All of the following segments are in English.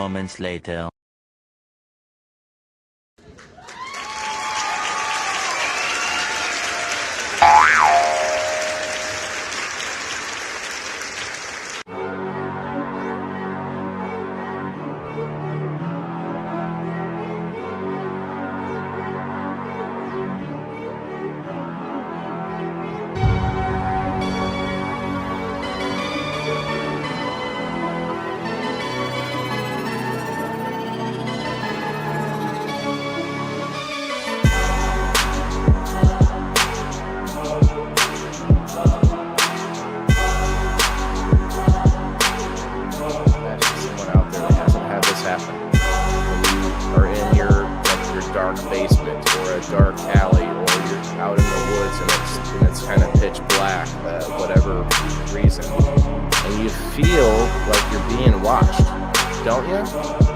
moments later. Dark alley, or you're out in the woods and it's kind of pitch black, whatever reason, and you feel like you're being watched, don't you?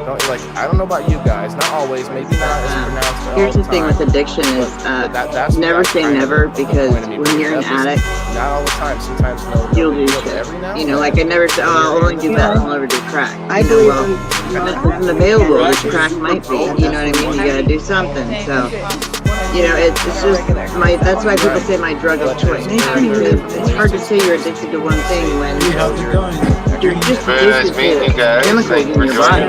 Don't you? Like, I don't know about you guys, not always, maybe not as pronounced. Here's the thing with addiction is that's never say never, because when you're an addict, not all the time. Sometimes you'll do shit. You know, like I never say, oh, I'll only do that, I'll never do crack. I believe this isn't available, which crack might be. You know what I mean? You gotta do something. So. You know, it's just that's why people say my drug of choice. It's hard to say you're addicted to one thing when you're just addicted to chemicals in your body.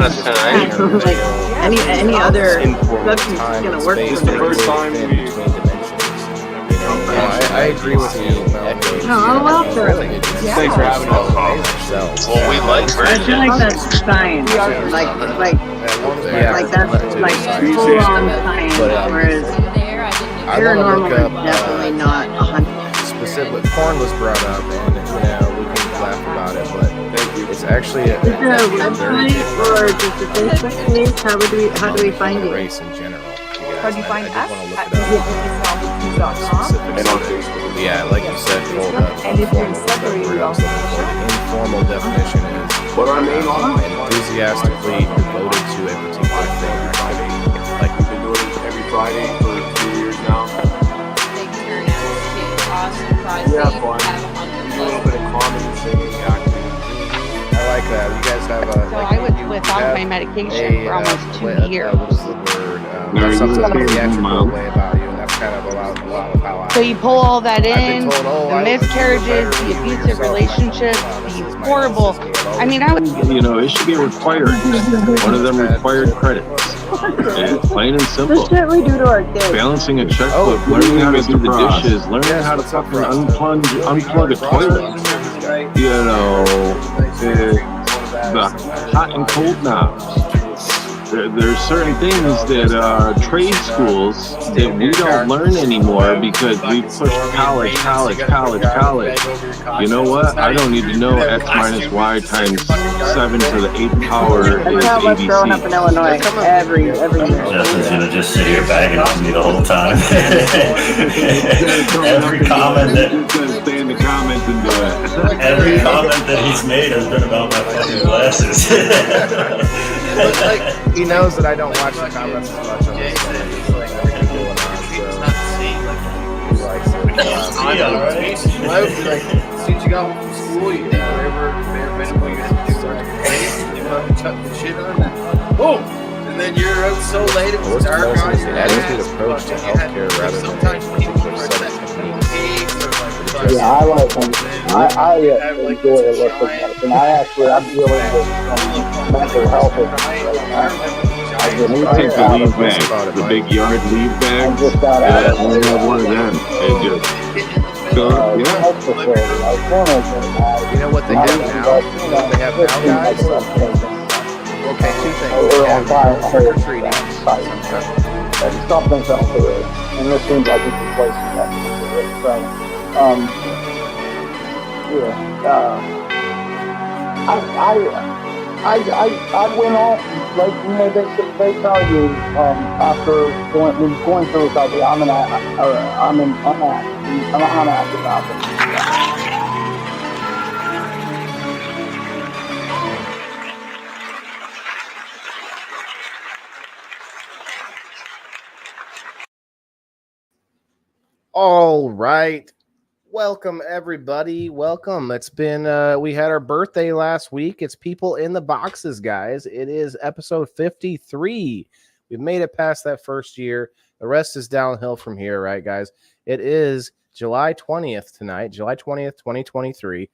Like any other substance is going to work for you. The first time I agree with you. No, I love that. Thanks for having us. Well, we like I feel like that's science. Like that's like full on science, whereas paranormal is definitely not 100%. Specific porn was brought up, and we can laugh about it, but it's actually a website or just a Facebook page. How do we find you? Race in general. How do you find us? At Facebook. Yeah, like you said, and if you're separated, you also informal definition is enthusiastically devoted to a particular thing or activity. Like we've been doing it every Friday for a few years now. Yeah, fun. We do a little bit of comedy, singing, acting. I like that. You guys have a. So I was without my medication for almost 2 years. What is the word? That's something theatrical way about you, and that's kind of a lot of how I. So you pull all that in, the miscarriages, the abusive relationships, the horrible. I mean, I would. You know, it should be required. One of them required credits. Plain and simple. The shit we do to our kids. Balancing a checkbook, learning how to do the dishes, learning how to fucking unplug a toilet. You know, the hot and cold knobs. There's certain things that trade schools that we don't learn anymore because we push college. You know what? I don't need to know X minus Y times 7 to the 8th power is That's how us growing up in Illinois every year. Justin's gonna just sit here bagging on me the whole time. Every comment that he's made has been about my fucking glasses. Like, he knows that I don't watch the comments as much on this one. He's like, everything going on, so he likes it. Like, as soon as you got home from school, you did whatever bare minimum you had to do for the you know, chuck the shit on that. Boom! And then you're out so late, it was dark on your attitude approach to healthcare rather than sometimes people are substance like, yeah, I like them. I enjoy a look at medicine. I'm really into mental health. We take the leave bag, the big yard leave bag. I only have one of them. And just go, yeah. You know what they have now? You know what they have now, guys? Okay, two things. They have trick-or-treating. Something's up to it. And this seems like it's a place to get. So, I went off, like, you know, they tell you, after going through recovery, I'm an active alcoholic. All right. Welcome, everybody. Welcome. It's been, we had our birthday last week. It's People in the Boxes, guys. It is episode 53. We've made it past that first year. The rest is downhill from here, right, guys? It is July 20th tonight, July 20th, 2023.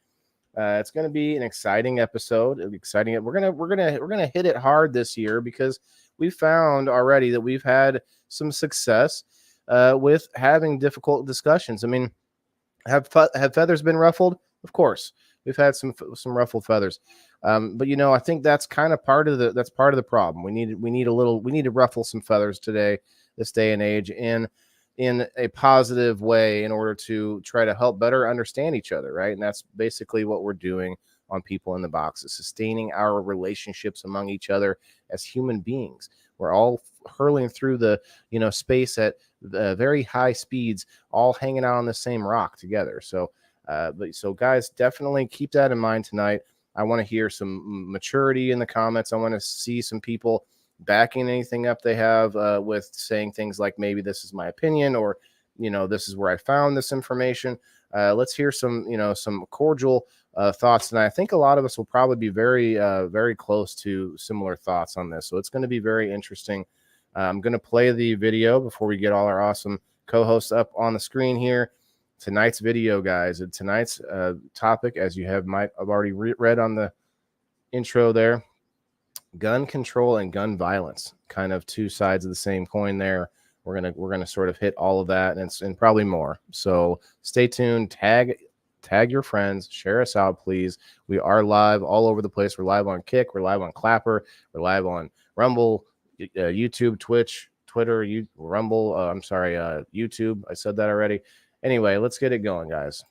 It's going to be an exciting episode. We're gonna hit it hard this year because we found already that we've had some success with having difficult discussions. I mean, have feathers been ruffled? Of course, we've had some ruffled feathers, but I think that's kind of part of the problem. We need to ruffle some feathers today, this day and age, in a positive way in order to try to help better understand each other, right? And that's basically what we're doing on People in the Boxes, sustaining our relationships among each other as human beings. We're all hurling through the space at very high speeds, all hanging out on the same rock together. So guys, definitely keep that in mind tonight. I want to hear some maturity in the comments. I want to see some people backing anything up they have with saying things like, maybe this is my opinion, or this is where I found this information. Let's hear some cordial thoughts, and I think a lot of us will probably be very close to similar thoughts on this. So it's going to be very interesting. I'm going to play the video before we get all our awesome co-hosts up on the screen here. Tonight's video, guys, and tonight's topic, as you might have already read on the intro there, gun control and gun violence, kind of two sides of the same coin there. We're gonna sort of hit all of that and probably more. So stay tuned. Tag your friends. Share us out, please. We are live all over the place. We're live on Kick. We're live on Clapper. We're live on Rumble, YouTube, Twitch, Twitter, Rumble. YouTube. I said that already. Anyway, let's get it going, guys.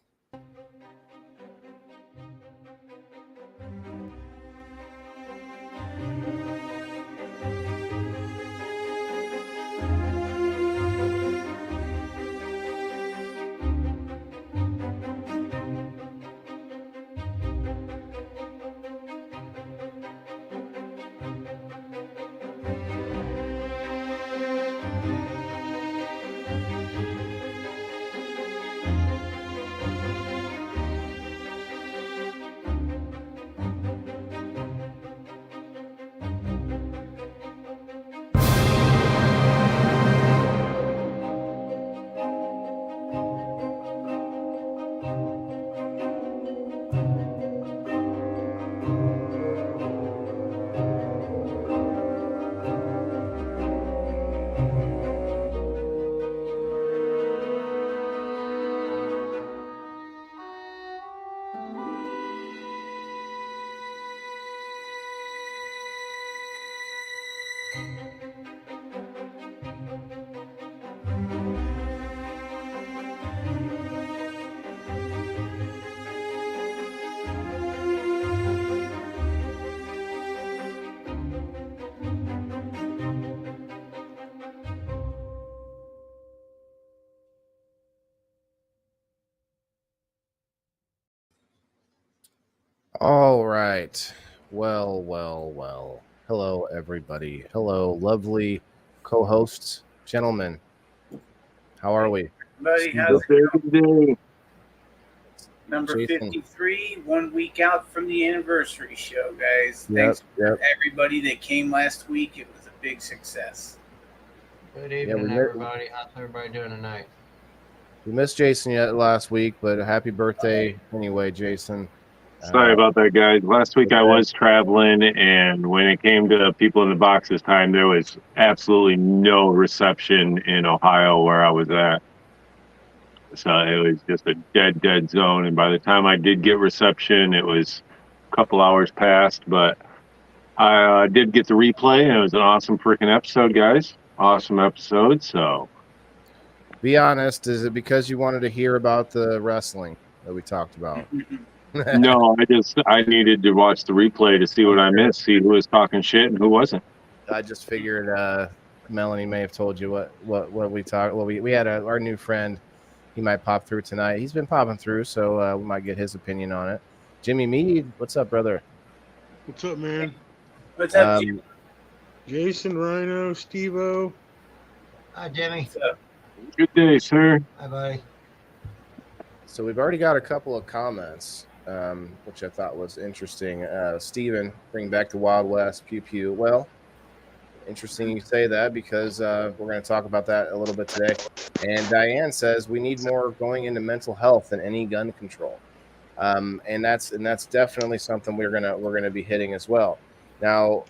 All right. Well. Hello, everybody. Hello, lovely co-hosts, gentlemen. How are we? Buddy, how's it going? Number 53, 1 week out from the anniversary show, guys. Thanks to everybody that came last week. It was a big success. Good evening, everybody. How's everybody doing tonight? We missed Jason last week, but happy birthday anyway, Jason. Sorry about that, guys. Last week I was traveling, and when it came to People in the Boxes time, there was absolutely no reception in Ohio where I was at. So it was just a dead zone. And by the time I did get reception, it was a couple hours past. But I did get the replay, and it was an awesome freaking episode, guys. Awesome episode. So be honest, is it because you wanted to hear about the wrestling that we talked about? No, I needed to watch the replay to see what I missed, see who was talking shit and who wasn't. I just figured Melanie may have told you what we talked. Well, we had our new friend. He might pop through tonight. He's been popping through, so we might get his opinion on it. Jimmy Mead, what's up, brother? What's up, man? What's up, Jason, Rhino, Steve-O. Hi, Jimmy. What's up? Good day, sir. Hi, buddy. So we've already got a couple of comments, which I thought was interesting. Steven, bring back the Wild West, pew pew. Well, interesting you say that because we're going to talk about that a little bit today. And Diane says we need more going into mental health than any gun control, and that's definitely something we're gonna be hitting as well. Now,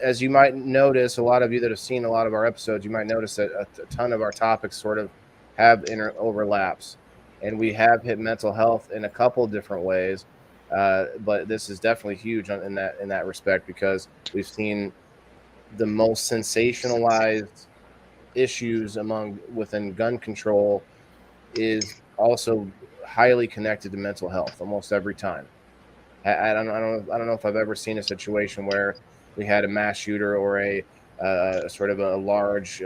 as you might notice, a lot of you that have seen a lot of our episodes, you might notice that a ton of our topics sort of have overlaps, and we have hit mental health in a couple different ways. But this is definitely huge in that respect because we've seen the most sensationalized issues within gun control is also highly connected to mental health almost every time. I don't know if I've ever seen a situation where we had a mass shooter or a sort of a large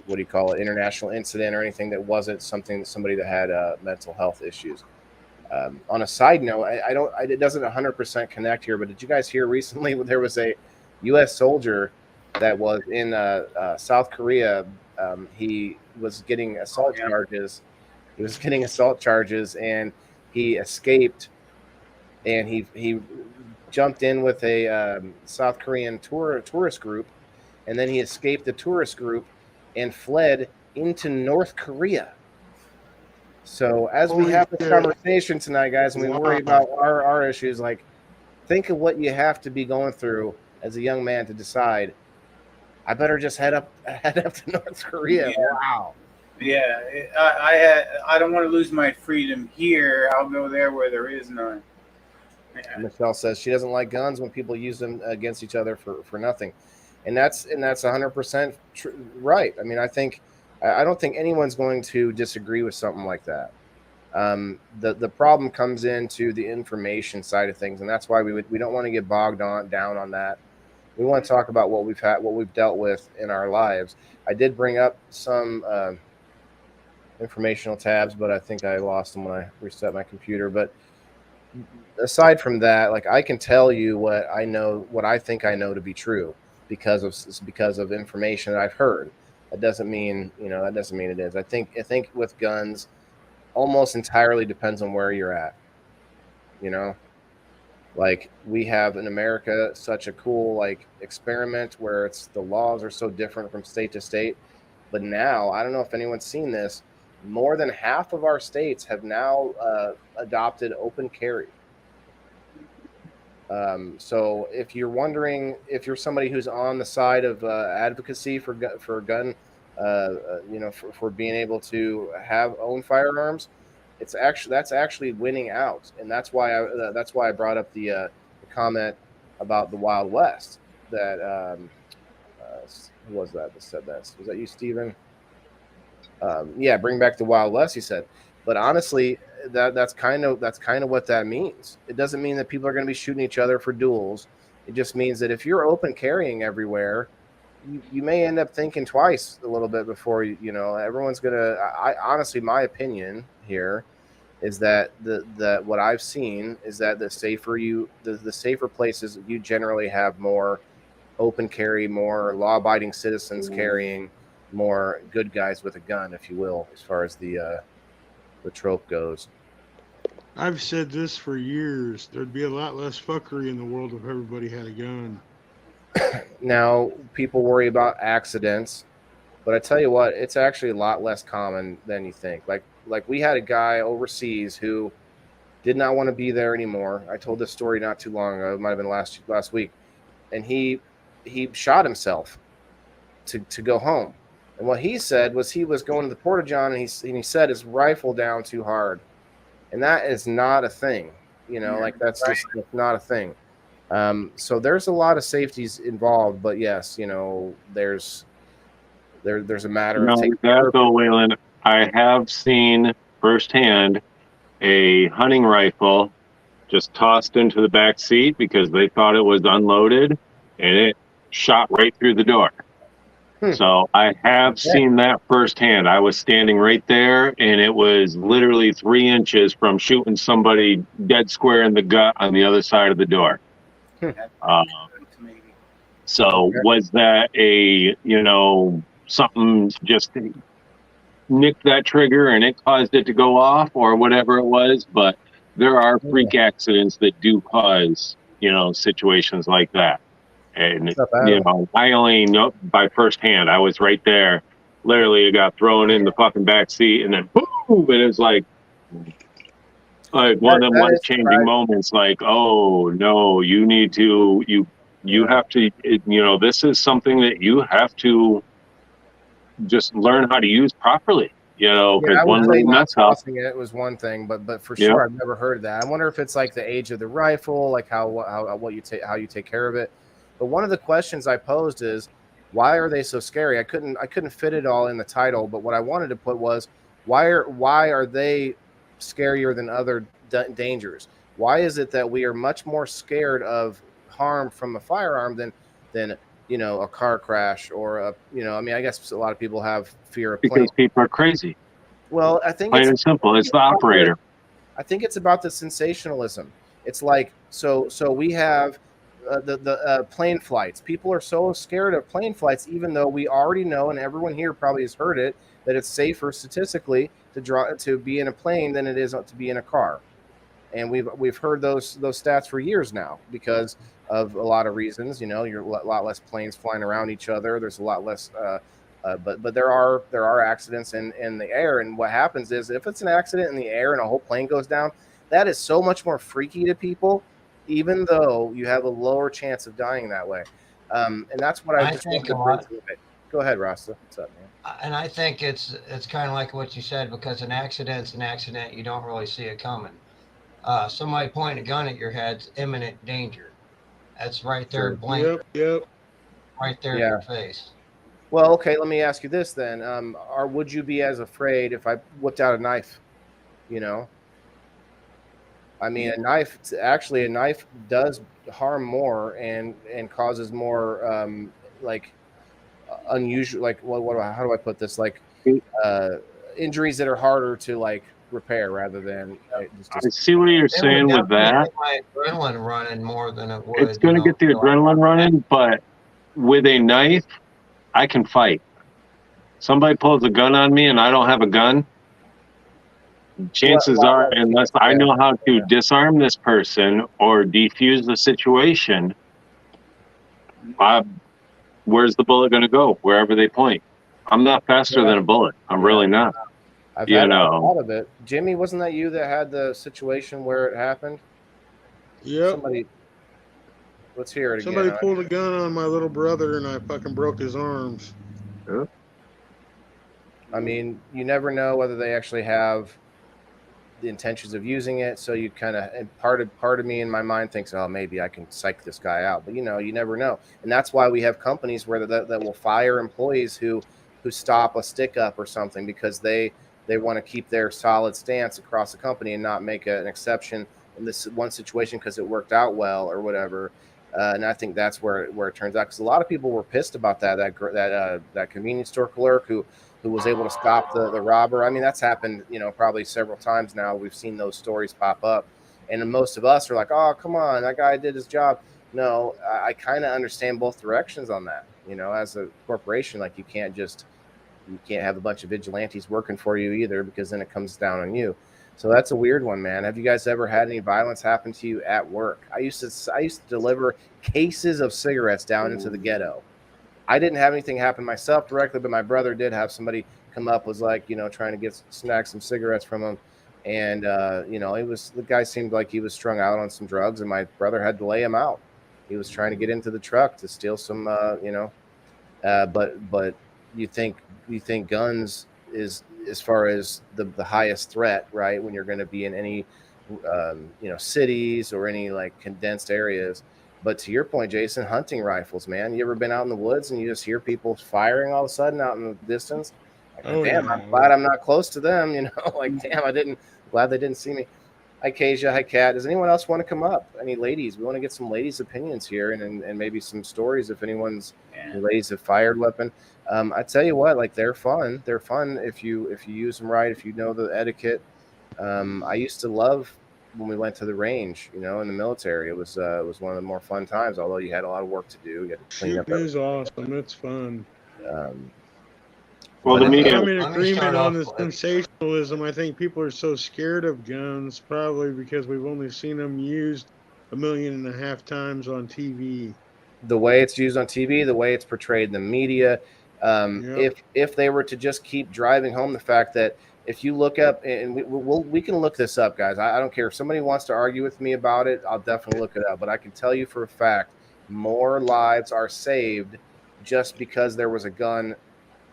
what do you call it, international incident or anything that wasn't somebody that had mental health issues. On a side note, it doesn't 100% connect here, but did you guys hear recently there was a U.S. soldier that was in South Korea? He was getting assault charges. He was getting assault charges, and he escaped. And he jumped in with a South Korean tourist group, and then he escaped the tourist group and fled into North Korea. So as we have this conversation tonight, guys, and we worry about our issues, like think of what you have to be going through as a young man to decide, I better just head up to North Korea. Yeah. Wow. Yeah, I don't want to lose my freedom here. I'll go there where there is none. Yeah. Michelle says she doesn't like guns when people use them against each other for nothing, and that's 100% right. I mean, I don't think anyone's going to disagree with something like that. The problem comes into the information side of things, and that's why we don't want to get bogged down on that. We want to talk about what we've dealt with in our lives. I did bring up some informational tabs, but I think I lost them when I reset my computer. But aside from that, like I can tell you what I think I know to be true because of information that I've heard. That doesn't mean it is. I think with guns, almost entirely depends on where you're at. Like we have in America such a cool like experiment where the laws are so different from state to state. But now, I don't know if anyone's seen this, more than half of our states have now adopted open carry. So if you're wondering, if you're somebody who's on the side of advocacy for gun, for being able to own firearms, that's actually winning out, and that's why I brought up the comment about the Wild West. That who was that said that? Was that you, Steven? Yeah, bring back the Wild West, he said. But honestly, that's kind of what that means. It doesn't mean that people are going to be shooting each other for duels. It just means that if you're open carrying everywhere, you may end up thinking twice a little bit before everyone's going to. I honestly, my opinion here is that what I've seen is that the safer places, you generally have more open carry, more law-abiding citizens carrying, more good guys with a gun, if you will, as far as the trope goes. I've said this for years. There'd be a lot less fuckery in the world if everybody had a gun. Now, people worry about accidents, but I tell you what, it's actually a lot less common than you think. Like we had a guy overseas who did not want to be there anymore. I told this story not too long ago. It might have been last week. And he shot himself to go home. And what he said was he was going to the Porta-John and he set his rifle down too hard. And that is not a thing. That's just not a thing. So there's a lot of safeties involved, but yes, there's a matter of taking care of though, Waylon, I have seen firsthand a hunting rifle just tossed into the back seat because they thought it was unloaded, and it shot right through the door. So I have seen that firsthand. I was standing right there, and it was literally 3 inches from shooting somebody dead square in the gut on the other side of the door. So was that something just nicked that trigger and it caused it to go off or whatever it was. But there are freak accidents that do cause, situations like that. And, I only know by firsthand. I was right there. Literally, it got thrown in the fucking back seat and then boom! And it's like one of them life-changing moments. Like, oh no, you need to, you have to, this is something that you have to just learn how to use properly. Because one little mess up. It was one thing, but for sure, I've never heard of that. I wonder if it's like the age of the rifle, like how you take care of it. But one of the questions I posed is, why are they so scary? I couldn't fit it all in the title, but what I wanted to put was, why are they scarier than other dangers? Why is it that we are much more scared of harm from a firearm than a car crash or I guess a lot of people have fear of because people are crazy. Well, I think plain and simple. It's the operator. I think it's about the sensationalism. It's like so we have the plane flights. People are so scared of plane flights, even though we already know, and everyone here probably has heard it, that it's safer statistically to be in a plane than it is to be in a car. And we've heard those stats for years now because of a lot of reasons. You're a lot less planes flying around each other. There's a lot less, but there are accidents in the air. And what happens is, if it's an accident in the air and a whole plane goes down, that is so much more freaky to people, even though you have a lower chance of dying that way. And that's what I just think to bring to it. Go ahead, Rasta. What's up, man? And I think it's kind of like what you said, because an accident's an accident. You don't really see it coming. Somebody pointing a gun at your head's imminent danger. That's right there, blank. Yep. Right there in your face. Well, okay. Let me ask you this then: would you be as afraid if I whipped out a knife? I mean, a knife does harm more and causes more unusual. Like, how do I put this? Like injuries that are harder to repair rather than. I see what you're saying with that. My adrenaline running more than it would. It's going to get the adrenaline running, but with a knife, I can fight. Somebody pulls a gun on me and I don't have a gun. Chances are, unless I know how to disarm this person or defuse the situation, where's the bullet going to go? Wherever they point. I'm not faster than a bullet. I'm really not. I've had a lot of it. Jimmy, wasn't that you that had the situation where it happened? Yep. Let's hear it again. Somebody pulled a gun on my little brother and I fucking broke his arms. Yeah. I mean, you never know whether they actually have the intentions of using it. So you kind of, and part of me in my mind thinks, oh, maybe I can psych this guy out. But you never know. And that's why we have companies where that will fire employees who stop a stick up or something because they want to keep their solid stance across the company and not make an exception in this one situation because it worked out well or whatever. And I think that's where it turns out, because a lot of people were pissed about that convenience store clerk who was able to stop the robber. I mean, that's happened, probably several times now. We've seen those stories pop up, and most of us are like, oh, come on, that guy did his job. No, I kind of understand both directions on that. As a corporation, you can't have a bunch of vigilantes working for you either, because then it comes down on you. So that's a weird one, man. Have you guys ever had any violence happen to you at work? I used to deliver cases of cigarettes down into the ghetto. I didn't have anything happen myself directly, but my brother did have somebody come up, was trying to snag some cigarettes from him. And, the guy seemed like he was strung out on some drugs, and my brother had to lay him out. He was trying to get into the truck to steal some, but you think guns is, as far as the highest threat, right? When you're going to be in any, cities or any condensed areas. But to your point, Jason, hunting rifles, man. You ever been out in the woods and you just hear people firing all of a sudden out in the distance? Damn, I'm glad I'm not close to them. Damn, glad they didn't see me. Hi, Kasia. Hi, Kat. Does anyone else want to come up? Any ladies? We want to get some ladies' opinions here and maybe some stories if anyone's ladies have fired weapon. I tell you what, they're fun. They're fun if you use them right, if you know the etiquette. I used to love when we went to the range, in the military. It was one of the more fun times, although you had a lot of work to do. You had to clean up. It is awesome. It's fun. Well, the media. I'm in agreement on the sensationalism. I think people are so scared of guns, probably because we've only seen them used 1.5 million times on TV. The way it's used on TV, the way it's portrayed in the media. If they were to just keep driving home the fact that if you look up, and we can look this up, guys. I don't care if somebody wants to argue with me about it. I'll definitely look it up. But I can tell you for a fact, more lives are saved just because there was a gun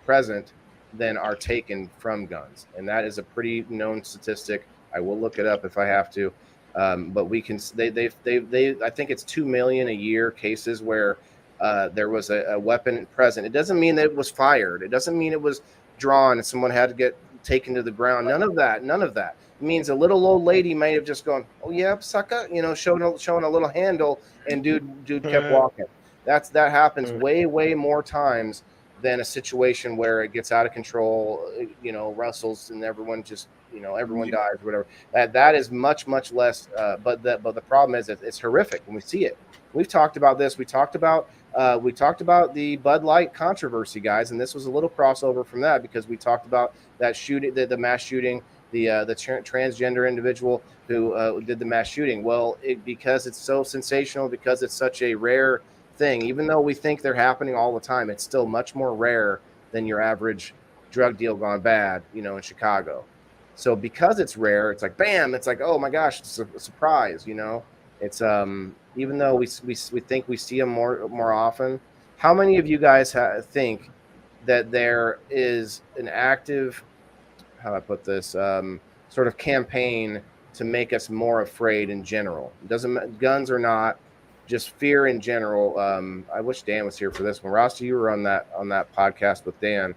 present than are taken from guns, and that is a pretty known statistic. I will look it up if I have to, but we can. They I think it's 2 million a year cases where there was a weapon present. It doesn't mean that it was fired. It doesn't mean it was drawn and someone had to get taken to the ground. None of that. None of that. It means a little old lady may have just gone, "Oh yeah, sucker," showing a little handle, and dude kept walking. That happens way more times than a situation where it gets out of control, wrestles and everyone just, everyone dies or whatever. That is much less. But the problem is it's horrific when we see it. We've talked about this. We talked about the Bud Light controversy, guys, and this was a little crossover from that because we talked about that shooting, the mass shooting, the transgender individual who did the mass shooting. Well, because it's so sensational, because it's such a rare thing, even though we think they're happening all the time, it's still much more rare than your average drug deal gone bad, in Chicago. So because it's rare, it's like bam, it's like, oh my gosh, it's a surprise. It's even though we think we see them more often. How many of you guys think that there is an active, how do I put this, sort of campaign to make us more afraid in general? It doesn't, guns or not, just fear in general. I wish Dan was here for this one. Ross, you were on that podcast with Dan,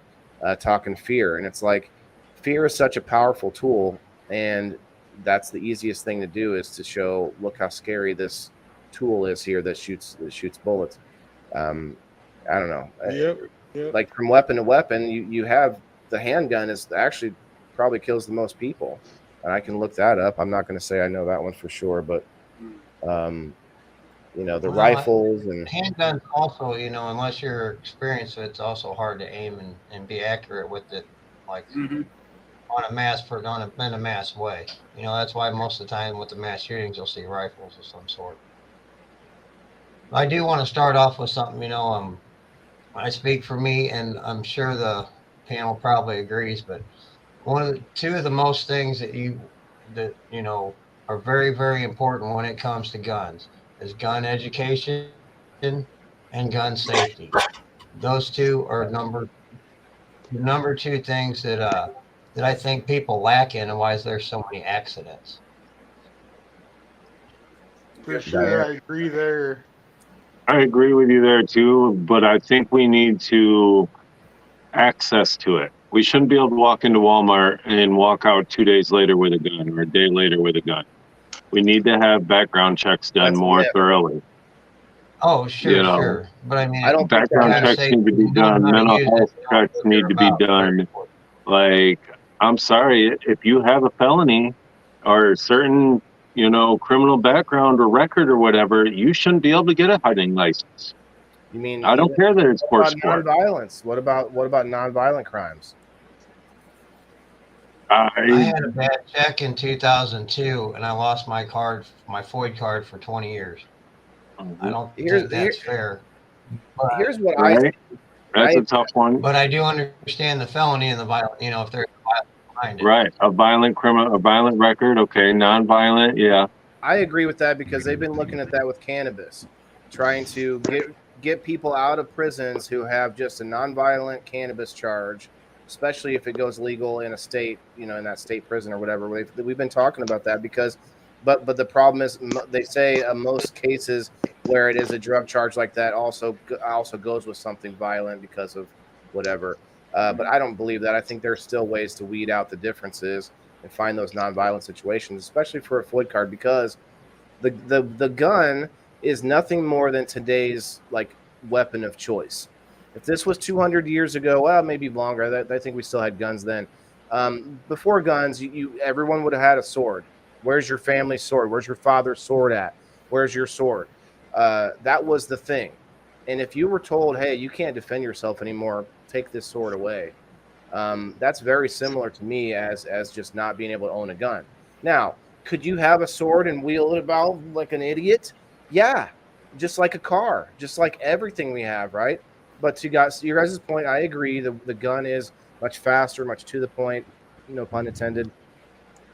talking fear, and it's like fear is such a powerful tool, and that's the easiest thing to do is to show, look how scary this tool is here that shoots bullets. I don't know. Yep. Like from weapon to weapon, you have the handgun is actually probably kills the most people, and I can look that up. I'm not going to say I know that one for sure, but the rifles and handguns also, unless you're experienced, it's also hard to aim and be accurate with it, like in a mass way. That's why most of the time with the mass shootings, you'll see rifles of some sort. I do want to start off with something, I speak for me, and I'm sure the panel probably agrees, but two of the most things that are very, very important when it comes to guns is gun education and gun safety. Those two are number two things that I think people lack in, and why is there so many accidents. For sure, I agree there. I agree with you there too, but I think we need to access to it. We shouldn't be able to walk into Walmart and walk out 2 days later with a gun or a day later with a gun. We need to have background checks done more thoroughly. Oh, sure. But I mean, background checks need to be done. Mental health checks need to be done. Like, I'm sorry, if you have a felony or a certain, criminal background or record or whatever, you shouldn't be able to get a hunting license. You mean I don't care that it's for sport. Nonviolence. What about nonviolent crimes? I had a bad check in 2002, and I lost my FOID card for 20 years. I don't think that's fair. But, here's what That's a tough one. But I do understand the felony and the violent. If there's a violent behind it. Right, a violent record. Okay, non-violent. Yeah. I agree with that because they've been looking at that with cannabis, trying to get people out of prisons who have just a non-violent cannabis charge, especially if it goes legal in a state, in that state prison or whatever. We've been talking about that because, but the problem is they say most cases where it is a drug charge like that also goes with something violent because of whatever. But I don't believe that. I think there's still ways to weed out the differences and find those non-violent situations, especially for a FOID card, because the gun is nothing more than today's weapon of choice. If this was 200 years ago, well, maybe longer. I think we still had guns then. Before guns, everyone would have had a sword. Where's your family's sword? Where's your father's sword at? Where's your sword? That was the thing. And if you were told, hey, you can't defend yourself anymore, take this sword away, That's very similar to me as just not being able to own a gun. Now, could you have a sword and wheel it about like an idiot? Yeah, just like a car, just like everything we have, right? But to your guys' point, I agree. The gun is much faster, much to the point, no pun intended.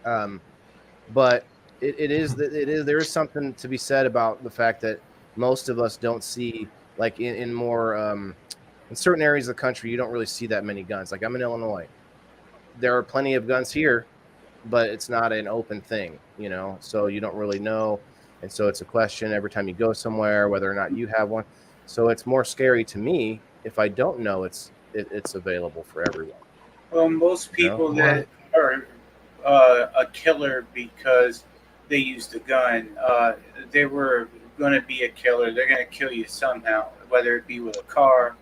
But it is there is something to be said about the fact that most of us don't see, like in more in certain areas of the country, you don't really see that many guns. Like I'm in Illinois, there are plenty of guns here, but it's not an open thing, so you don't really know. And so it's a question every time you go somewhere whether or not you have one. So it's more scary to me if I don't know it's available for everyone. Well, most people that are a killer because they used a gun, they were going to be a killer. They're going to kill you somehow, whether it be with a car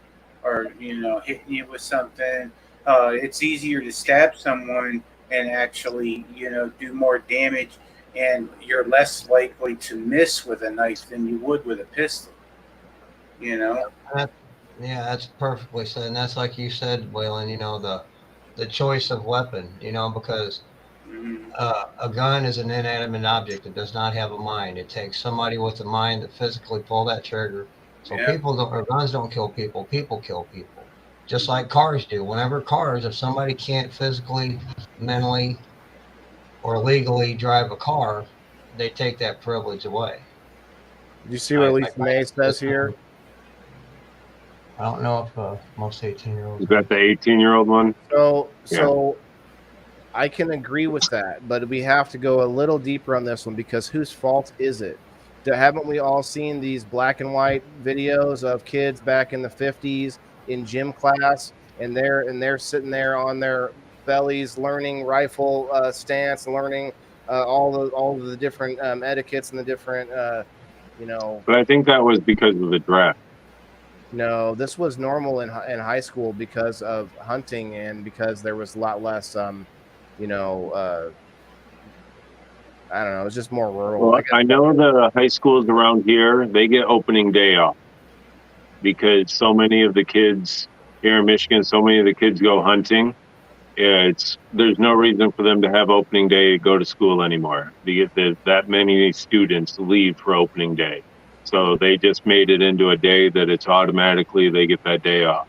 or hitting you with something. It's easier to stab someone and actually do more damage, and you're less likely to miss with a knife than you would with a pistol. That's perfectly said, and that's like you said, Waylon. The choice of weapon, because a gun is an inanimate object. It does not have a mind. It takes somebody with a mind to physically pull that trigger. So guns don't kill people. People kill people, just like cars do. If somebody can't physically, mentally, or legally drive a car, they take that privilege away. Did you see what Lisa May says here? I don't know if most 18-year-olds. Is that the 18-year-old one? So I can agree with that, but we have to go a little deeper on this one, because whose fault is it? Haven't we all seen these black and white videos of kids back in the 50s in gym class, and they're sitting there on their bellies learning rifle stance, learning all of the different etiquettes and the different But I think that was because of the draft. No, this was normal in high school because of hunting and because there was a lot less, I don't know, it was just more rural. Well, I know the high schools around here, they get opening day off because so many of the kids here in Michigan, so many of the kids go hunting. There's no reason for them to have opening day to go to school anymore. That many students leave for opening day. So they just made it into a day that it's automatically they get that day off.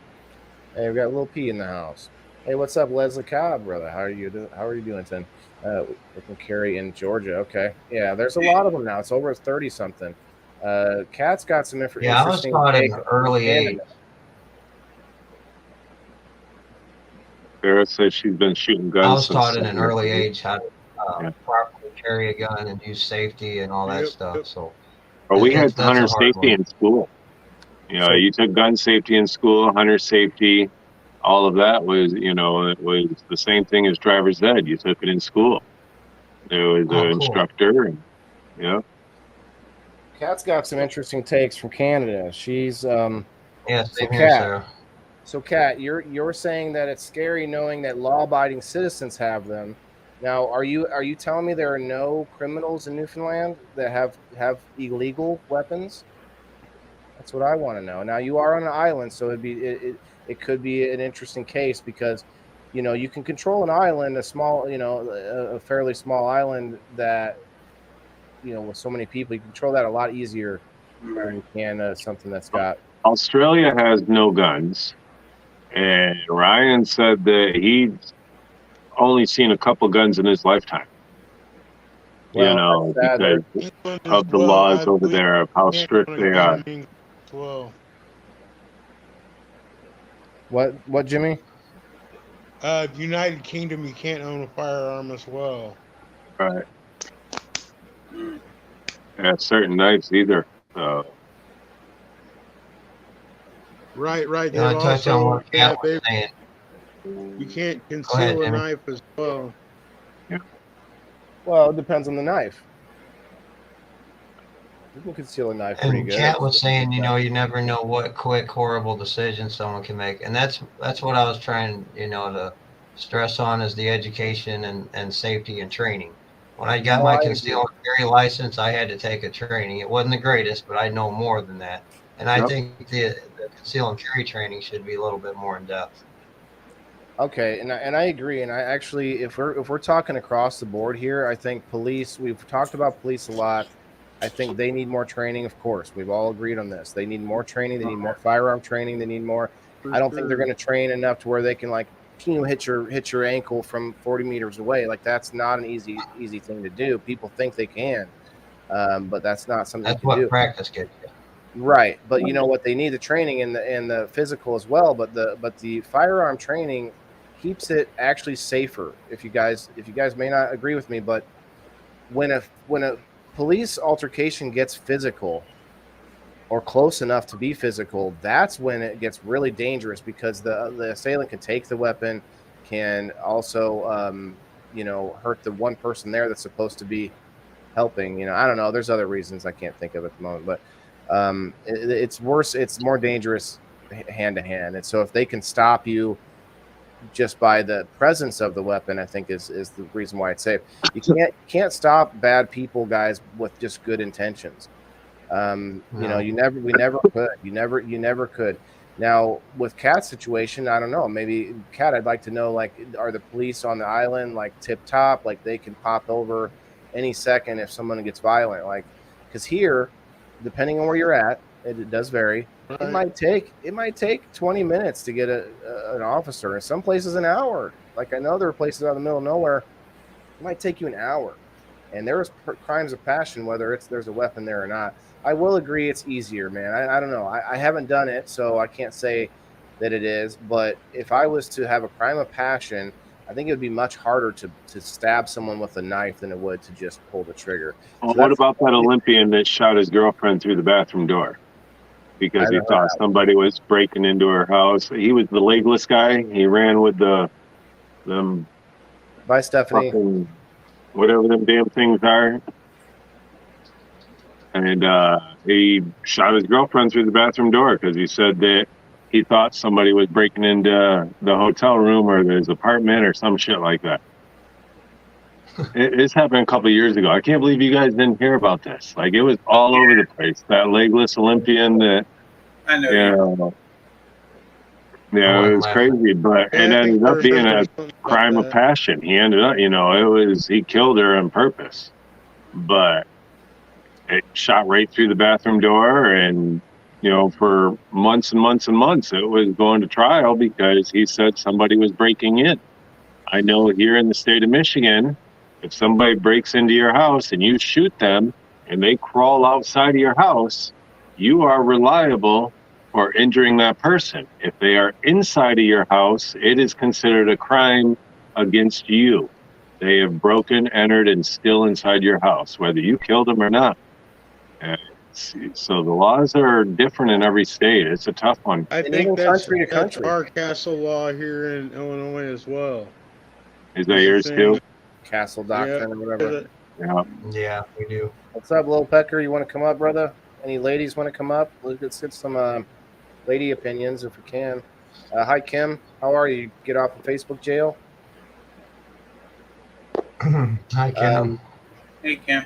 Hey, we got Lil P in the house. Hey, what's up, Leslie Cobb, brother? How are you doing, Tim? From Cary in Georgia. Okay, yeah, there's a lot of them now. It's over 30 something. Kat's got some information. Yeah, I was taught at an early age. Sarah says she's been shooting guns. I was taught at an early age how to properly carry a gun and use safety and all that stuff. So. Well, we had hunter safety in school. You took gun safety in school, hunter safety, all of that was, it was the same thing as driver's ed. You took it in school. There was an instructor. And, Kat's got some interesting takes from Canada. She's same here, Sarah. So, Kat, you're saying that it's scary knowing that law-abiding citizens have them. Now, are you telling me there are no criminals in Newfoundland that have illegal weapons? That's what I want to know. Now, you are on an island, so it could be an interesting case because, you can control an island, a small, a fairly small island that, with so many people, you control that a lot easier than you can something that's got. Australia has no guns, and Ryan said that he's only seen a couple guns in his lifetime. Because of the laws over there, of how strict they are. Well, what, Jimmy? United Kingdom, you can't own a firearm as well. Right. Yeah, certain knives either. Right. Touch on what Kat was saying. You can't conceal a knife as well. Yeah. Well, it depends on the knife. You can conceal a knife pretty good. Kat was saying, you never know what quick, horrible decision someone can make, and that's what I was trying, to stress on is the education and safety and training. When I got my concealed carry license, I had to take a training. It wasn't the greatest, but I know more than that, and I think the concealed carry training should be a little bit more in depth. Okay, and I agree, and I actually, if we're talking across the board here, I think police. We've talked about police a lot. I think they need more training. Of course, we've all agreed on this. They need more training. They need more firearm training. They need more. I don't think they're going to train enough to where they can like hit your ankle from 40 meters away. Like that's not an easy thing to do. People think they can, but that's not something That's they can what do. practice gets you. Right, but you know what? They need the training and the physical as well. But the firearm training keeps it actually safer. If you guys may not agree with me, but when a police altercation gets physical or close enough to be physical, that's when it gets really dangerous because the assailant can take the weapon, can also hurt the one person there that's supposed to be helping. I don't know. There's other reasons I can't think of at the moment, but it's worse. It's more dangerous hand to hand. And so if they can stop you just by the presence of the weapon, I think is the reason why it's safe. You can't stop bad people, guys, with just good intentions. No. We never could. You never could. Now with Kat's situation, I don't know. Maybe Kat, I'd like to know, like, are the police on the island like tip top? Like they can pop over any second if someone gets violent. Like, because here, depending on where you're at, it does vary. Right. It might take 20 minutes to get an officer. In some places, an hour. Like I know there are places out in the middle of nowhere. It might take you an hour. And there's crimes of passion, whether there's a weapon there or not. I will agree it's easier, man. I don't know. I haven't done it, so I can't say that it is. But if I was to have a crime of passion, I think it would be much harder to stab someone with a knife than it would to just pull the trigger. Well, what about that Olympian that shot his girlfriend through the bathroom door because he thought somebody was breaking into her house? He was the legless guy. He ran with them. Bye, Stephanie. Whatever them damn things are. And he shot his girlfriend through the bathroom door because he said that he thought somebody was breaking into the hotel room or his apartment or some shit like that. It's happened a couple of years ago. I can't believe you guys didn't hear about this. Like, it was all over the place. That legless Olympian that, I know. Yeah, it was crazy, but it ended up being a crime of passion. He ended up, he killed her on purpose, but it shot right through the bathroom door. And, for months and months and months, it was going to trial because he said somebody was breaking in. I know here in the state of Michigan, if somebody breaks into your house and you shoot them and they crawl outside of your house, you are reliable for injuring that person. If they are inside of your house, it is considered a crime against you. They have broken, entered, and still inside your house, whether you killed them or not. So the laws are different in every state. It's a tough one. I think that's our castle law here in Illinois as well. Is that yours too? Castle doctrine or whatever. Yeah, we do. What's up, Lil Pecker? You want to come up, brother? Any ladies want to come up? Let's get some lady opinions if we can. Hi, Kim. How are you? Get off of Facebook jail? Hi, Kim. Hey, Kim.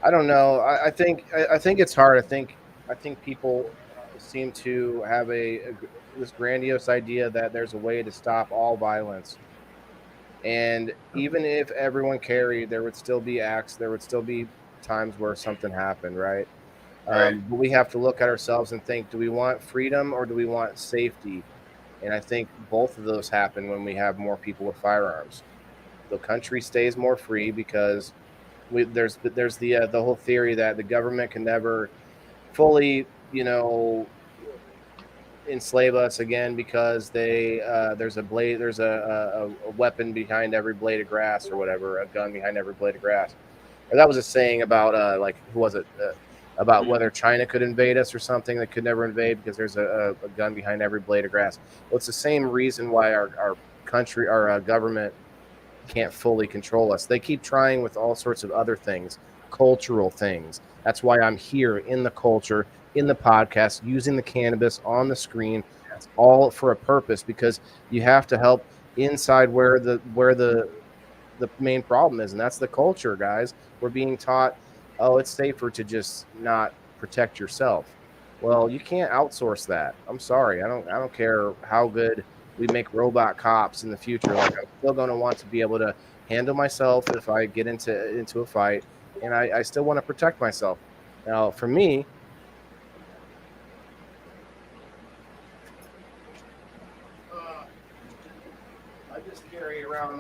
I don't know. I think it's hard. I think people seem to have this grandiose idea that there's a way to stop all violence. And even if everyone carried, there would still be acts. There would still be times where something happened, right? But we have to look at ourselves and think, do we want freedom or do we want safety? And I think both of those happen when we have more people with firearms. The country stays more free because there's the whole theory that the government can never fully, enslave us again because there's a weapon behind every blade of grass or whatever, a gun behind every blade of grass. Or that was a saying about who was it? About whether China could invade us or something that could never invade because there's a gun behind every blade of grass. Well, it's the same reason why our country, our government can't fully control us. They keep trying with all sorts of other things, cultural things. That's why I'm here in the culture, in the podcast, using the cannabis on the screen. It's all for a purpose because you have to help inside where the main problem is, and that's the culture, guys. We're being taught, oh, it's safer to just not protect yourself. Well, you can't outsource that. I'm sorry. I don't care how good we make robot cops in the future. Like, I'm still going to want to be able to handle myself if I get into a fight, and I still want to protect myself. Now, for me, I just carry around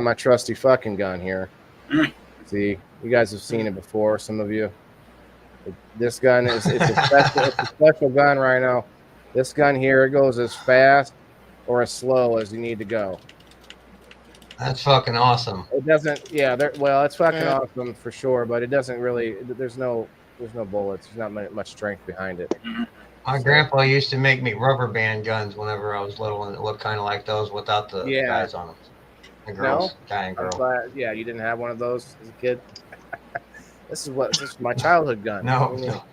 my trusty fucking gun here. See, you guys have seen it before, some of you. This gun it's a special gun right now. This gun here, it goes as fast or as slow as you need to go. That's fucking awesome. It doesn't, yeah. Well, it's fucking awesome for sure, but it doesn't really. There's no bullets. There's not much strength behind it. My grandpa used to make me rubber band guns whenever I was little, and it looked kind of like those without the guys on them. The girls, guy and girl. Yeah, you didn't have one of those as a kid. This is my childhood gun. No.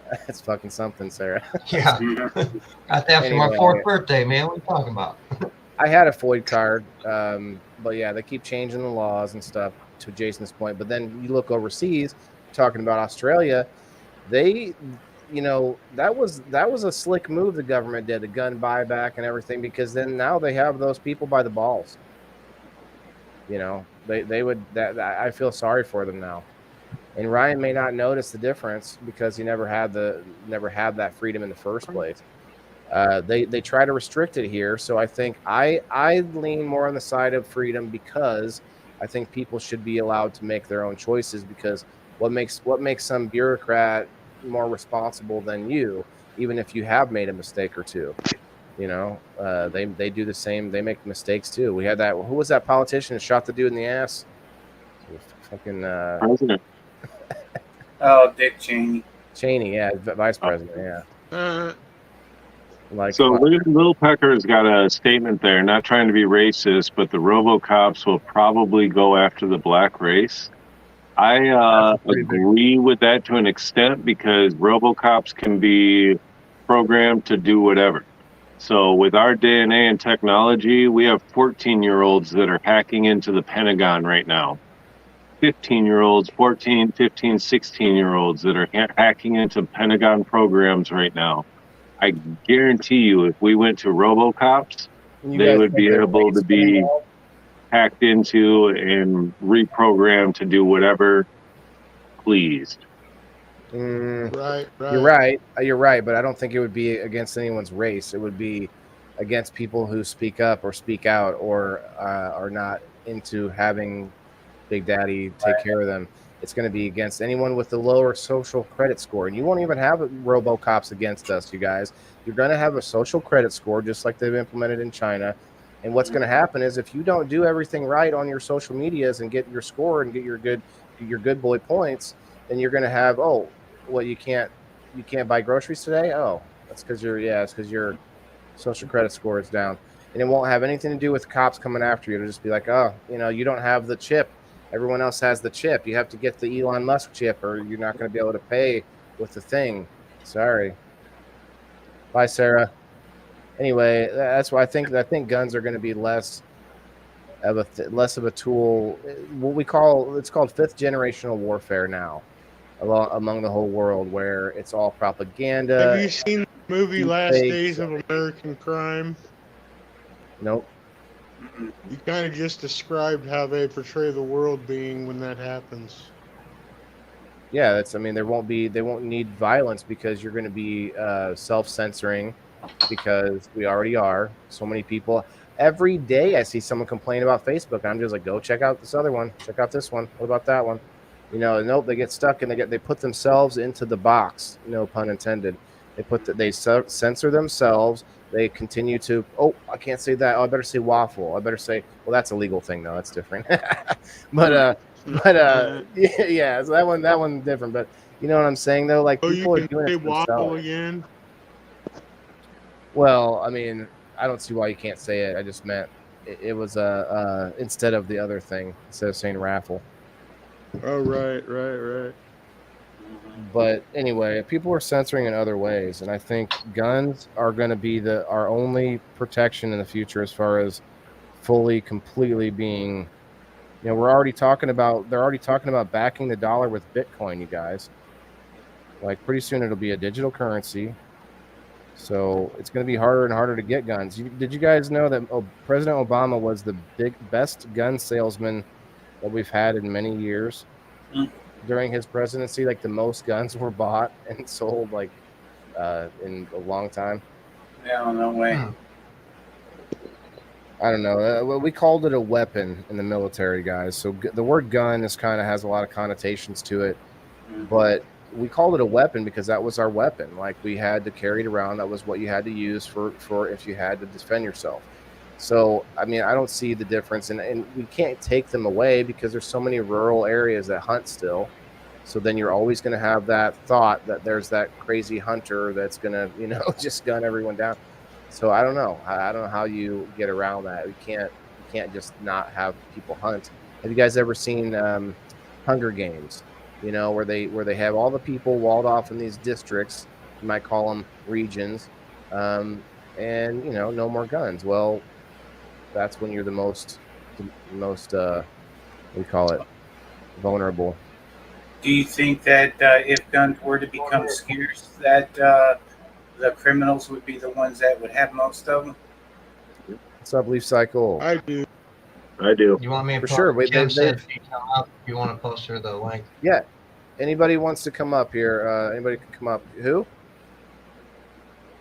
That's fucking something, Sarah. Yeah. Got that for my 4th birthday, man. What are you talking about? I had a FOID card, but yeah, they keep changing the laws and stuff, to Jason's point. But then you look overseas, talking about Australia, they, that was a slick move the government did, the gun buyback and everything, because then now they have those people by the balls. They would, I feel sorry for them now. And Ryan may not notice the difference because he never had that freedom in the first place. They try to restrict it here, so I think I lean more on the side of freedom, because I think people should be allowed to make their own choices. Because what makes some bureaucrat more responsible than you, even if you have made a mistake or two? They do the same. They make mistakes too. We had that. Who was that politician who shot the dude in the ass? Fucking president. Oh, Dick Cheney. Cheney, yeah, vice president, yeah. So Little Pecker's got a statement there, not trying to be racist, but the RoboCops will probably go after the black race. I agree with that to an extent, because RoboCops can be programmed to do whatever. So with our DNA and technology, we have 14-year-olds that are hacking into the Pentagon right now. 15-year-olds, 14, 15, 16-year-olds that are hacking into Pentagon programs right now. I guarantee you, if we went to RoboCops, they would be able to be hacked into and reprogrammed to do whatever pleased. Right. You're right, but I don't think it would be against anyone's race. It would be against people who speak up or speak out or are not into having Big Daddy take care of them. It's going to be against anyone with the lower social credit score. And you won't even have RoboCops against us, you guys. You're going to have a social credit score, just like they've implemented in China. And what's going to happen is, if you don't do everything right on your social medias and get your score and get your good boy points, then you're going to have, you can't buy groceries today? Oh, that's because your social credit score is down. And it won't have anything to do with cops coming after you. It'll just be like, you don't have the chip. Everyone else has the chip. You have to get the Elon Musk chip, or you're not going to be able to pay with the thing. Sorry. Bye, Sarah. Anyway, that's why I think guns are going to be less of a tool. It's called fifth generational warfare now, among the whole world, where it's all propaganda. Have you seen the movie Last Days of American Crime? Nope. You kind of just described how they portray the world being when that happens. Yeah, they won't need violence, because you're going to be self-censoring, because we already are. So many people every day I see someone complain about Facebook, and I'm just like, go check out this other one, check out this one, what about that one? Nope, they get stuck and they put themselves into the box, no pun intended. They censor themselves. They continue to, I can't say that. I better say waffle. I better say, well, that's a legal thing though. That's different. yeah, so that one's different. But you know what I'm saying though? Like, people are doing it for waffle again. Well, I don't see why you can't say it. I just meant it was instead of the other thing, instead of saying raffle. Oh, right. But anyway, people are censoring in other ways, and I think guns are going to be our only protection in the future, as far as completely being. They're already talking about backing the dollar with Bitcoin, you guys. Like, pretty soon it'll be a digital currency, So it's going to be harder and harder to get guns. Did you guys know that President Obama was the best gun salesman that we've had in many years? During his presidency, like the most guns were bought and sold like in a long time. No, no way. I don't know. We called it a weapon in the military, guys. So the word gun has a lot of connotations to it, but we called it a weapon because that was our weapon. Like we had to carry it around. That was what you had to use for if you had to defend yourself. So, I mean, I don't see the difference, and we can't take them away because there's so many rural areas that hunt still. So then you're always going to have that thought that there's that crazy hunter that's going to, just gun everyone down. So I don't know. I don't know how you get around that. You can't just not have people hunt. Have you guys ever seen Hunger Games? Where they have all the people walled off in these districts. You might call them regions, and no more guns. Well, that's when you're the most what do you call it, vulnerable. Do you think that if guns were to become scarce, that the criminals would be the ones that would have most of them? What's up, Leaf Cycle? I do. You want me to for sure? Kim said if you want to post her the link. Yeah. Anybody wants to come up here? Anybody can come up. Who?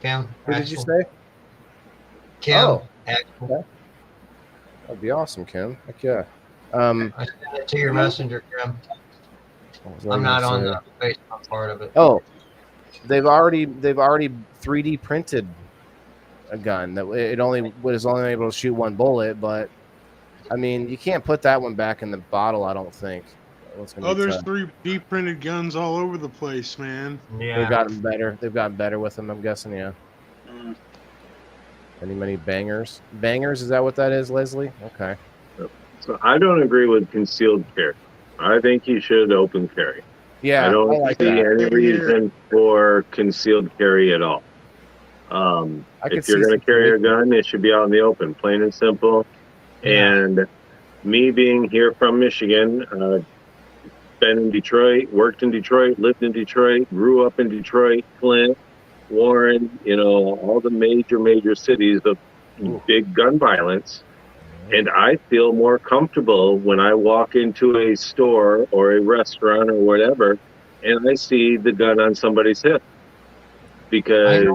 Kim. Who did you say? Kim. Oh. Okay. That'd be awesome, Kim. Heck yeah. I sent it to your messenger, Kim. I'm not on the Facebook part of it. Oh, they've already 3D printed a gun that it was only able to shoot one bullet, but I mean you can't put that one back in the bottle. I don't think. There's 3D printed guns all over the place, man. Yeah, they've gotten better. They've gotten better with them. I'm guessing, yeah. Many bangers. Bangers, is that what that is, Leslie? Okay. So I don't agree with concealed carry. I think you should open carry. Yeah, I don't see any reason for concealed carry at all. If you're going to carry a gun, it should be out in the open, plain and simple. Yeah. And me being here from Michigan, been in Detroit, worked in Detroit, lived in Detroit, grew up in Detroit, Flint, Warren, all the major cities of big gun violence. And I feel more comfortable when I walk into a store or a restaurant or whatever, and I see the gun on somebody's hip. Because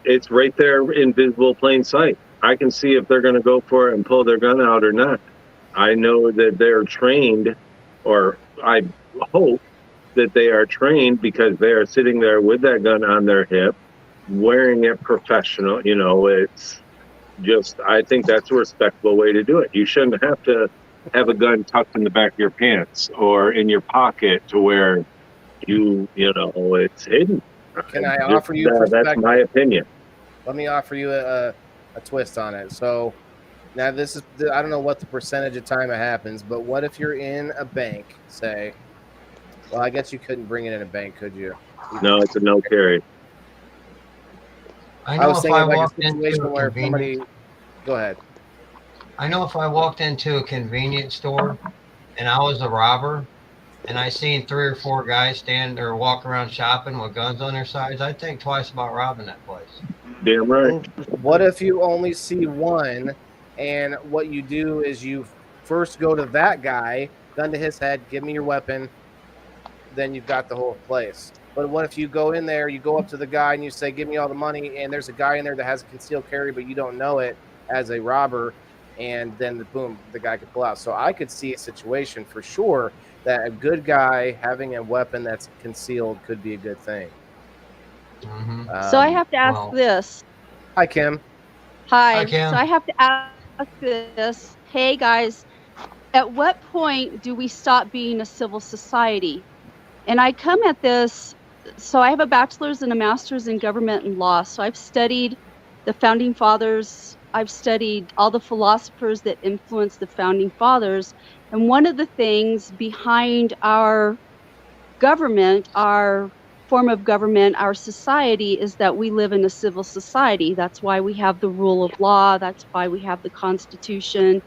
it's right there in visible plain sight. I can see if they're going to go for it and pull their gun out or not. I know that they're trained, or I hope that they are trained because they are sitting there with that gun on their hip, wearing it professional. It's just, I think that's a respectable way to do it. You shouldn't have to have a gun tucked in the back of your pants or in your pocket to where it's hidden. Can I offer you that's my opinion. Let me offer you a twist on it. So now this is, I don't know what the percentage of time it happens, but what if you're in a bank, say, well, I guess you couldn't bring it in a bank, could you? No, it's a no carry. I was thinking like a situation where somebody, go ahead. I know if I walked into a convenience store and I was a robber and I seen 3 or 4 guys stand or walk around shopping with guns on their sides, I'd think twice about robbing that place. Damn right. What if you only see one, and what you do is you first go to that guy, gun to his head, give me your weapon, then you've got the whole place. But what if you go in there, you go up to the guy and you say, give me all the money, and there's a guy in there that has a concealed carry, but you don't know it as a robber, and then boom, the guy could pull out. So I could see a situation for sure that a good guy having a weapon that's concealed could be a good thing. Mm-hmm. So I have to ask this. Hi, Kim. Hi. Kim. So I have to ask this. Hey, guys, at what point do we stop being a civil society? And I come at this, so I have a bachelor's and a master's in government and law. So I've studied the founding fathers. I've studied all the philosophers that influenced the founding fathers. And one of the things behind our government, our form of government, our society, is that we live in a civil society. That's why we have the rule of law. That's why we have the Constitution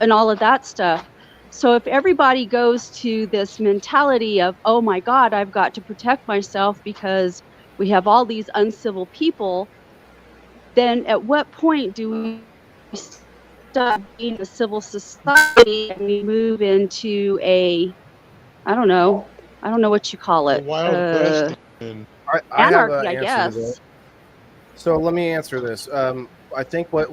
and all of that stuff. So if everybody goes to this mentality of, oh my God, I've got to protect myself because we have all these uncivil people, then at what point do we stop being a civil society and we move into I don't know what you call it. Wild West. I have an Anarchy, I answer to that. guess. So let me answer this. I think where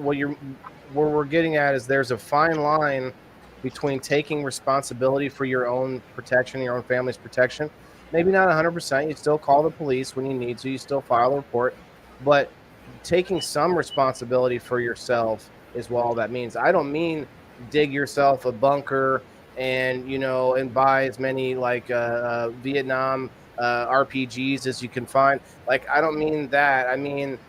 we're getting at is there's a fine line between taking responsibility for your own protection, your own family's protection. Maybe not 100%. You still call the police when you need to. You still file a report, but taking some responsibility for yourself is what all that means. I don't mean dig yourself a bunker and and buy as many like Vietnam RPGs as you can find. Like, I don't mean that. I mean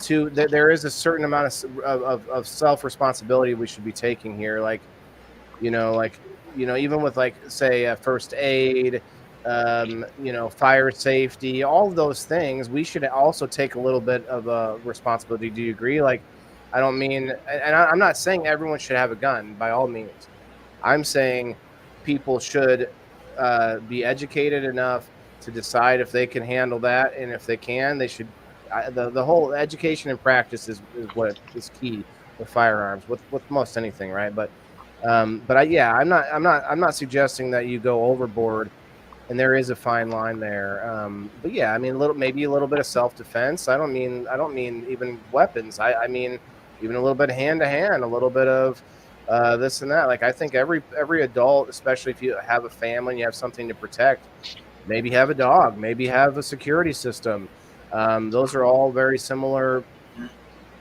there is a certain amount of self responsibility we should be taking here. Like, even with like say first aid, fire safety, all of those things, we should also take a little bit of a responsibility. Do you agree? Like, I don't mean, and I'm not saying everyone should have a gun by all means. I'm saying people should be educated enough to decide if they can handle that, and if they can, they should. The whole education and practice is what is key with firearms, with most anything, right? But I'm not suggesting that you go overboard, and there is a fine line there. But yeah, I mean, maybe a little bit of self defense. I don't mean even weapons. I mean even a little bit hand to hand, a little bit of this and that. Like, I think every adult, especially if you have a family and you have something to protect, maybe have a dog, maybe have a security system. Those are all very similar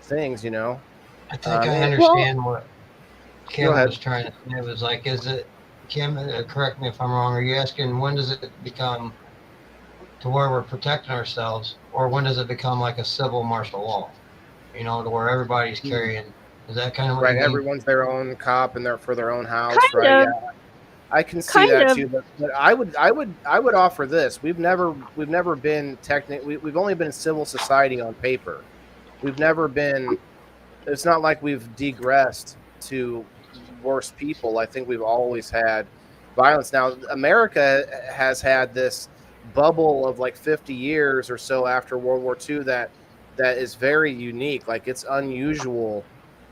things, I think I understand what Kim was trying to say. It was like, is it, Kim, correct me if I'm wrong, are you asking when does it become to where we're protecting ourselves, or when does it become like a civil martial law, to where everybody's carrying? Is that kind of what right? you mean? Everyone's their own cop and they're for their own house, Kind right? of. Yeah, I can see that too. But I would offer this. We've never been we've only been civil society on paper. We've never been. It's not like we've digressed to worse people. I think we've always had violence. Now, America has had this bubble of like 50 years or so after World War II that is very unique. Like, it's unusual.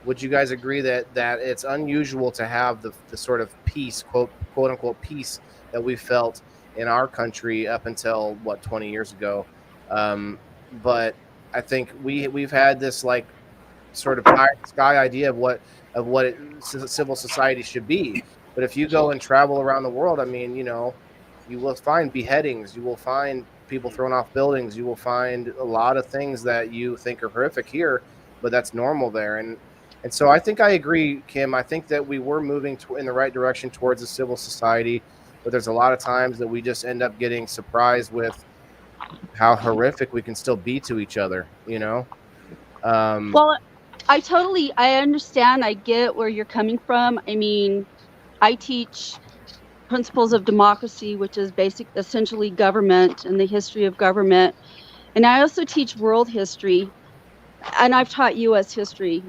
Would you guys agree that it's unusual to have the sort of peace, quote unquote peace, that we felt in our country up until 20 years ago? But I think we've had this like sort of pie in the sky idea of what civil society should be. But if you go and travel around the world, I mean, you will find beheadings, you will find people thrown off buildings, you will find a lot of things that you think are horrific here, but that's normal there. And so I think I agree, Kim. I think that we were moving in the right direction towards a civil society, but there's a lot of times that we just end up getting surprised with how horrific we can still be to each other, Well, I understand. I get where you're coming from. I mean, I teach principles of democracy, which is essentially government and the history of government. And I also teach world history, and I've taught U.S. history.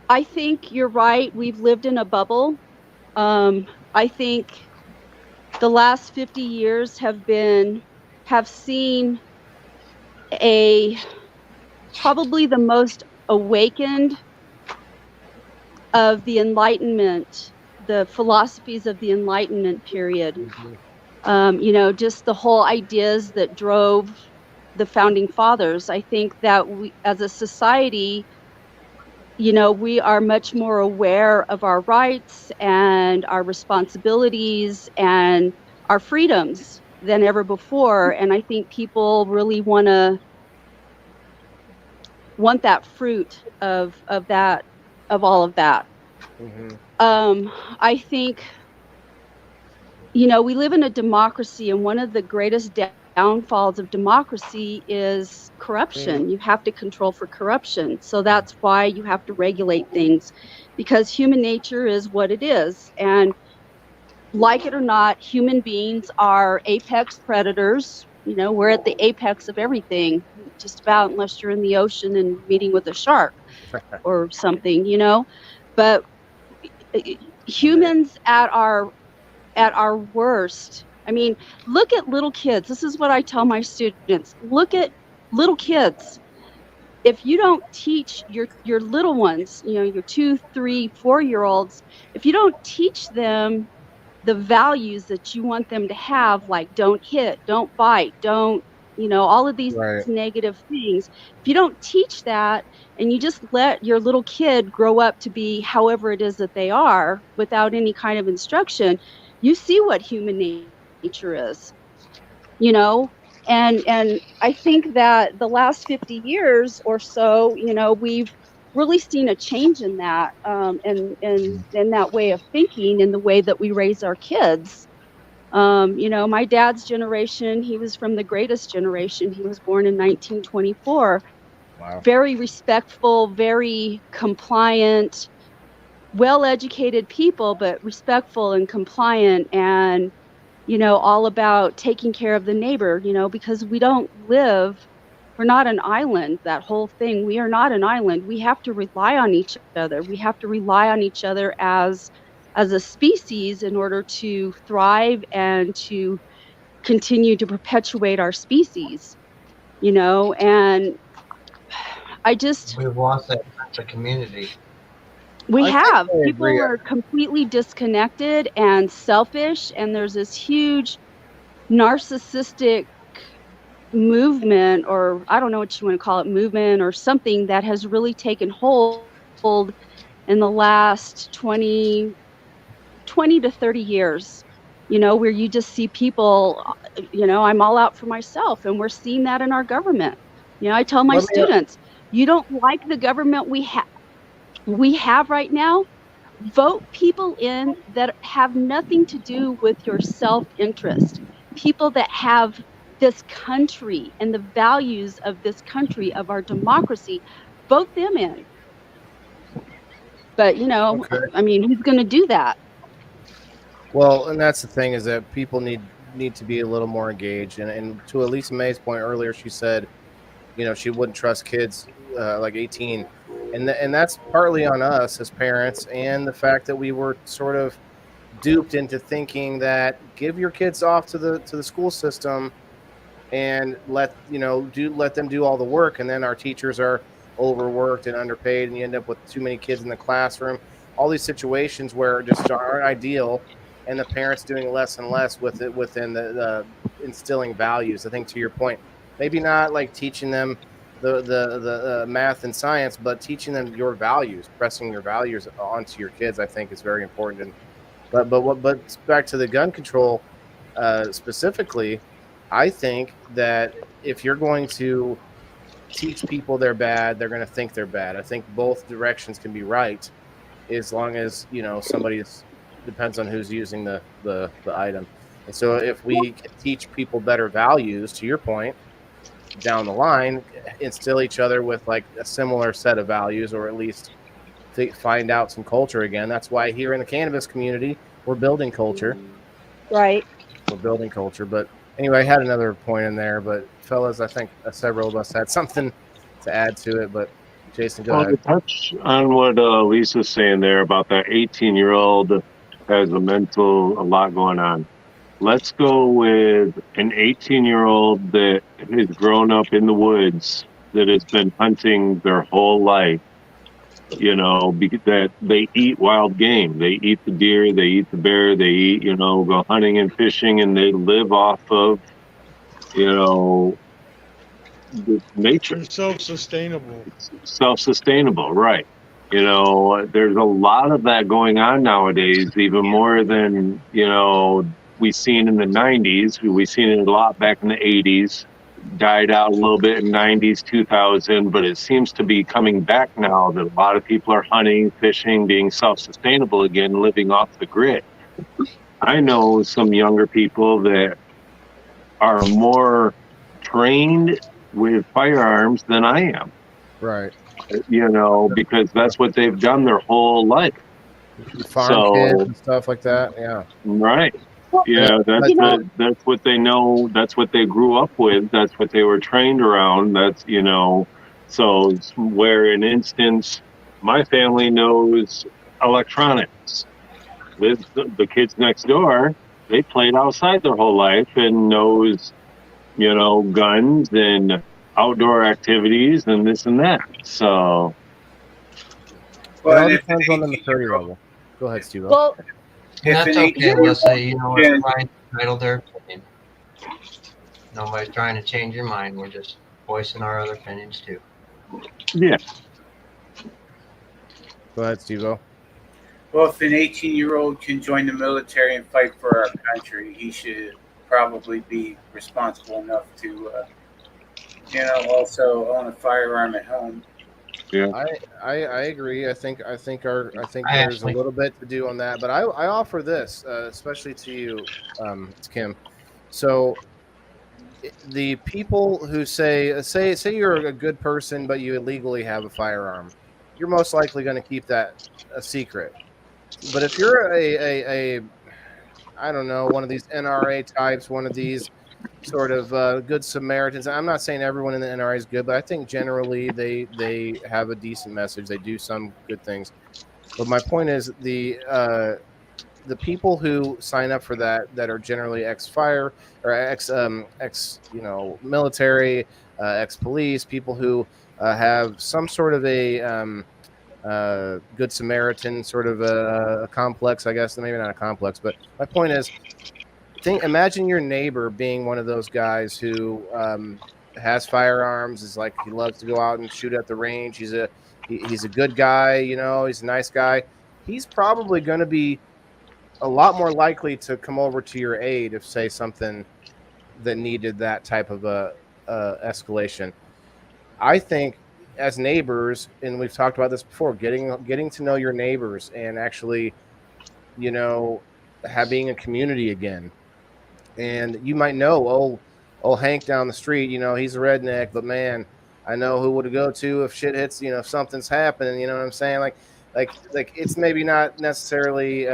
I think you're right. We've lived in a bubble. I think the last 50 years have seen probably the most awakened of the Enlightenment, the philosophies of the Enlightenment period. Just the whole ideas that drove the founding fathers. I think that we, as a society, we are much more aware of our rights and our responsibilities and our freedoms than ever before. And I think people really want that fruit of all of that. Mm-hmm. I think, we live in a democracy, and one of the greatest downfalls of democracy is corruption. Mm-hmm. You have to control for corruption. So that's why you have to regulate things, because human nature is what it is. And like it or not, human beings are apex predators. We're at the apex of everything, just about, unless you're in the ocean and meeting with a shark or something, But humans at our worst I mean, look at little kids. This is what I tell my students. Look at little kids. If you don't teach your little ones, you know, your 2, 3, 4-year-olds, if you don't teach them the values that you want them to have, like don't hit, don't bite, don't, you know, all of these negative things. If you don't teach that and you just let your little kid grow up to be however it is that they are without any kind of instruction, you see what human nature is, you know? And I think that the last 50 years or so, you know, we've really seen a change in that, and in that way of thinking, in the way that we raise our kids. You know, my dad's generation, he was from the greatest generation. He was born in 1924. Wow. Very respectful, very compliant, well-educated people, but respectful and compliant, and you know, all about taking care of the neighbor, you know, because we're not an island, that whole thing. We are not an island. We have to rely on each other. We have to rely on each other as a species in order to thrive and to continue to perpetuate our species, you know, and we've lost that sense of community. We have. I People agree. are completely disconnected and selfish, and there's this huge narcissistic movement, or I don't know what you want to call it, movement or something, that has really taken hold in the last 20 to 30 years, you know, where you just see people, you know, I'm all out for myself, and we're seeing that in our government. You know, I tell my students, you don't like the government we have right now, vote people in that have nothing to do with your self-interest, people that have this country and the values of this country, of our democracy. Vote them in. But, you know, I mean, who's going to do that? Well, and that's the thing, is that people need to be a little more engaged. And to Elisa May's point earlier, she said, you know, she wouldn't trust kids like 18. And that's partly on us as parents, and the fact that we were sort of duped into thinking that give your kids off to the school system and let them do all the work, and then our teachers are overworked and underpaid, and you end up with too many kids in the classroom. All these situations where just aren't ideal, and the parents doing less and less with it within the instilling values. I think, to your point, maybe not like teaching them the math and science, but teaching them your values, pressing your values onto your kids, I think is very important. But back to the gun control specifically, I think that if you're going to teach people they're bad, they're going to think they're bad. I think both directions can be right, as long as, you know, depends on who's using the item. And so if we can teach people better values, to your point, down the line, instill each other with like a similar set of values, or at least find out some culture again. That's why here in the cannabis community, we're building culture. Right. We're building culture. But anyway, I had another point in there, but fellas, I think several of us had something to add to it. But Jason, go ahead. To touch on what Lisa's saying there about that 18-year-old has a lot going on. Let's go with an 18-year-old that has grown up in the woods, that has been hunting their whole life. You know, that they eat wild game. They eat the deer, they eat the bear, they eat, you know, go hunting and fishing, and they live off of, you know, nature. Self-sustainable, right. You know, there's a lot of that going on nowadays, even more than, you know, we seen in the 90s. We seen it a lot back in the 80s, died out a little bit in 90s, 2000, but it seems to be coming back now that a lot of people are hunting, fishing, being self-sustainable again, living off the grid. I know some younger people that are more trained with firearms than I am. Right. You know, because that's what they've done their whole life. Farm kids and stuff like that. Yeah. Right. Yeah, that's what they know. That's what they grew up with. That's what they were trained around. That's, you know, so where, in instance, my family knows electronics. With the kids next door, they played outside their whole life and knows, guns and outdoor activities and this and that. So. Well, it all depends on the maturity level. Go ahead, Steve. Well, that's okay, Leslie. Everybody's entitled to their opinion. Nobody's trying to change your mind. We're just voicing our other opinions too. Yeah. Go ahead, Steve-O. Well, if an 18-year-old can join the military and fight for our country, he should probably be responsible enough to, also own a firearm at home. Yeah, I agree. I think there's a little bit to do on that, but I offer this, especially to you, Kim. So the people who say you're a good person, but you illegally have a firearm, you're most likely going to keep that a secret. But if you're a I don't know, one of these NRA types, one of these sort of good Samaritans. I'm not saying everyone in the NRA is good, but I think generally they have a decent message. They do some good things. But my point is the people who sign up for that are generally ex-fire or ex military, ex-police, people who have some sort of a good Samaritan sort of a complex, I guess. Maybe not a complex, but my point is, imagine your neighbor being one of those guys who has firearms, is like, he loves to go out and shoot at the range. He's a good guy, he's a nice guy. He's probably going to be a lot more likely to come over to your aid if, say, something that needed that type of a escalation. I think as neighbors, and we've talked about this before, getting to know your neighbors and actually, being a community again. And you might know, old Hank down the street, he's a redneck, but man, I know who to go to if shit hits, if something's happening, you know what I'm saying? Like it's maybe not necessarily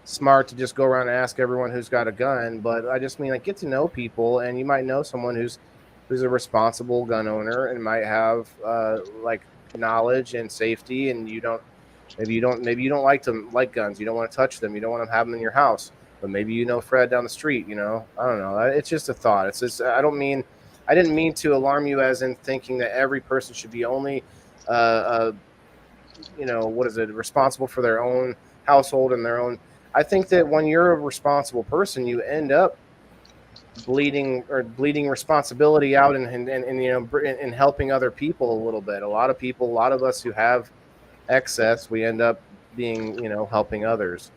smart to just go around and ask everyone who's got a gun, but I just mean, like, get to know people, and you might know someone who's a responsible gun owner and might have knowledge and safety, and maybe you don't like guns, you don't want to touch them, you don't want to have them in your house, but maybe Fred down the street, I don't know. It's just a thought. It's just, I didn't mean to alarm you as in thinking that every person should be only responsible for their own household and their own. I think that when you're a responsible person, you end up bleeding responsibility out and helping other people a little bit. A lot of us who have excess, we end up being, helping others.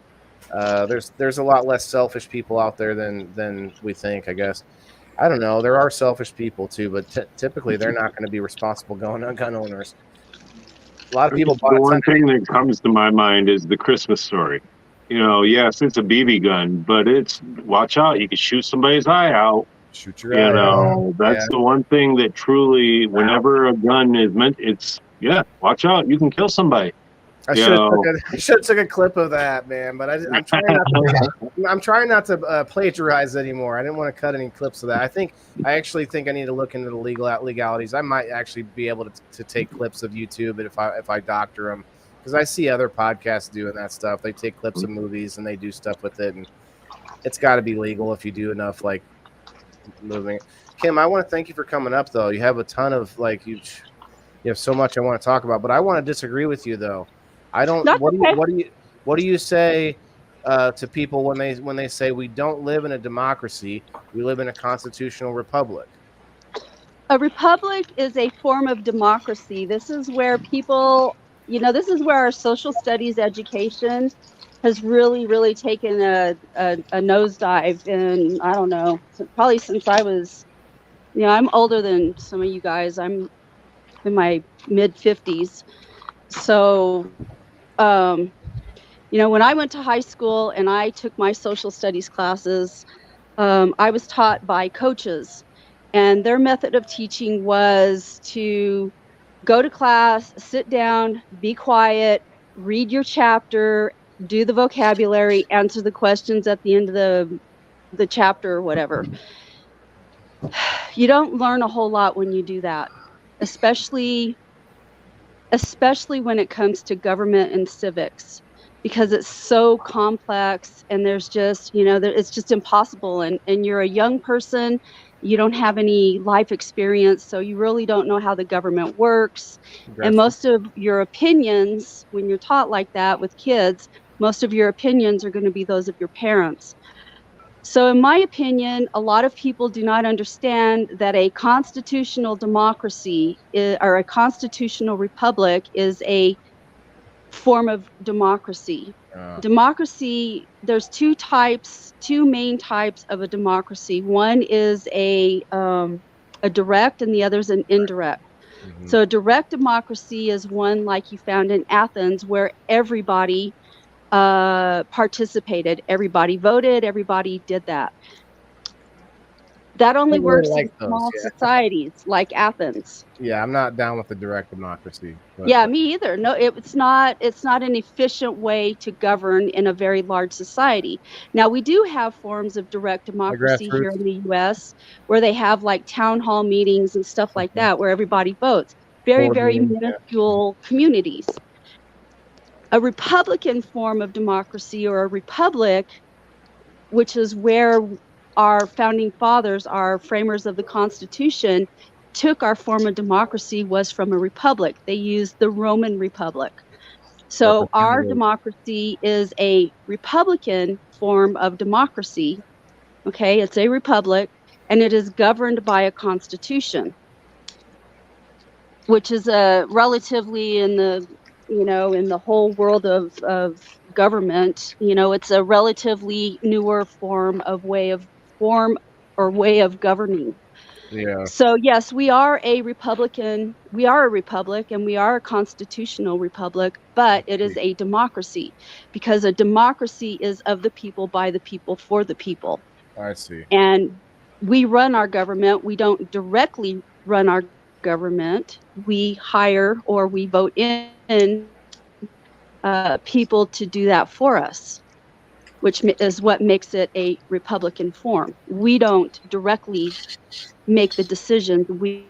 There's a lot less selfish people out there than we think, I guess. I don't know. There are selfish people too, but typically they're not going to be responsible gun owners. A lot of people. The one thing that comes to my mind is the Christmas story. Yes, it's a BB gun, but it's, watch out, you can shoot somebody's eye out. Shoot your eye out. That's the one thing that truly, whenever a gun is meant, watch out, you can kill somebody. I should have took a clip of that, man, but I'm trying not to plagiarize anymore. I didn't want to cut any clips of that. I actually think I need to look into the legalities. I might actually be able to take clips of YouTube if I doctor them, because I see other podcasts doing that stuff. They take clips of movies and they do stuff with it, and it's got to be legal if you do enough moving. Kim, I want to thank you for coming up, though. You have a ton of you have so much I want to talk about, but I want to disagree with you, though. I don't. What do you say to people when they say we don't live in a democracy, we live in a constitutional republic? A republic is a form of democracy. This is where people, this is where our social studies education has really, really taken a nosedive. And I don't know, probably since I was, I'm older than some of you guys. I'm in my mid 50s. So, when I went to high school and I took my social studies classes, I was taught by coaches, and their method of teaching was to go to class, sit down, be quiet, read your chapter, do the vocabulary, answer the questions at the end of the chapter or whatever. You don't learn a whole lot when you do that, especially when it comes to government and civics. because it's so complex, and there's just, it's just impossible. And you're a young person, you don't have any life experience, so you really don't know how the government works. And most of your opinions, when you're taught like that with kids, most of your opinions are going to be those of your parents. So in my opinion, a lot of people do not understand that a constitutional democracy or a constitutional republic is a form of democracy. Democracy, there's two main types of a democracy. One is a direct, and the other is an indirect. So a direct democracy is one like you found in Athens, where everybody participated, everybody voted, everybody did that. That only works in small societies like Athens. Yeah, I'm not down with the direct democracy. Yeah, me either. No, it's not an efficient way to govern in a very large society. Now, we do have forms of direct democracy here in the US where they have like town hall meetings and stuff like that, where everybody votes. Very, very minuscule communities. A Republican form of democracy, or a republic, which is where our founding fathers, our framers of the Constitution, took our form of democracy, was from a republic. They used the Roman Republic. So our democracy is a Republican form of democracy. Okay, it's a republic, and it is governed by a constitution, which is a relatively in the whole world of government, it's a relatively newer way of governing. Yeah. So yes, we are a republic, and we are a constitutional republic, but it is a democracy, because a democracy is of the people, by the people, for the people. I see. And we run our government. We don't directly run our government. We hire or we vote in people to do that for us, which is what makes it a Republican form. We don't directly make the decisions. We are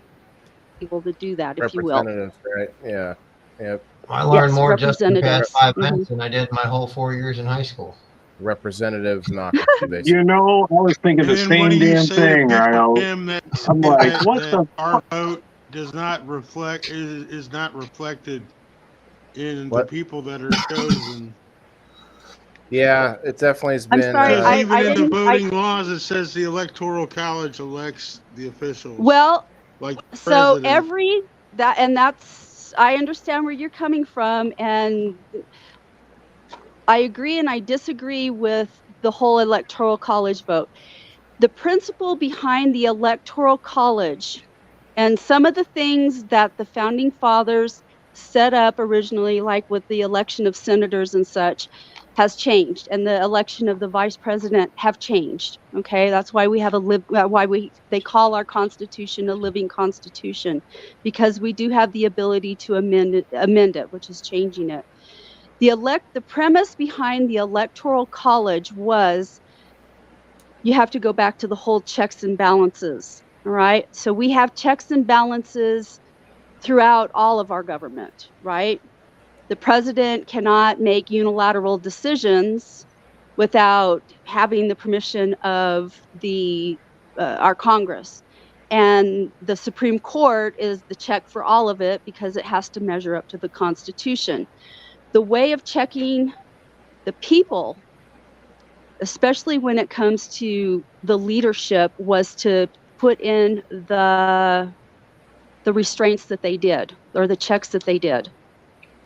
able to do that, if you will. Representatives, right? Yeah. Yep. I learned more just in the past 5 minutes than I did my whole 4 years in high school. Representative democracy. I was thinking the same damn thing. I'm like, what the our vote does not reflect is not reflected in the people that are chosen. Yeah, it definitely has been. I'm sorry, even in the voting laws, it says the Electoral College elects the officials. Well, like so I understand where you're coming from, and I agree and I disagree with the whole Electoral College vote. The principle behind the Electoral College and some of the things that the founding fathers set up originally, like with the election of senators and such, has changed, and the election of the vice president have changed. Okay, that's why we have they call our Constitution a living Constitution, because we do have the ability to amend it, which is changing it. The premise behind the Electoral College was, you have to go back to the whole checks and balances. All right, so we have checks and balances throughout all of our government, right? The president cannot make unilateral decisions without having the permission of our Congress. And the Supreme Court is the check for all of it, because it has to measure up to the Constitution. The way of checking the people, especially when it comes to the leadership, was to put in the restraints that they did, or the checks that they did.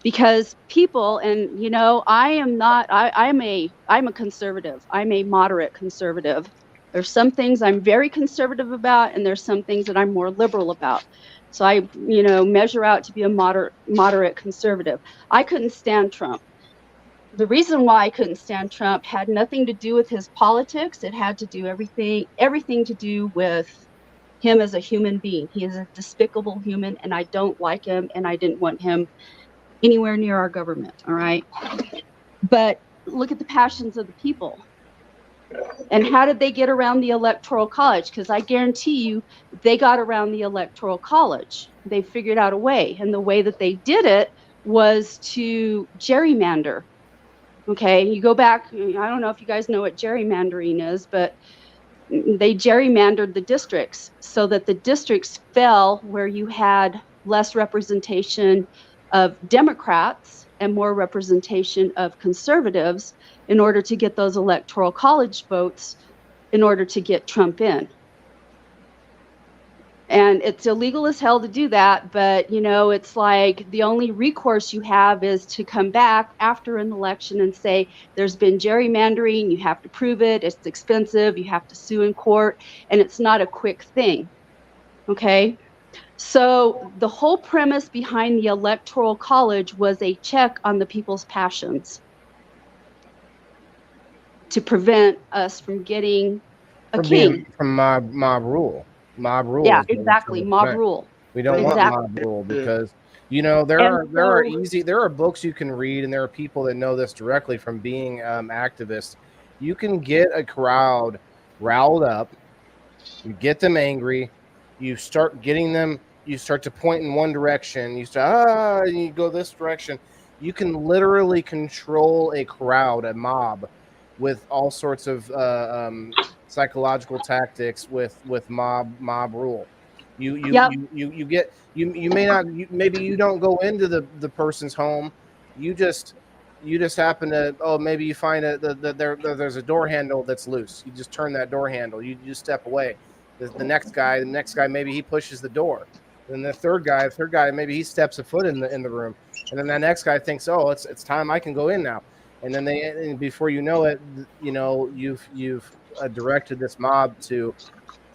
Because people, and I'm a conservative. I'm a moderate conservative. There's some things I'm very conservative about, and there's some things that I'm more liberal about. So I, measure out to be a moderate conservative. I couldn't stand Trump. The reason why I couldn't stand Trump had nothing to do with his politics. It had to do everything to do with him as a human being. He is a despicable human, and I don't like him, and I didn't want him anywhere near our government. All right. But look at the passions of the people. And how did they get around the Electoral College? Because I guarantee you, they got around the Electoral College. They figured out a way. And the way that they did it was to gerrymander. Okay, you go back, I don't know if you guys know what gerrymandering is, but they gerrymandered the districts so that the districts fell where you had less representation of Democrats and more representation of conservatives in order to get those electoral college votes in order to get Trump in. And it's illegal as hell to do that, but it's like the only recourse you have is to come back after an election and say there's been gerrymandering, you have to prove it, it's expensive, you have to sue in court, and it's not a quick thing. Okay? So the whole premise behind the Electoral College was a check on the people's passions to prevent us from getting a king. From mob rule. Mob rule. Yeah, exactly. Mob rule. We don't want mob rule because there are books you can read, and there are people that know this directly from being activists. You can get a crowd riled up, you get them angry, you start getting them, you start to point in one direction, you go this direction. You can literally control a crowd, a mob, with all sorts of psychological tactics with mob rule. You maybe you don't go into the person's home. You just happen to maybe you find there's a door handle that's loose. You just turn that door handle. You just step away. The next guy maybe he pushes the door. Then the third guy maybe he steps a foot in the room, and then that next guy thinks, oh, it's time, I can go in now. And then before you know it, you've directed this mob to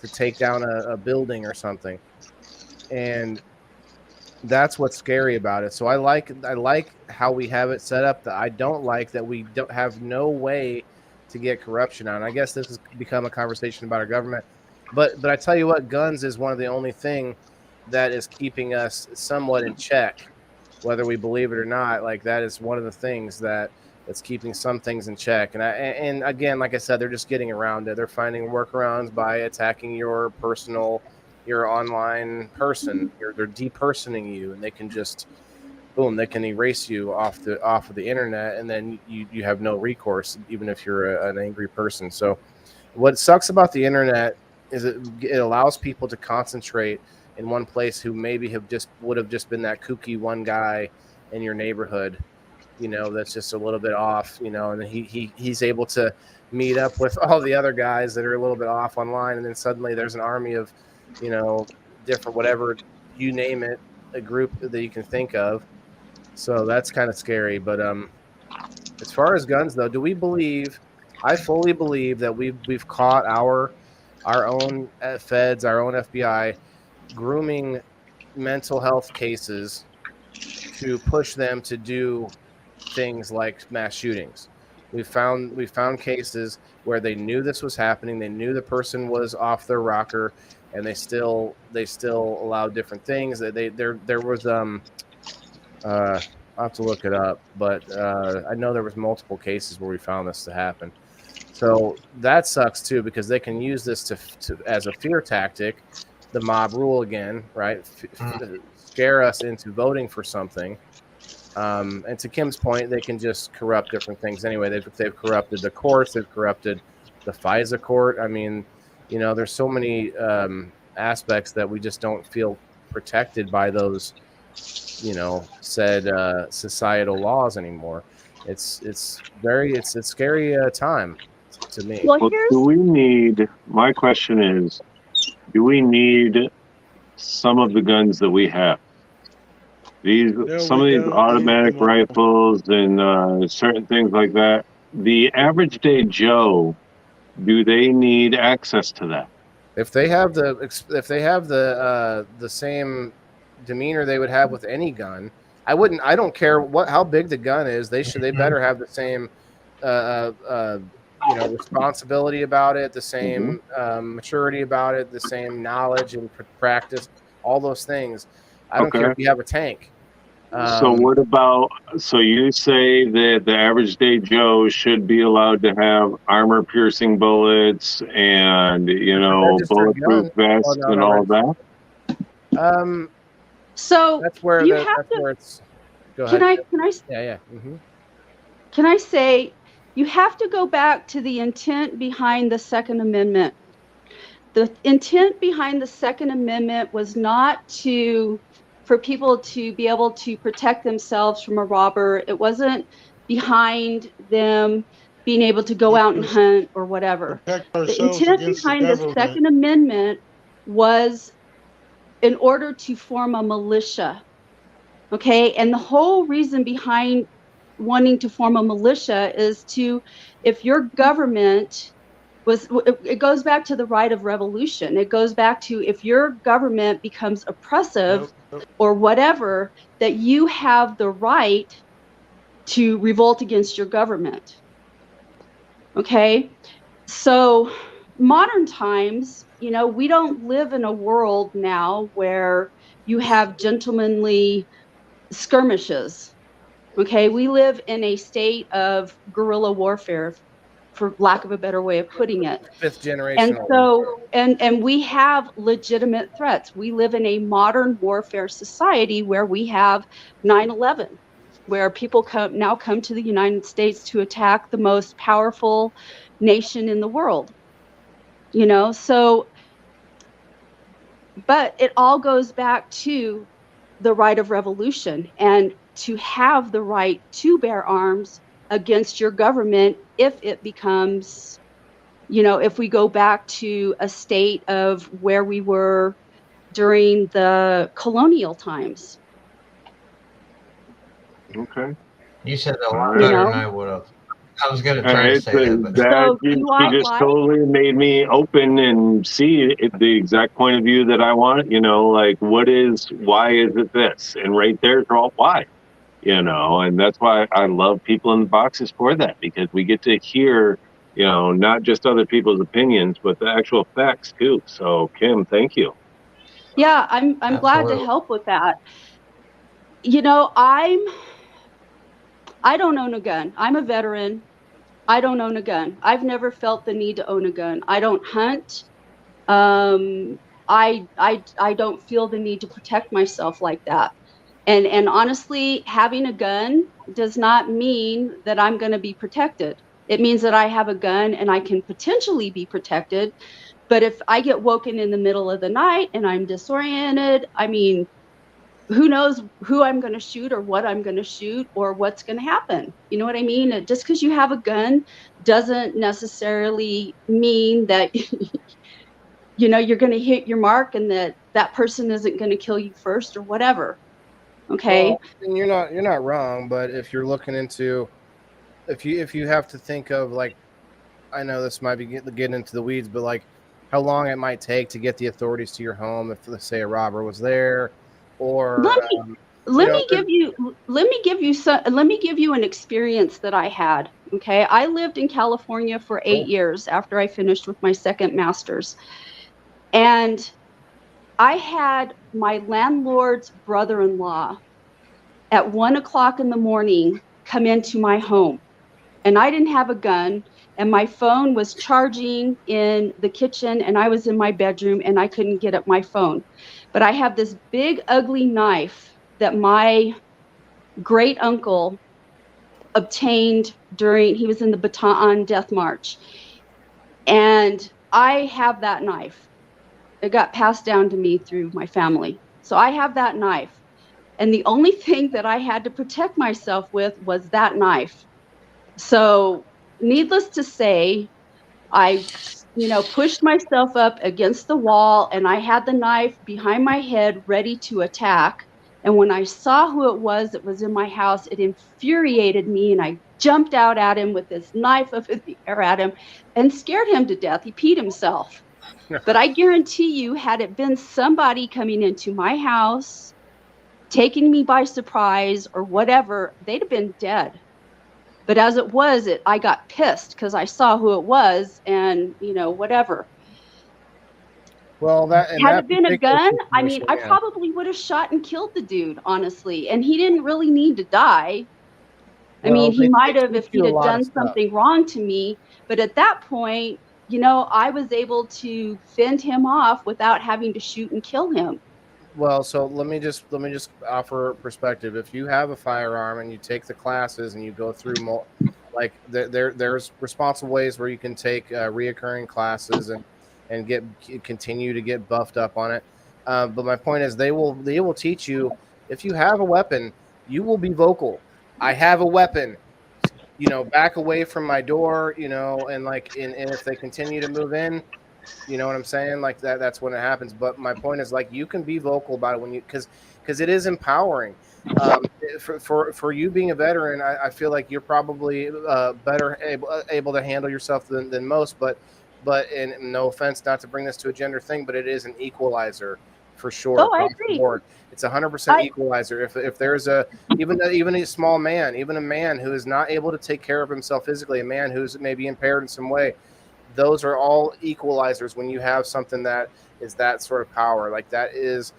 take down a building or something, and that's what's scary about it. So I like how we have it set up. That I don't like that we don't have no way to get corruption on. I guess this has become a conversation about our government, but I tell you what, guns is one of the only thing that is keeping us somewhat in check, whether we believe it or not. Like, that is one of the things that's keeping some things in check. And again, like I said, they're just getting around it. They're finding workarounds by attacking your online person. They're depersoning you, and they can just boom, they can erase you off of the internet, and then you have no recourse, even if you're an angry person. So what sucks about the internet is it allows people to concentrate in one place who maybe would have just been that kooky one guy in your neighborhood, that's just a little bit off, and he's able to meet up with all the other guys that are a little bit off online, and then suddenly there's an army of, different, whatever you name it, a group that you can think of. So that's kind of scary. But as far as guns, though, I fully believe that we've caught our own feds, our own FBI grooming mental health cases to push them to do things like mass shootings. We found cases where they knew this was happening. They knew the person was off their rocker, and they still allowed different things. There was I'll have to look it up, but I know there was multiple cases where we found this to happen. So that sucks too, because they can use this to as a fear tactic, the mob rule again, right? Scare us into voting for something. And to Kim's point, they can just corrupt different things anyway. They've corrupted the courts. They've corrupted the FISA court. I mean, there's so many aspects that we just don't feel protected by those, said societal laws anymore. It's a scary time to me. Well, my question is, do we need some of the guns that we have? Some of these automatic rifles and certain things like that. The average day Joe, do they need access to that? If they have the same demeanor they would have with any gun, I don't care how big the gun is. They better have the same responsibility about it, the same maturity about it, the same knowledge and practice, all those things. I don't care if you have a tank. So you say that the average day Joe should be allowed to have armor piercing bullets and bulletproof vests and all that? So that's where you have to. Where it's. Go ahead. Can I? Yeah. Mm-hmm. can I say, you have to go back to the intent behind the Second Amendment. The intent behind the Second Amendment was not for people to be able to protect themselves from a robber. It wasn't behind them being able to go out and hunt or whatever. Protect The ourselves intent against the behind the government. Second Amendment was in order to form a militia. Okay. And the whole reason behind wanting to form a militia is if your government it goes back to the right of revolution. It goes back to if your government becomes oppressive or whatever, that you have the right to revolt against your government. Okay. So modern times, we don't live in a world now where you have gentlemanly skirmishes. Okay. We live in a state of guerrilla warfare, for lack of a better way of putting it. Fifth And generation. so, and we have legitimate threats. We live in a modern warfare society where we have 9/11, where people now come to the United States to attack the most powerful nation in the world. So, but it all goes back to the right of revolution and to have the right to bear arms against your government if it becomes, if we go back to a state of where we were during the colonial times. Okay. You said that a lot better than I would have. I was going to try to say that, but you just totally made me open and see the exact point of view that I want. Like why is it this? And right there's all why. And that's why I love people in the boxes for that, because we get to hear, not just other people's opinions, but the actual facts too. So Kim, thank you. Yeah, I'm glad to help with that. I don't own a gun. I'm a veteran. I don't own a gun. I've never felt the need to own a gun. I don't hunt. I don't feel the need to protect myself like that. And honestly, having a gun does not mean that I'm going to be protected. It means that I have a gun and I can potentially be protected. But if I get woken in the middle of the night and I'm disoriented, I mean, who knows who I'm going to shoot or what I'm going to shoot or what's going to happen. You know what I mean? Just because you have a gun doesn't necessarily mean that you're going to hit your mark and that person isn't going to kill you first or whatever. Okay. Well, and you're not wrong, but if you're looking into, if you have to think of, like, I know this might be getting into the weeds, but like how long it might take to get the authorities to your home if, let's say, a robber was there, or let me give you an experience that I had. Okay, I lived in California for 8 years after I finished with my second master's, and I had my landlord's brother-in-law at 1:00 in the morning come into my home, and I didn't have a gun, and my phone was charging in the kitchen, and I was in my bedroom, and I couldn't get at my phone. But I have this big, ugly knife that my great uncle obtained he was in the Bataan Death March. And I have that knife. It got passed down to me through my family. So I have that knife. And the only thing that I had to protect myself with was that knife. So needless to say, I, pushed myself up against the wall and I had the knife behind my head ready to attack. And when I saw who it was that was in my house, it infuriated me. And I jumped out at him with this knife up in the air at him and scared him to death. He peed himself. But I guarantee you, had it been somebody coming into my house, taking me by surprise or whatever, they'd have been dead. But as it was, I got pissed because I saw who it was and, whatever. Well, had it been a gun, I mean, I probably would have shot and killed the dude, honestly. And he didn't really need to die. I mean, he might have if he'd have done something wrong to me. But at that point, I was able to fend him off without having to shoot and kill him. Well, so let me just offer perspective. If you have a firearm and you take the classes and you go through Like there's responsible ways where you can take reoccurring classes and continue to get buffed up on it. But my point is, they will teach you, if you have a weapon, you will be vocal. I have a weapon. Back away from my door. And if they continue to move in, you know what I'm saying? Like that's when it happens. But my point is, like, you can be vocal about it because it is empowering. For you being a veteran, I feel like you're probably better able to handle yourself than most. But and no offense, not to bring this to a gender thing, but it is an equalizer for sure I across the agree. board. It's 100% equalizer. If there's even a small man, even a man who is not able to take care of himself physically, a man who's maybe impaired in some way, those are all equalizers when you have something that is that sort of power. Like that is,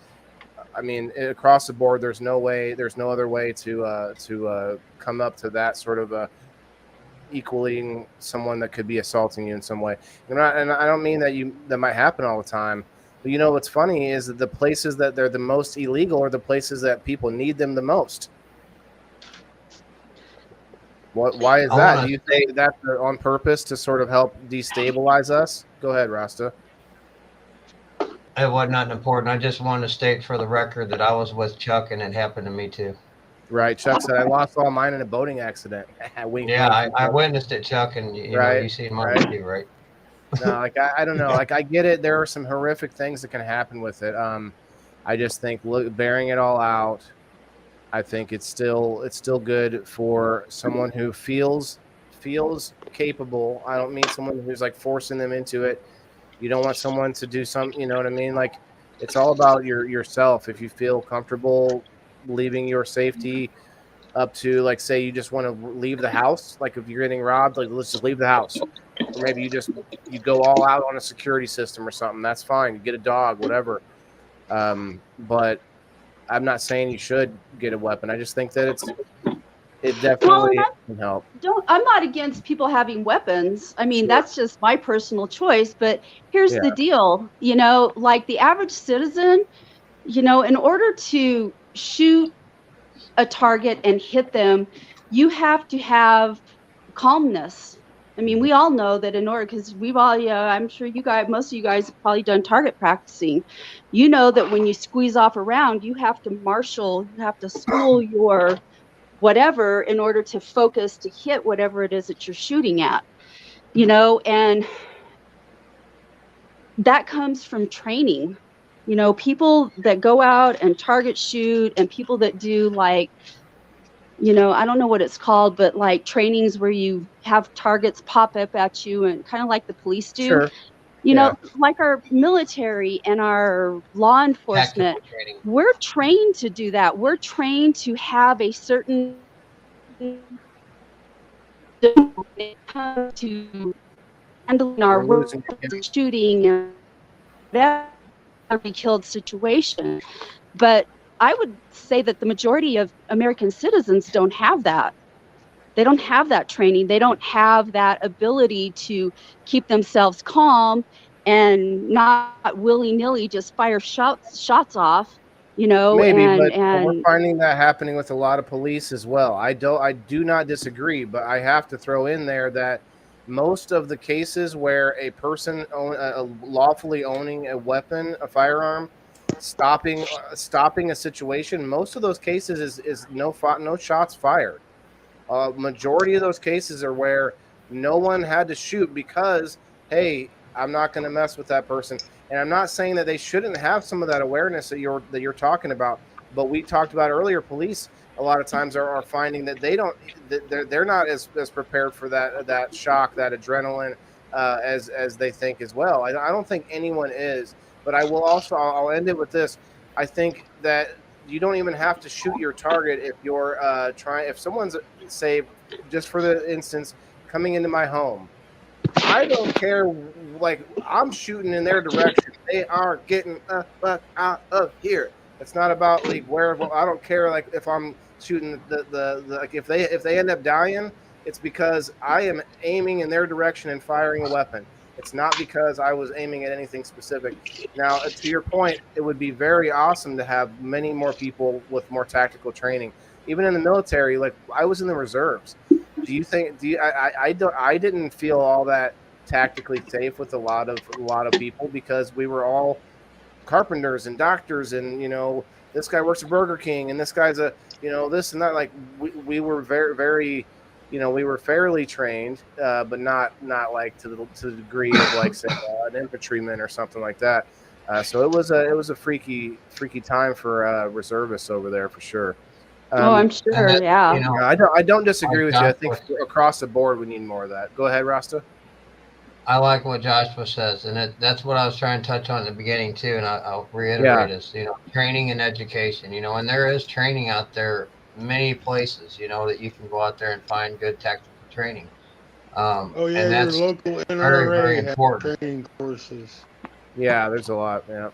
I mean, across the board, there's no other way to come up to that sort of equaling someone that could be assaulting you in some way. And I don't mean that might happen all the time. But what's funny is that the places that they're the most illegal are the places that people need them the most. Why is that? Do you think that's on purpose to sort of help destabilize us? Go ahead, Rasta. It was not important. I just wanted to state for the record that I was with Chuck and it happened to me too. Right. Chuck said, I lost all mine in a boating accident. Wink, yeah, wink, I witnessed it, Chuck, and you see mine too, right? No, like I don't know. Like I get it. There are some horrific things that can happen with it. I just think bearing it all out, I think it's still good for someone who feels capable. I don't mean someone who's like forcing them into it. You don't want someone to do something, you know what I mean? Like it's all about yourself. If you feel comfortable leaving your safety up to, like, say you just want to leave the house, like if you're getting robbed, like let's just leave the house. Or maybe you go all out on a security system or something. That's fine. You get a dog, whatever. But I'm not saying you should get a weapon. I just think that it definitely can help. I'm not against people having weapons. I mean, that's just my personal choice. But here's the deal, like the average citizen, in order to shoot a target and hit them, you have to have calmness. I mean, we all know that in order, because we've all, I'm sure most of you guys have probably done target practicing. You know that when you squeeze off a round, you have to marshal, you have to school your whatever in order to focus to hit whatever it is that you're shooting at, and that comes from training. People that go out and target shoot and people that do like, I don't know what it's called, but like trainings where you have targets pop up at you and kind of like the police do, Sure. Like our military and our law enforcement, we're trained to do that. We're trained to have a certain to handling our shooting and every killed situation. But I would say that the majority of American citizens don't have that. They don't have that training. They don't have that ability to keep themselves calm and not willy-nilly just fire shots off, Maybe, and but we're finding that happening with a lot of police as well. I do not disagree, but I have to throw in there that most of the cases where a person lawfully owning a weapon, a firearm, stopping a situation, most of those cases is no shots fired. Majority of those cases are where no one had to shoot because, hey, I'm not going to mess with that person. And I'm not saying that they shouldn't have some of that awareness that you're talking about. But we talked about earlier, police a lot of times are finding that they're not as prepared for that shock, that adrenaline as they think as well. I don't think anyone is. But I will also, I'll end it with this. I think that you don't even have to shoot your target if you're if someone's, say, just for the instance, coming into my home. I don't care, like, I'm shooting in their direction. They are getting out of here. It's not about like where. I don't care, like, if I'm shooting the like if they end up dying, it's because I am aiming in their direction and firing a weapon. It's not because I was aiming at anything specific. Now, to your point, it would be very awesome to have many more people with more tactical training. Even in the military, like I was in the reserves. do you think? I didn't feel all that tactically safe with a lot of people because we were all carpenters and doctors, and this guy works at Burger King, and this guy's a this and that. Like we were very we were fairly trained, but not like to the degree of like say an infantryman or something like that. So it was a freaky time for reservists over there for sure. I'm sure. Yeah. I don't disagree with you. I think across the board we need more of that. Go ahead, Rasta. I like what Joshua says, and that's what I was trying to touch on at the beginning too, and I'll reiterate is training and education. And there is training out there, many places that you can go out there and find good tactical training. And that's your local NRA very, very important. Training courses. Yeah, there's a lot. Yeah.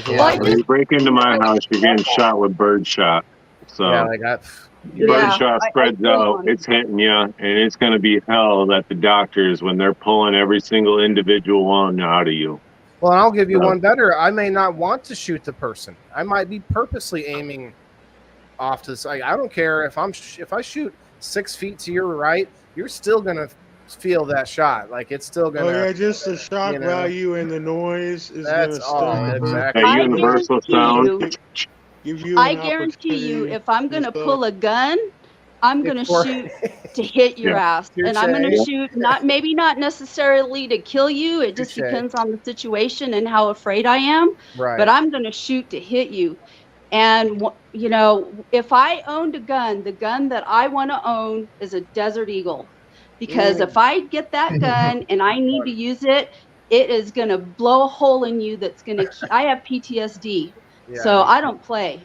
When you break into my house, you're getting shot with birdshot. So birdshot spreads out, it's hitting you, and it's going to be hell at the doctors when they're pulling every single individual one out of you. Well, I'll give you one better. I may not want to shoot the person. I might be purposely aiming off to the side. I don't care if I shoot 6 feet to your right, you're still going to feel that shot. Like it's still going to. Oh yeah, just the shock value and the noise is going to stop. Exactly. A universal sound. I guarantee you, if I'm going to pull a gun, I'm going to shoot to hit your ass. And I'm going to shoot maybe not necessarily to kill you. It just depends on the situation and how afraid I am. Right. But I'm going to shoot to hit you. And, if I owned a gun, the gun that I want to own is a Desert Eagle. Because if I get that gun and I need to use it, it is going to blow a hole in you that's going to I have PTSD. Yeah, so I don't play.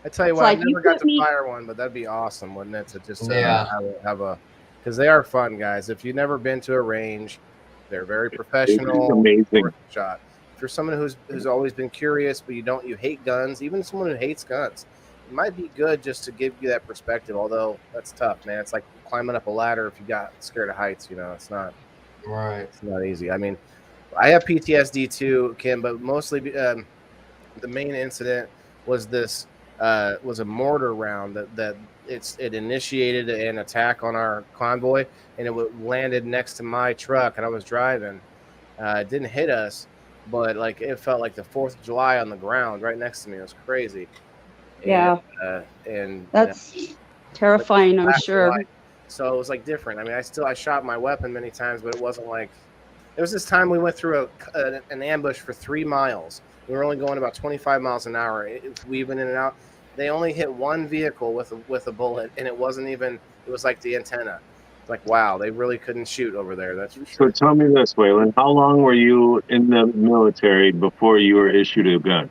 I tell you what, I never got to fire one, but that'd be awesome, wouldn't it? To just have a, because they are fun, guys. If you've never been to a range, they're very professional. Amazing shot. If you're someone who's always been curious, but you hate guns, even someone who hates guns, it might be good just to give you that perspective. Although that's tough, man. It's like climbing up a ladder if you got scared of heights. It's not right. It's not easy. I mean, I have PTSD too, Kim, but mostly. The main incident was was a mortar round that it initiated an attack on our convoy, and it landed next to my truck, and I was driving. It didn't hit us, but like it felt like the 4th of July on the ground right next to me. It was crazy. Yeah. And that's terrifying, I'm sure. So it was like different. I mean, I shot my weapon many times, but it wasn't like. There was this time we went through an ambush for 3 miles. We were only going about 25 miles an hour, weaving in and out. They only hit one vehicle with a bullet, and it wasn't even. It was like the antenna. It's like, wow, they really couldn't shoot over there. That's for sure. So tell me this, Waylon. How long were you in the military before you were issued a gun?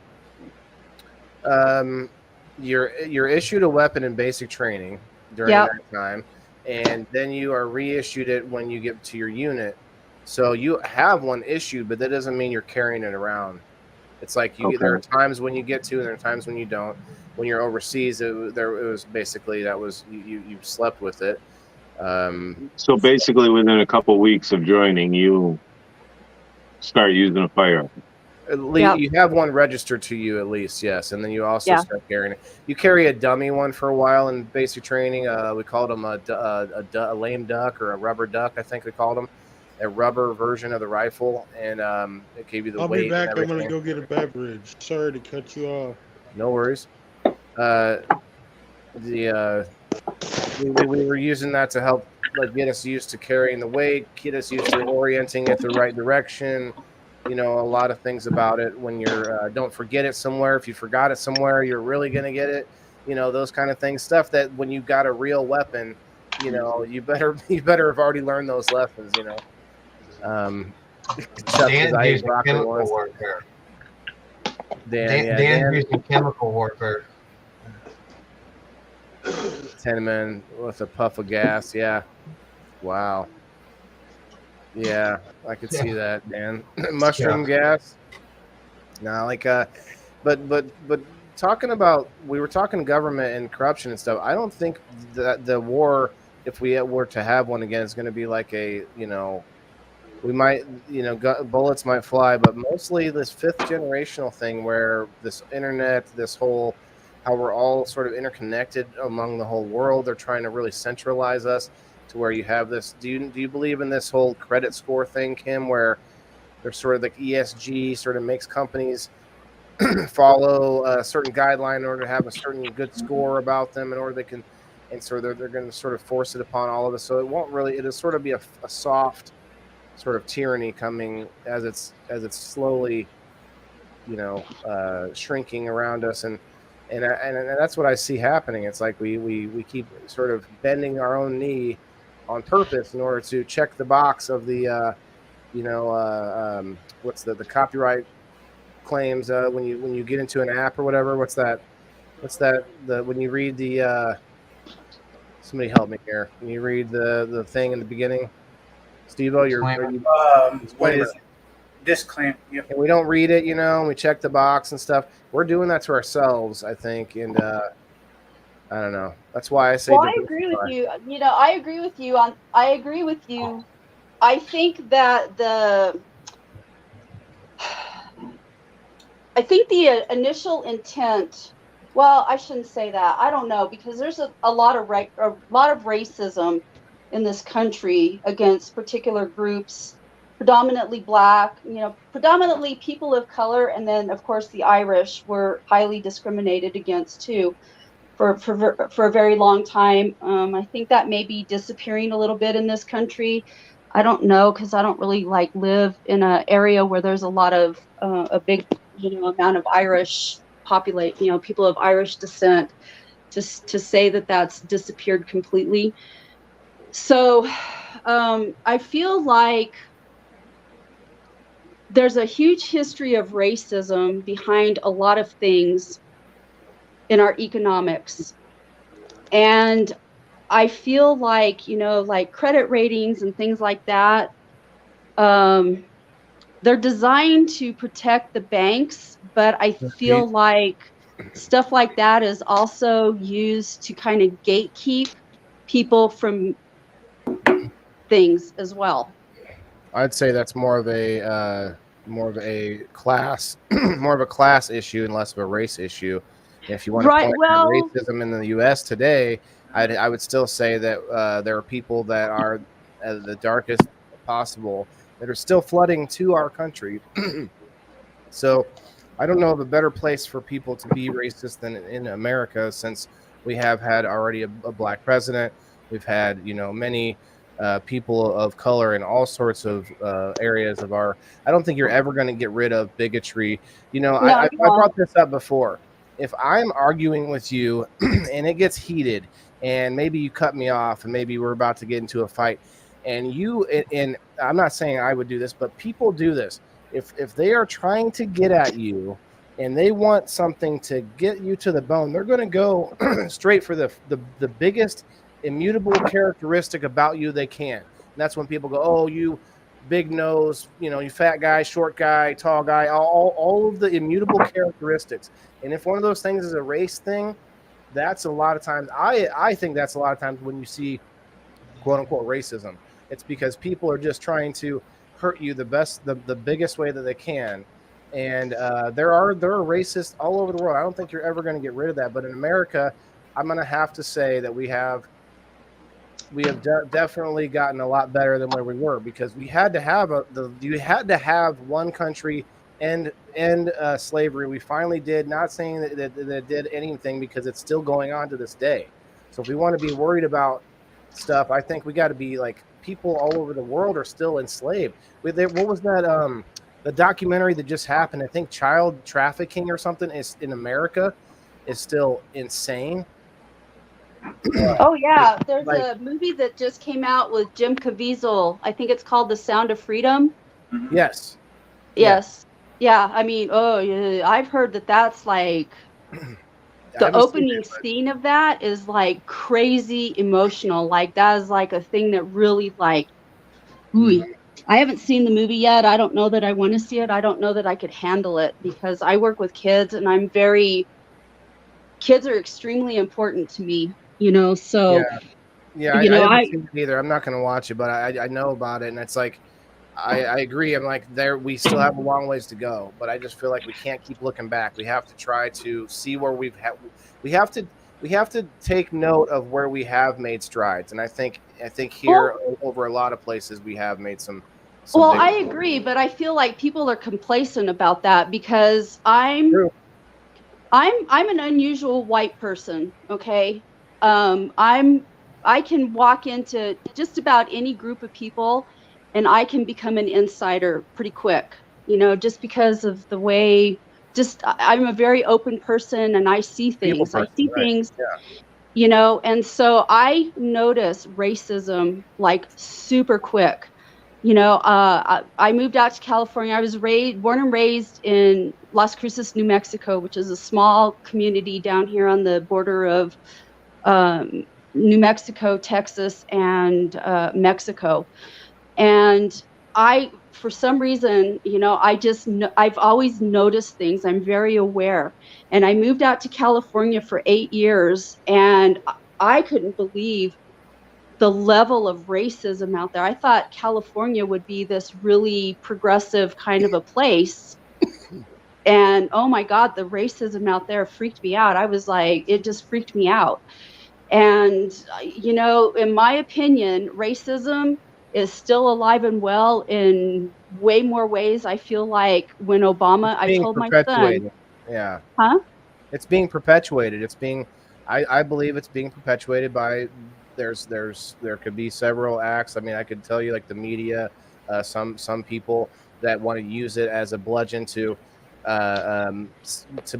You're issued a weapon in basic training during that time, and then you are reissued it when you get to your unit. So you have one issued, but that doesn't mean you're carrying it around. It's like there are times when you get to, and there are times when you don't. When you're overseas, it was basically you slept with it. So basically, within a couple weeks of joining, you start using a firearm. At least you have one registered to you, at least, yes, and then you also start carrying it. You carry a dummy one for a while in basic training. We called them a lame duck or a rubber duck, I think we called them. A rubber version of the rifle, and it gave you the weight. I'll be back. I'm going to go get a beverage. Sorry to cut you off. No worries. We were using that to help get us used to carrying the weight, get us used to orienting it the right direction. A lot of things about it. When you're don't forget it somewhere. If you forgot it somewhere, you're really going to get it. Those kind of things. Stuff that when you got a real weapon, you better have already learned those lessons. Dan used chemical warfare. Dan using chemical warfare. 10 men with a puff of gas. Yeah. Wow. Yeah, I could see that, Dan. Mushroom gas. No, but talking about, we were talking government and corruption and stuff. I don't think that the war, if we were to have one again, is going to be like we might, bullets might fly, but mostly this 5th generational thing where this internet, this whole how we're all sort of interconnected among the whole world. They're trying to really centralize us to where you have this. Do you believe in this whole credit score thing, Kim, where there's sort of like ESG sort of makes companies follow a certain guideline in order to have a certain good score about them in order they can, and so they're going to sort of force it upon all of us. So it'll sort of be a soft sort of tyranny coming as it's slowly, shrinking around us, and that's what I see happening. It's like we keep sort of bending our own knee on purpose in order to check the box of the what's the copyright claims when you get into an app or whatever. What's that when you read the somebody help me here. When you read the thing in the beginning, Steve-O, what is it? Disclaimer. Yep. And we don't read it, and we check the box and stuff. We're doing that to ourselves, I think, and I don't know. That's why I say. Well, I agree with you. I agree with you I agree with you. I think that the initial intent. Well, I shouldn't say that. I don't know, because there's a lot of racism in this country against particular groups, predominantly Black, predominantly people of color, and then of course the Irish were highly discriminated against too for a very long time. I think that may be disappearing a little bit in this country. I don't know, because I don't really live in an area where there's a lot of a big amount of Irish people of Irish descent to say that that's disappeared completely. So I feel like there's a huge history of racism behind a lot of things in our economics. And I feel like, like credit ratings and things like that, they're designed to protect the banks, but I feel like stuff like that is also used to kind of gatekeep people from things as well. I'd say that's more of a class issue and less of a race issue. If you want to point at racism in the U.S. today, I would still say that there are people that are the darkest possible that are still flooding to our country. So I don't know of a better place for people to be racist than in America, since we have had already a Black president. We've had, many people of color in all sorts of areas of our. I don't think you're ever going to get rid of bigotry. I brought this up before. If I'm arguing with you and it gets heated and maybe you cut me off and maybe we're about to get into a fight, and I'm not saying I would do this, but people do this. If they are trying to get at you and they want something to get you to the bone, they're going to go straight for the biggest immutable characteristic about you they can. And that's when people go, oh, you big nose, you fat guy, short guy, tall guy, all of the immutable characteristics. And if one of those things is a race thing, that's a lot of times, I think that's a lot of times when you see quote unquote racism. It's because people are just trying to hurt you the biggest way that they can. And there are racists all over the world. I don't think you're ever going to get rid of that. But in America, I'm going to have to say that we have definitely gotten a lot better than where we were, because we had to have you had to have one country end slavery. We finally did. Not saying that it did anything, because it's still going on to this day. So if we want to be worried about stuff, I think we got to be like, people all over the world are still enslaved. What was that? The documentary that just happened, I think child trafficking or something is in America is still insane. Oh yeah, there's a movie that just came out with Jim Caviezel. I think it's called The Sound of Freedom. Yes. Yeah. I mean, I've heard that's like the opening scene of that is like crazy emotional. Like that is like a thing that really like. I haven't seen the movie yet. I don't know that I want to see it. I don't know that I could handle it, because I work with kids and kids are extremely important to me, so. Yeah, I haven't seen it either. I'm not going to watch it, but I know about it. And it's like, I agree. I'm like, we still have a long ways to go, but I just feel like we can't keep looking back. We have to try to see where we have to take note of where we have made strides. And I think here over a lot of places we have made some well, I agree, but I feel like people are complacent about that because I'm an unusual white person. Okay. I can walk into just about any group of people and I can become an insider pretty quick, just because of the way, I'm a very open person and I see things. Things, and so I notice racism like super quick. I moved out to California. I was born and raised in Las Cruces, New Mexico, which is a small community down here on the border of New Mexico, Texas, and Mexico. And for some reason, I've always noticed things. I'm very aware. And I moved out to California for 8 years, and I couldn't believe the level of racism out there. I thought California would be this really progressive kind of a place. And oh my God, the racism out there freaked me out. I was like, it just freaked me out. And, in my opinion, racism is still alive and well in way more ways. I feel like when Obama, I told my son. Yeah. Huh? It's being perpetuated. I believe it's being perpetuated by, there could be several acts. I mean, I could tell you like the media, some people that want to use it as a bludgeon to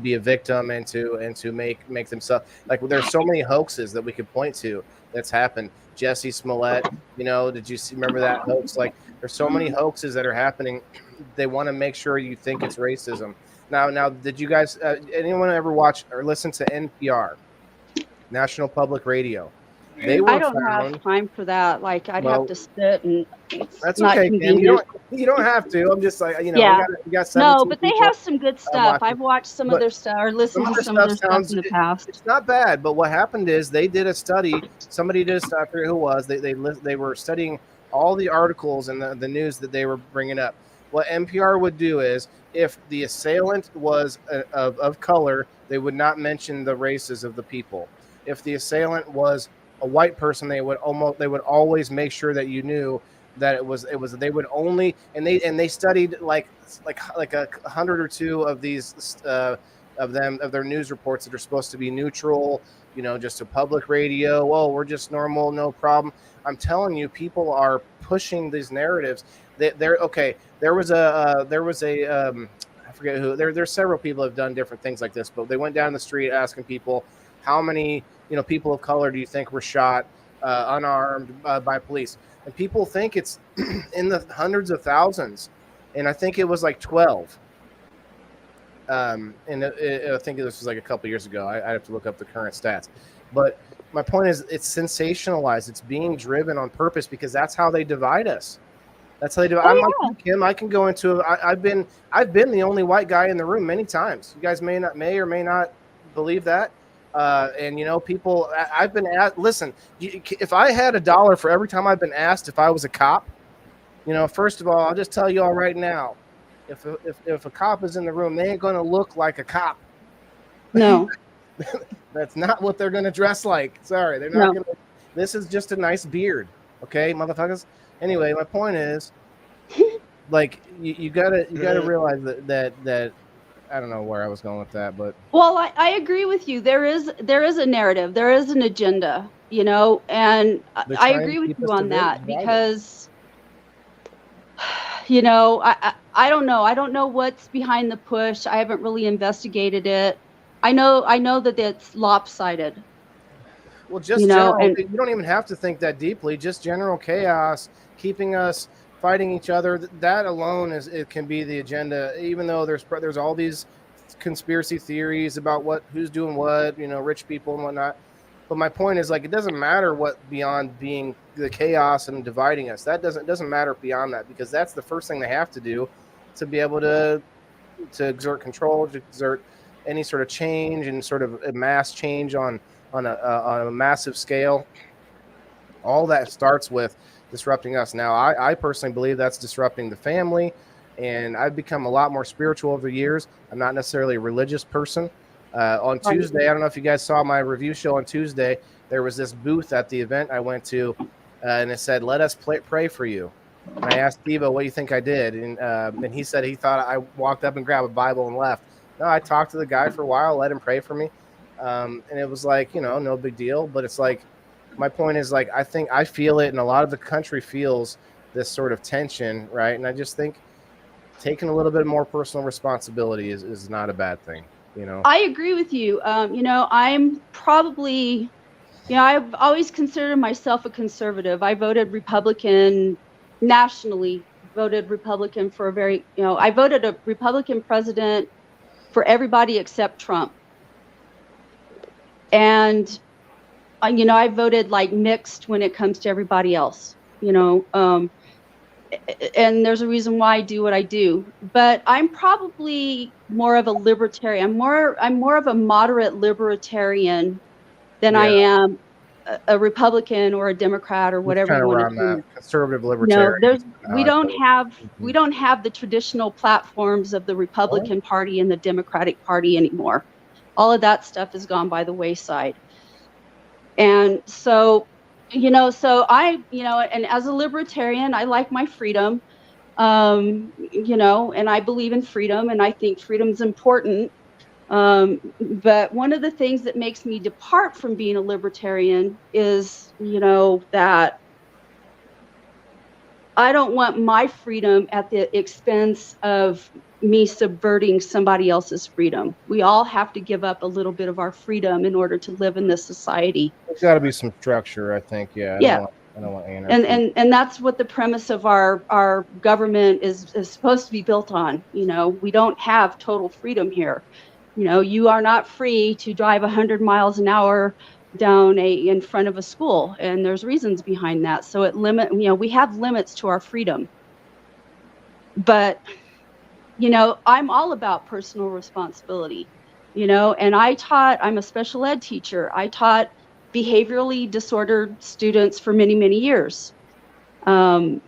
be a victim and to make themselves, like, there's so many hoaxes that we could point to that's happened. Jesse Smollett, did you remember that hoax? Like, there's so many hoaxes that are happening. They want to make sure you think it's racism. Now, did you guys, anyone ever watch or listen to NPR, National Public Radio? I don't have time for that. Like, I'd have to sit and. That's okay, Kim. You don't have to. I'm just like, yeah. we got no, but they have some good stuff. I've watched some of their stuff or listened to some of their stuff in the past. It's not bad, but what happened is they did a study. Somebody did a study. I forget who it was. They were studying all the articles and the news that they were bringing up. What NPR would do is, if the assailant was of color, they would not mention the races of the people. If the assailant was a white person, they would always make sure that you knew that it was they would only, and they studied like 100 or 2 of these of their news reports that are supposed to be neutral, just a public radio. Oh, we're just normal, no problem. I'm telling you, people are pushing these narratives. They're okay. There was a I forget who. There's several people have done different things like this, but they went down the street asking people, how many people of color do you think were shot unarmed by police? And people think it's in the hundreds of thousands, and I think it was like 12. And I think this was like a couple years ago. I have to look up the current stats, but my point is, it's sensationalized. It's being driven on purpose because that's how they divide us. That's how they divide. I'm like Kim. I can go into. I've been the only white guy in the room many times. You guys may or may not believe that. And people, I've been asked, listen, if I had $1 for every time I've been asked if I was a cop, first of all, I'll just tell you all right now, if a cop is in the room, they ain't going to look like a cop. No. That's not what they're going to dress like. Sorry. They're not going to. This is just a nice beard. Okay, motherfuckers. Anyway, my point is, like, you gotta realize that I don't know where I was going with that, but I agree with you. There is a narrative, there is an agenda, and I agree with you on that because I don't know. I don't know what's behind the push. I haven't really investigated it. I know that it's lopsided. Well, just general, you don't even have to think that deeply. Just general chaos, keeping us fighting each other. That alone it can be the agenda. Even though there's all these conspiracy theories about who's doing what, rich people and whatnot. But my point is, like, it doesn't matter what beyond being the chaos and dividing us. That doesn't matter beyond that, because that's the first thing they have to do to be able to exert control, to exert any sort of change and sort of a mass change on a massive scale. All that starts with disrupting us. Now, I personally believe that's disrupting the family, and I've become a lot more spiritual over the years. I'm not necessarily a religious person. On Tuesday, I don't know if you guys saw my review show on Tuesday, there was this booth at the event I went to, and it said, "Let us pray for you." And I asked Steve, "What do you think I did?" And he said he thought I walked up and grabbed a Bible and left. No, I talked to the guy for a while, let him pray for me. And it was like, no big deal. But it's like, my point is, like, I feel it, and a lot of the country feels this sort of tension, right? And I just think taking a little bit more personal responsibility is not a bad thing, I agree with you. I'm probably, I've always considered myself a conservative. I voted Republican nationally, voted Republican for I voted a Republican president for everybody except Trump. And, I voted like mixed when it comes to everybody else, and there's a reason why I do what I do, but I'm probably more of a libertarian. I'm more of a moderate libertarian than I am a Republican or a Democrat or whatever you want to do. Conservative libertarian. We don't have the traditional platforms of the Republican Party and the Democratic Party anymore. All of that stuff has gone by the wayside. And so, and as a libertarian, I like my freedom, and I believe in freedom, and I think freedom's important. But one of the things that makes me depart from being a libertarian is, that I don't want my freedom at the expense of me subverting somebody else's freedom. We all have to give up a little bit of our freedom in order to live in this society. There's got to be some structure, I think. Yeah. I don't want anarchy. And that's what the premise of our government is supposed to be built on. We don't have total freedom here. You are not free to drive 100 miles an hour down in front of a school, and there's reasons behind that. So we have limits to our freedom. But I'm all about personal responsibility, and I'm a special ed teacher. I taught behaviorally disordered students for many, many years. And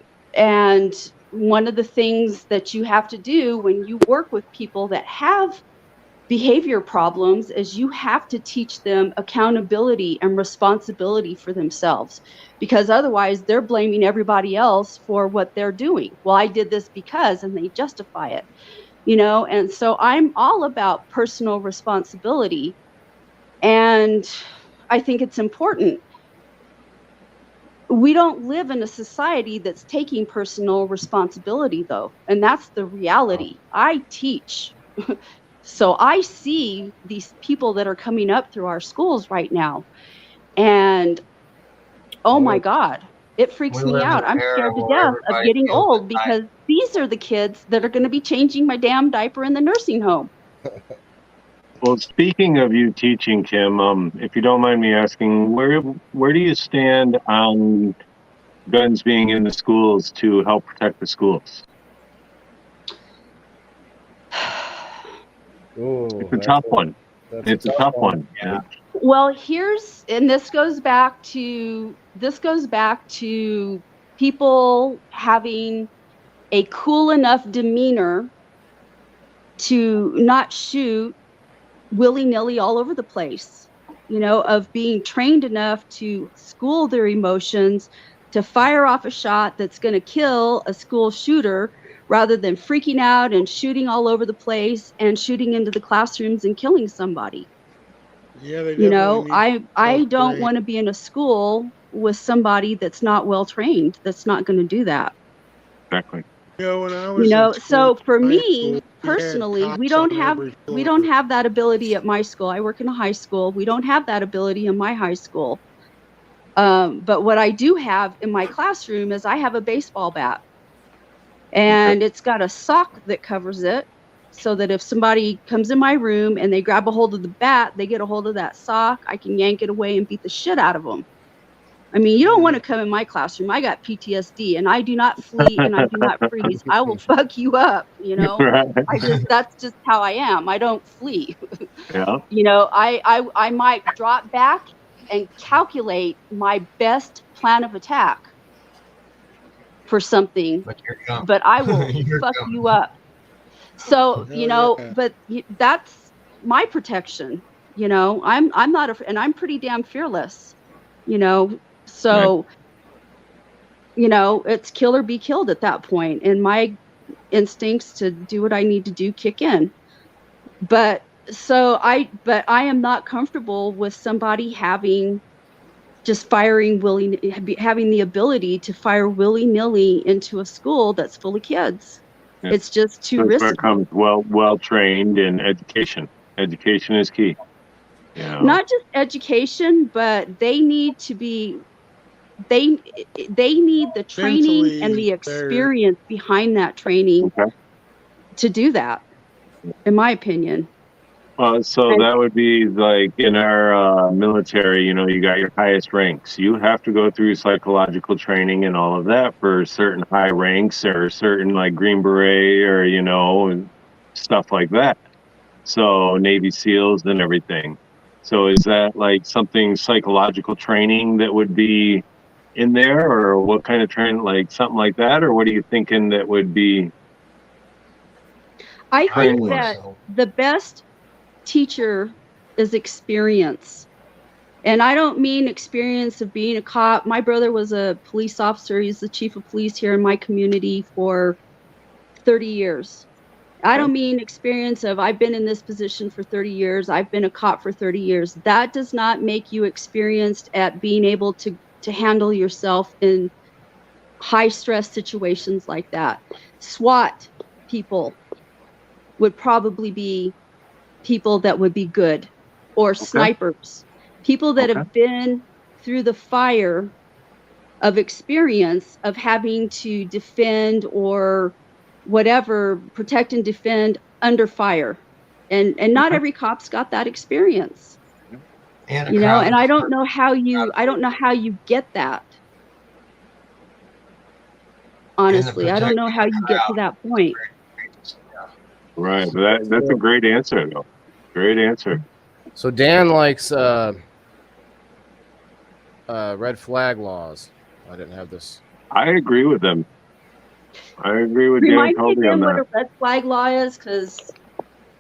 one of the things that you have to do when you work with people that have behavior problems is you have to teach them accountability and responsibility for themselves, because otherwise they're blaming everybody else for what they're doing. Well, I did this because, and they justify it, and so I'm all about personal responsibility. And I think it's important. We don't live in a society that's taking personal responsibility, though. And that's the reality. I teach. So I see these people that are coming up through our schools right now. And, oh my God, it freaks me out. I'm scared to death of getting old, because these are the kids that are going to be changing my damn diaper in the nursing home. Well, speaking of you teaching, Kim, if you don't mind me asking, where do you stand on guns being in the schools to help protect the schools? It's a tough one. It's a tough one. Yeah. Well, this goes back to people having a cool enough demeanor to not shoot willy-nilly all over the place, of being trained enough to school their emotions, to fire off a shot that's going to kill a school shooter, rather than freaking out and shooting all over the place and shooting into the classrooms and killing somebody. Yeah, I don't want to be in a school with somebody that's not well trained, that's not going to do that. Exactly. When I was so for me personally, we don't have that ability at my school. I work in a high school. We don't have that ability in my high school. But what I do have in my classroom is I have a baseball bat, and it's got a sock that covers it, so that if somebody comes in my room and they grab a hold of the bat, they get a hold of that sock, I can yank it away and beat the shit out of them. I mean, you don't want to come in my classroom. I got PTSD, and I do not flee and I do not freeze. I will fuck you up, Right. That's just how I am. I don't flee. Yeah. I might drop back and calculate my best plan of attack. for something, but I will fuck you up. So, but that's my protection. I'm not and I'm pretty damn fearless, so, it's kill or be killed at that point. And my instincts to do what I need to do kick in. But I am not comfortable with somebody having the ability to fire willy-nilly into a school that's full of kids. Yeah. It's just too risky. Where it comes well trained in education. Education is key. Not just education, but they need to be. They need the training mentally and the experience behind that training to do that, in my opinion. So that would be like in our military, you got your highest ranks. You have to go through psychological training and all of that for certain high ranks or certain like Green Beret or, and stuff like that. So Navy SEALs and everything. So is that like something psychological training that would be in there, or what kind of training, like something like that? Or what are you thinking that would be? I think that the best teacher is experience. And I don't mean experience of being a cop. My brother was a police officer. He's the chief of police here in my community for 30 years. I don't mean experience of I've been in this position for 30 years. I've been a cop for 30 years. That does not make you experienced at being able to handle yourself in high stress situations like that. SWAT people would probably be people that would be good, or snipers, people that have been through the fire of experience of having to defend or whatever, protect and defend under fire. And not every cop's got that experience. And and I don't know how you get that. Honestly, I don't know how you get to that point. Right. That's a great answer, though. Great answer. So Dan likes red flag laws. I didn't have this. I agree with them. I agree with Dan totally on that. What a red flag law is, because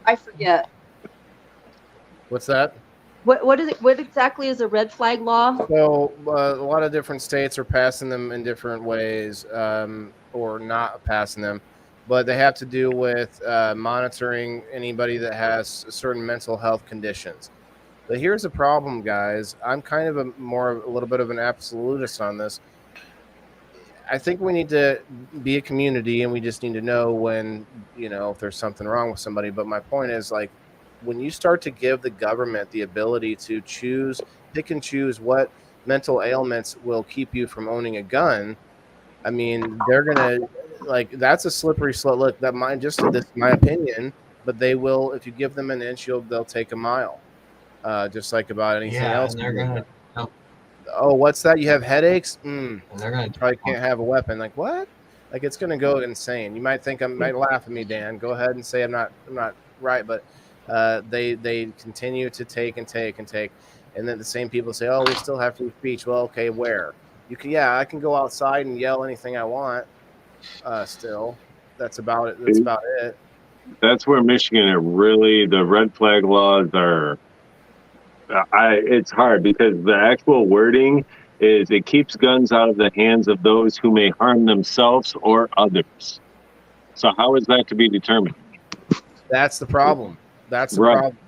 I forget. What's that? What is it? What exactly is a red flag law? So a lot of different states are passing them in different ways, or not passing them, but they have to do with monitoring anybody that has certain mental health conditions. But here's the problem, guys. I'm kind of a little bit of an absolutist on this. I think we need to be a community, and we just need to know when, if there's something wrong with somebody. But my point is, like, when you start to give the government the ability to pick and choose what mental ailments will keep you from owning a gun, I mean, they're gonna, like, that's a slippery slope. Look, this is my opinion, but they will, if you give them an inch, they'll take a mile, just like about anything else. And they're gonna. Oh, what's that? You have headaches? And they're gonna probably can't have a weapon. Like, what? Like, it's gonna go insane. You might think might laugh at me, Dan. Go ahead and say I'm not right, but they continue to take, and then the same people say, oh, we still have free speech. Well, okay, where? You can, I can go outside and yell anything I want. Still, that's about it. That's about it. That's where Michigan the red flag laws are. It's hard because the actual wording is it keeps guns out of the hands of those who may harm themselves or others. So how is that to be determined? That's the problem. That's the problem.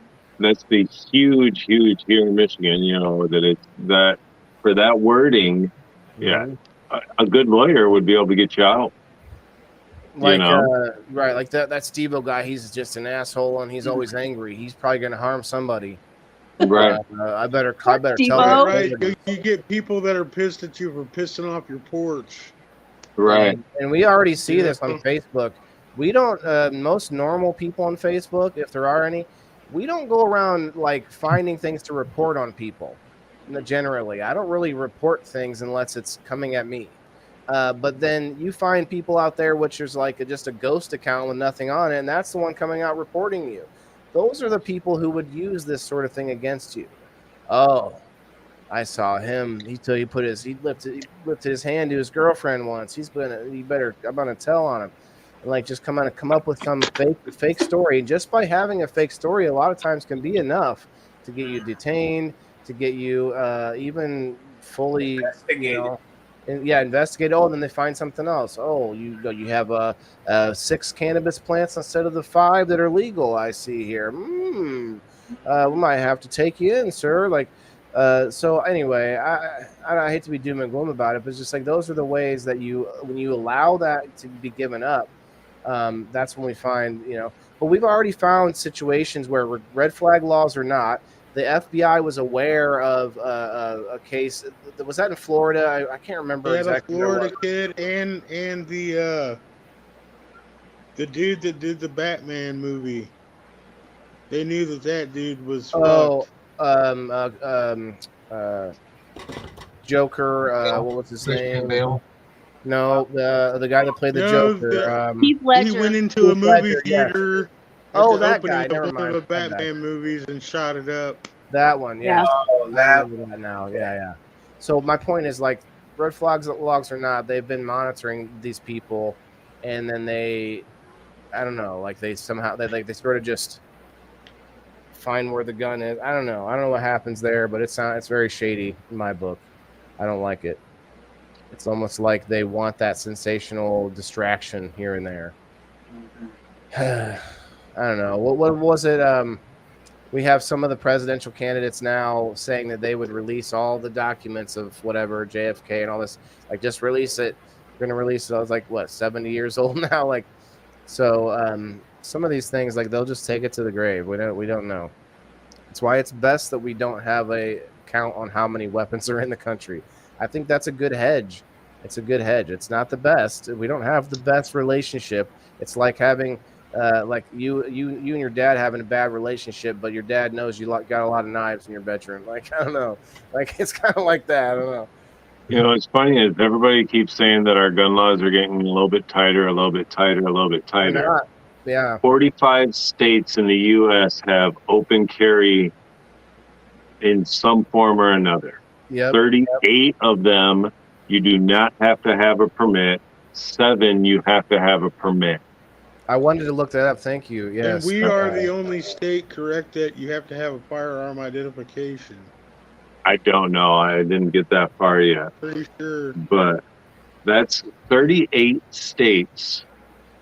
That's the huge here in Michigan, that for that wording, a good lawyer would be able to get you out. Like, right, like that Steve-O guy, he's just an asshole and he's always angry. He's probably going to harm somebody. Right. I better tell you. Right. You get people that are pissed at you for pissing off your porch. Right. And we already see this on Facebook. We don't, most normal people on Facebook, if there are any, we don't go around like finding things to report on people. Generally, I don't really report things unless it's coming at me. But then you find people out there, which is like just a ghost account with nothing on it, and that's the one coming out reporting you. Those are the people who would use this sort of thing against you. Oh, I saw him. He lifted his hand to his girlfriend once. I'm gonna tell on him. And like just come up with some fake story. And just by having a fake story, a lot of times can be enough to get you detained, to get you even fully investigate. Oh, then they find something else. Oh, you have 6 cannabis plants instead of the 5 that are legal. I see here. We might have to take you in, sir. Like, so anyway, I hate to be doom and gloom about it, but it's just like those are the ways that when you allow that to be given up, that's when we find, but we've already found situations where red flag laws or not, the FBI was aware of a case. Was that in Florida? I can't remember exactly. The Florida kid and the dude that did the Batman movie. They knew that dude was fucked. Joker. What was his name? No, the guy that played the Joker. Heath Ledger. He went into a movie theater. Oh, that guy. Never one mind. of the Batman movies and shot it up. That one, yeah. Oh, that now, yeah. So my point is, like, red flags logs or not, they've been monitoring these people, and then I don't know, like they sort of just find where the gun is. I don't know what happens there, but it's very shady in my book. I don't like it. It's almost like they want that sensational distraction here and there. I don't know. What was it? We have some of the presidential candidates now saying that they would release all the documents of whatever, JFK and all this. Like, just release it. We're going to release it. I was like, what, 70 years old now? Like, so some of these things, like, they'll just take it to the grave. We don't know. That's why it's best that we don't have a count on how many weapons are in the country. I think that's a good hedge. It's a good hedge. It's not the best. We don't have the best relationship. It's like having like you and your dad having a bad relationship, but your dad knows you got a lot of knives in your bedroom. Like, I don't know. Like, it's kind of like that. I don't know. It's funny is everybody keeps saying that our gun laws are getting a little bit tighter, a little bit tighter, a little bit tighter. Yeah. 45 states in the U.S. have open carry in some form or another. 38 of them, you do not have to have a permit. 7, you have to have a permit. I wanted to look that up. Thank you. Yes. And we are the only state, correct, that you have to have a firearm identification. I don't know. I didn't get that far yet. Pretty sure. But that's 38 states.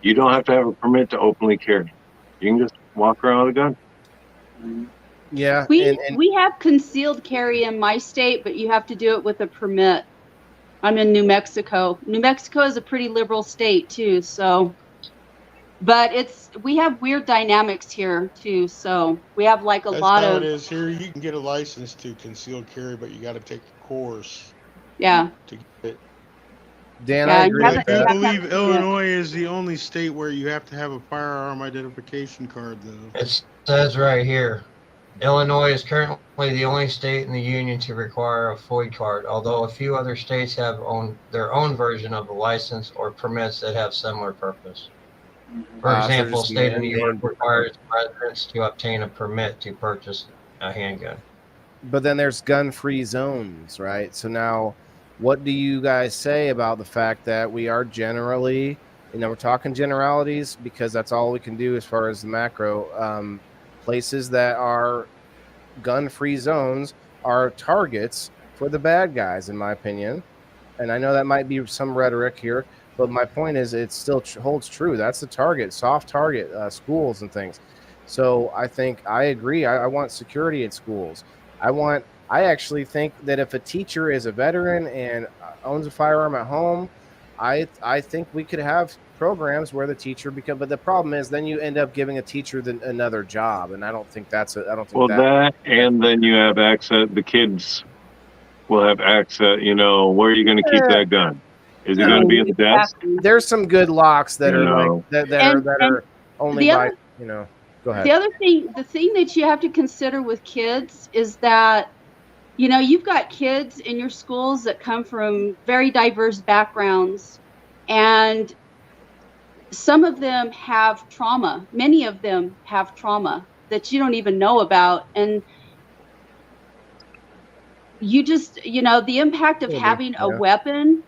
You don't have to have a permit to openly carry. You can just walk around with a gun. Yeah. We have concealed carry in my state, but you have to do it with a permit. I'm in New Mexico. New Mexico is a pretty liberal state too, so. But we have weird dynamics here too, so we have like a lot of. That's how it is here. You can get a license to concealed carry, but you got to take a course. Yeah. To get it. Dan, I agree with that. I believe Illinois is the only state where you have to have a firearm identification card, though. It says right here, Illinois is currently the only state in the union to require a FOID card, although a few other states have their own version of the license or permits that have similar purpose. For example, state of New York requires residents to obtain a permit to purchase a handgun. But then there's gun-free zones, right? So now, what do you guys say about the fact that we are generally, we're talking generalities because that's all we can do as far as the macro, places that are gun-free zones are targets for the bad guys, in my opinion. And I know that might be some rhetoric here, but my point is it still holds true. That's the target, soft target, schools and things. So I think I agree. I want security at schools. I actually think that if a teacher is a veteran and owns a firearm at home, I think we could have programs where the teacher but the problem is then you end up giving a teacher another job, and I don't think that's and then you have access. The kids will have access. Where are you going to keep that gun? Is it going to be in the desk? There's some good locks that are are only by. Go ahead. The thing that you have to consider with kids is that, you've got kids in your schools that come from very diverse backgrounds, and some of them have trauma. Many of them have trauma that you don't even know about. And you just, the impact of having a weapon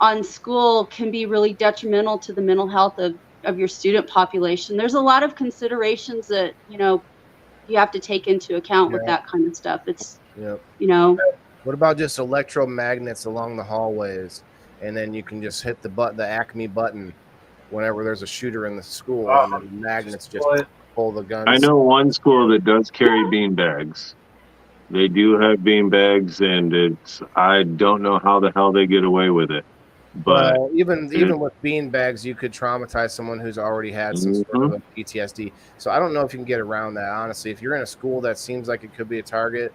on school can be really detrimental to the mental health of your student population. There's a lot of considerations that, you have to take into account with that kind of stuff. It's, What about just electromagnets along the hallways, and then you can just hit the Acme button whenever there's a shooter in the school, and the magnets just pull the guns. I know one school that does carry bean bags. They do have bean bags, and I don't know how the hell they get away with it. But even with bean bags, you could traumatize someone who's already had some sort of a PTSD. So I don't know if you can get around that. Honestly, if you're in a school that seems like it could be a target,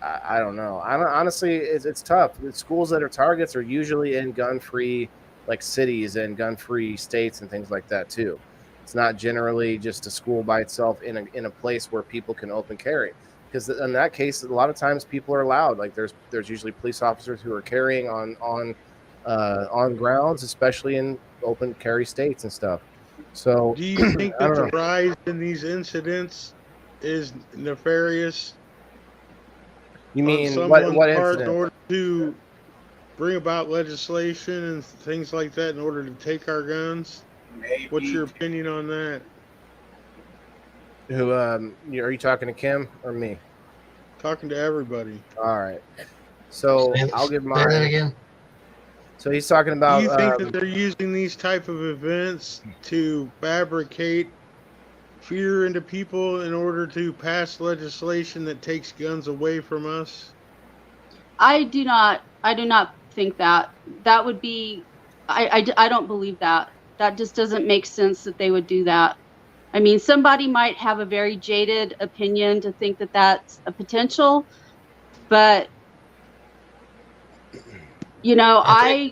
I don't know. Honestly, it's tough. The schools that are targets are usually in gun-free like cities and gun-free states and things like that too. It's not generally just a school by itself in a place where people can open carry. Because in that case, a lot of times people are allowed. Like there's usually police officers who are carrying on grounds, especially in open carry states and stuff. So, do you think that the rise in these incidents is nefarious? You mean what incident? In order to bring about legislation and things like that, in order to take our guns? Maybe. What's your opinion on that? Who are you talking to, Kim or me? Talking to everybody. All right. So I'll give mine. Say that again. So he's talking about. Do you think that they're using these type of events to fabricate fear into people in order to pass legislation that takes guns away from us? I do not think that. That would be. I don't believe that. That just doesn't make sense that they would do that. I mean, somebody might have a very jaded opinion to think that that's a potential, but I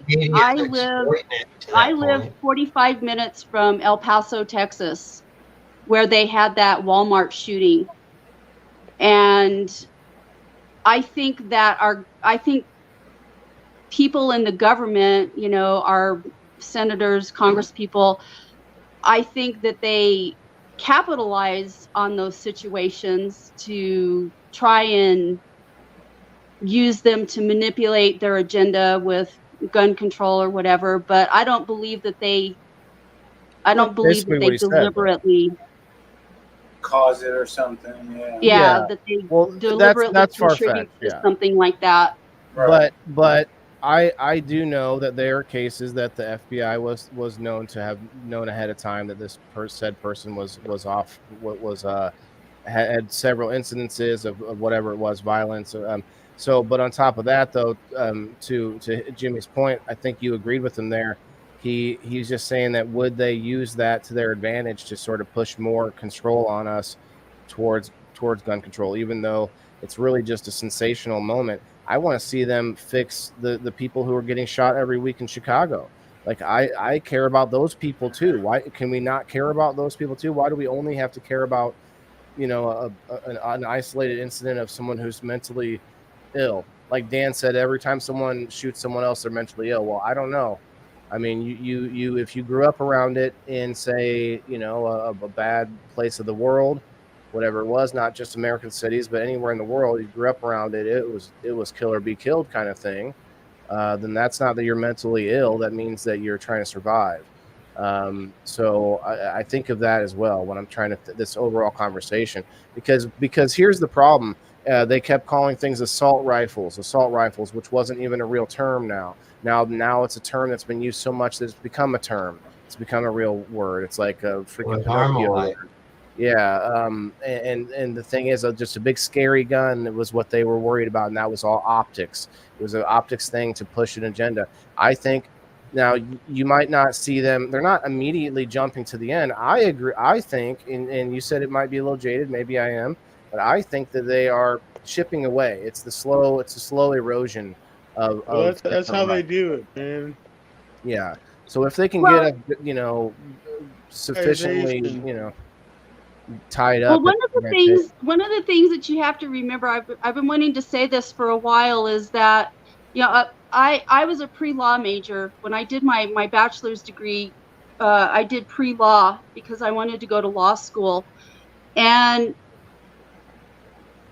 live 45 minutes from El Paso, Texas, where they had that Walmart shooting, and I think people in the government, our senators, congresspeople, I think that they capitalize on those situations to try and use them to manipulate their agenda with gun control or whatever. But I don't believe that they deliberately cause it or something. That they deliberately contribute to something like that. Right. But I do know that there are cases that the FBI was known to have known ahead of time that this said person was off, had several incidences of whatever it was, violence. But on top of that, though, to Jimmy's point, I think you agreed with him there. He's just saying that would they use that to their advantage to sort of push more control on us towards gun control, even though it's really just a sensational moment. I want to see them fix the people who are getting shot every week in Chicago. Like I care about those people too. Why can we not care about those people too? Why do we only have to care about, an isolated incident of someone who's mentally ill? Like Dan said, every time someone shoots someone else, they're mentally ill. Well, I don't know. I mean, you if you grew up around it in, say, a bad place of the world, whatever it was, not just American cities, but anywhere in the world, you grew up around it, it was kill or be killed kind of thing, then that's not that you're mentally ill. That means that you're trying to survive. So I think of that as well when I'm trying to this overall conversation, because here's the problem. They kept calling things assault rifles, which wasn't even a real term now. Now it's a term that's been used so much that it's become a term. It's become a real word. It's like a freaking word. Yeah, and the thing is, just a big scary gun was what they were worried about, and that was all optics. It was an optics thing to push an agenda. I think now you might not see them; they're not immediately jumping to the end. I agree. I think, and you said it might be a little jaded. Maybe I am, but I think that they are chipping away. It's the slow erosion of. Well, that's how they do it, man. Yeah. So if they can get sufficiently, tied up. Well, one of the things that you have to remember, I've been wanting to say this for a while, is that I was a pre-law major. When I did my bachelor's degree, I did pre-law because I wanted to go to law school, and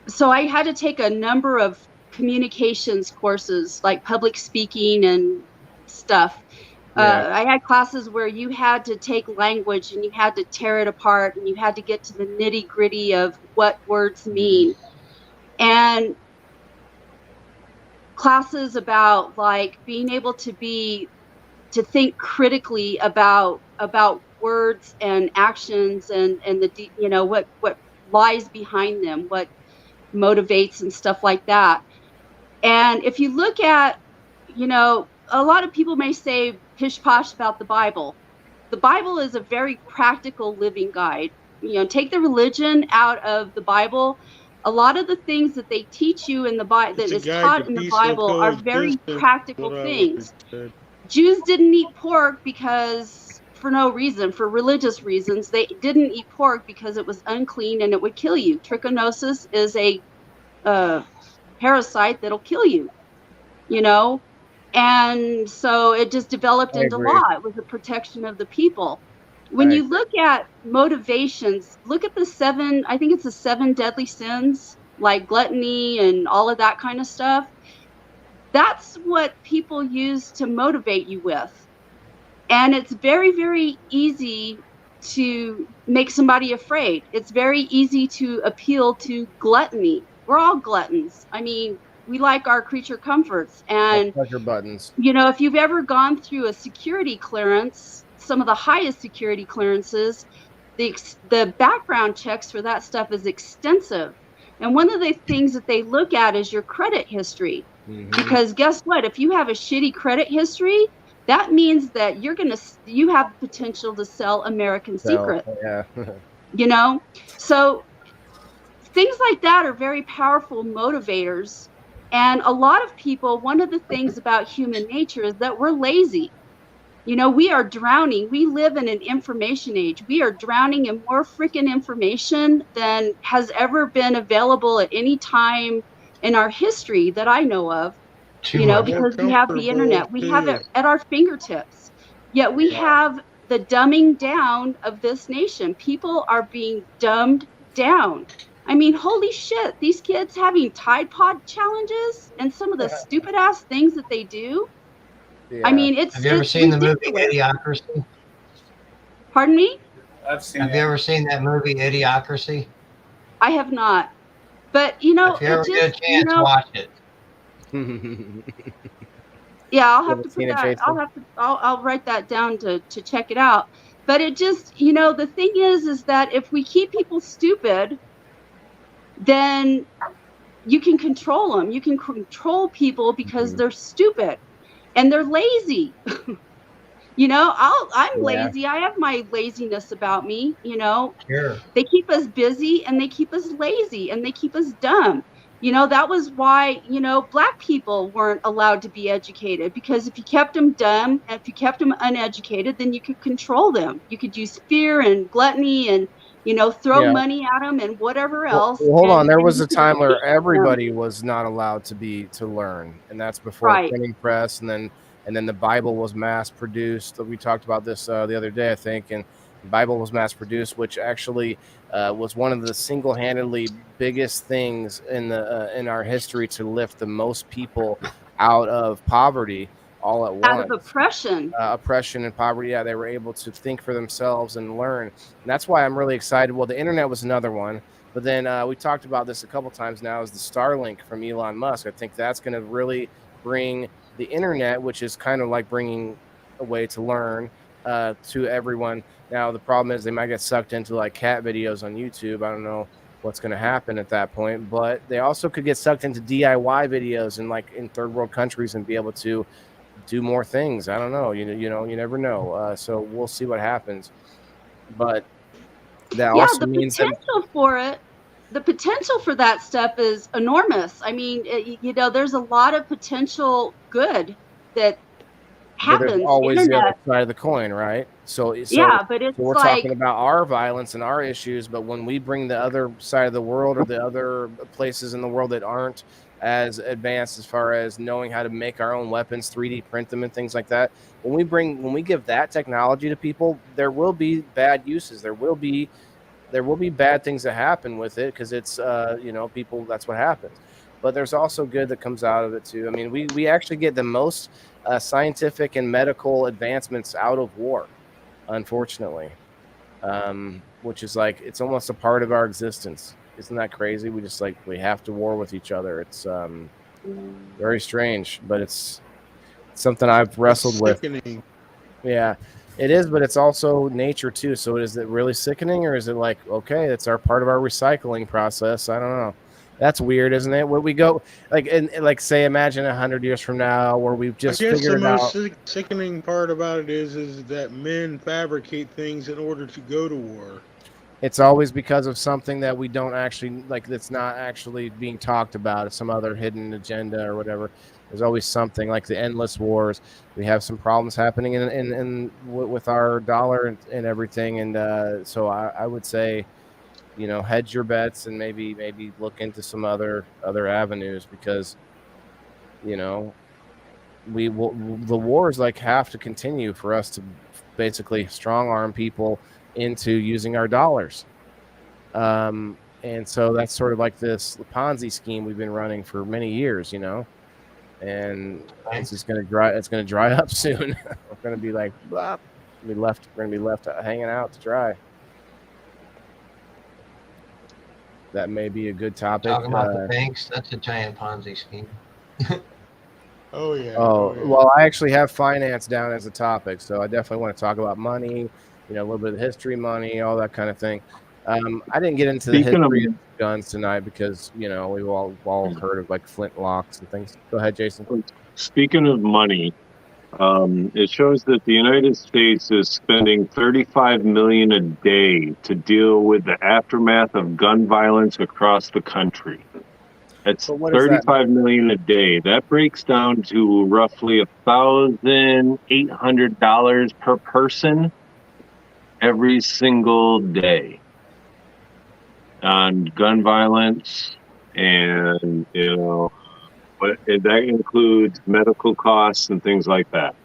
so I had to take a number of communications courses, like public speaking and stuff. I had classes where you had to take language and you had to tear it apart and you had to get to the nitty gritty of what words mean. And classes about like being able to think critically about words and actions and the what lies behind them, what motivates and stuff like that. And if you look at, a lot of people may say pish posh about the Bible. The Bible is a very practical living guide. Take the religion out of the Bible. A lot of the things that they teach you in the Bible, that is taught in the Bible, are very practical things. Jews didn't eat pork for no reason, for religious reasons. They didn't eat pork because it was unclean and it would kill you. Trichinosis is a parasite that'll kill you, and so it just developed into law. It was a protection of the people. When you look at motivations, look at the 7 deadly sins, like gluttony and all of that kind of stuff. That's what people use to motivate you with. And it's very, very easy to make somebody afraid. It's very easy to appeal to gluttony. We're all gluttons. I mean, we like our creature comforts. And pleasure buttons. If you've ever gone through a security clearance, some of the highest security clearances, the background checks for that stuff is extensive. And one of the things that they look at is your credit history. Because guess what? If you have a shitty credit history, that means that you have potential to sell American Secret. Yeah. So things like that are very powerful motivators. And a lot of people, one of the things about human nature is that we're lazy. We are drowning. We live in an information age. We are drowning in more freaking information than has ever been available at any time in our history that I know of. Because we have the internet. We have it at our fingertips. Yet we have the dumbing down of this nation. People are being dumbed down. I mean, holy shit, these kids having Tide Pod challenges and some of the stupid ass things that they do. Yeah. I mean, Have you ever seen the movie Idiocracy? Pardon me? Have you ever seen that movie Idiocracy? I have not. But if you ever get a chance, watch it. Yeah, I'll have to put that. I'll write that down to check it out. But it just, the thing is that if we keep people stupid, then you can control them. You can control people because they're stupid and they're lazy. I'm lazy. I have my laziness about me. Sure. They keep us busy and they keep us lazy and they keep us dumb. That was why, Black people weren't allowed to be educated, because if you kept them dumb, and if you kept them uneducated, then you could control them. You could use fear and gluttony and, throw money at them and whatever else. Well, hold on. There was a time where everybody was not allowed to learn. And that's before the printing press. And then the Bible was mass produced. We talked about this the other day, I think. And the Bible was mass produced, which actually was one of the single-handedly biggest things in our history to lift the most people out of poverty all at once. Out of oppression. Oppression and poverty. Yeah, they were able to think for themselves and learn. And that's why I'm really excited. Well, the internet was another one. But then we talked about this a couple times now, is the Starlink from Elon Musk. I think that's going to really bring the internet, which is kind of like bringing a way to learn to everyone. Now, the problem is they might get sucked into like cat videos on YouTube. I don't know what's going to happen at that point, but they also could get sucked into DIY videos in third world countries and be able to do more things. I don't know. You never know. So we'll see what happens. But that also means the potential for that stuff is enormous. I mean, there's a lot of potential good that happens. There's always the other side of the coin, right? So we're talking about our violence and our issues, but when we bring the other side of the world or the other places in the world that aren't as advanced as far as knowing how to make our own weapons, 3D print them and things like that, when we give that technology to people, there will be bad uses. There will be bad things that happen with it, because it's people, that's what happens. but there's also good that comes out of it too. I mean, we actually get the most scientific and medical advancements out of war, unfortunately, which is like it's almost a part of our existence. Isn't that crazy? We just like we have to war with each other. It's very strange, but it's something I've wrestled with. Yeah, it is, but it's also nature too. So is it really sickening, or is it like, okay, it's our part of our recycling process? I don't know. That's weird, isn't it? Where we go, like, and like, say, imagine 100 years from now, where we've just figured it out. The most sickening part about it is that men fabricate things in order to go to war. It's always because of something that we don't actually like. That's not actually being talked about. It's some other hidden agenda or whatever. There's always something like the endless wars. We have some problems happening in with our dollar and everything. And so I would say, you know, hedge your bets and maybe look into some other avenues, because, you know, the wars like have to continue for us to basically strong arm people into using our dollars. And so that's sort of like this Ponzi scheme we've been running for many years, you know. And it's just gonna dry up soon. We're gonna be like, blah, we're gonna be left hanging out to dry. That may be a good topic. Talking about the banks, that's a giant Ponzi scheme. Oh yeah. Well, I actually have finance down as a topic, so I definitely want to talk about money, you know, a little bit of history, money, all that kind of thing. I didn't get into the history of guns tonight because, you know, we've all heard of like flintlocks and things. Go ahead, Jason. Speaking of money, it shows that the United States is spending $35 million a day to deal with the aftermath of gun violence across the country. That's $35 million a day. That breaks down to roughly $1,800 per person every single day on gun violence. And, you know, but that includes medical costs and things like that.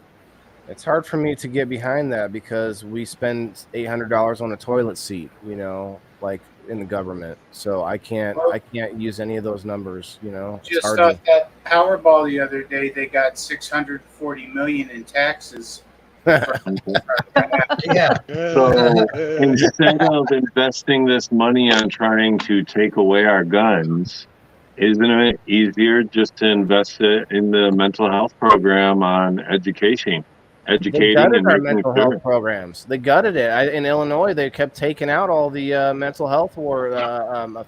It's hard for me to get behind that because we spend $800 on a toilet seat, you know, like in the government. So I can't use any of those numbers, you know. Just thought that Powerball the other day, they got $640 million in taxes. Yeah. So instead of investing this money on trying to take away our guns, isn't it easier just to invest it in the mental health program on educating they gutted our mental health programs. They gutted it. In Illinois, they kept taking out all the mental health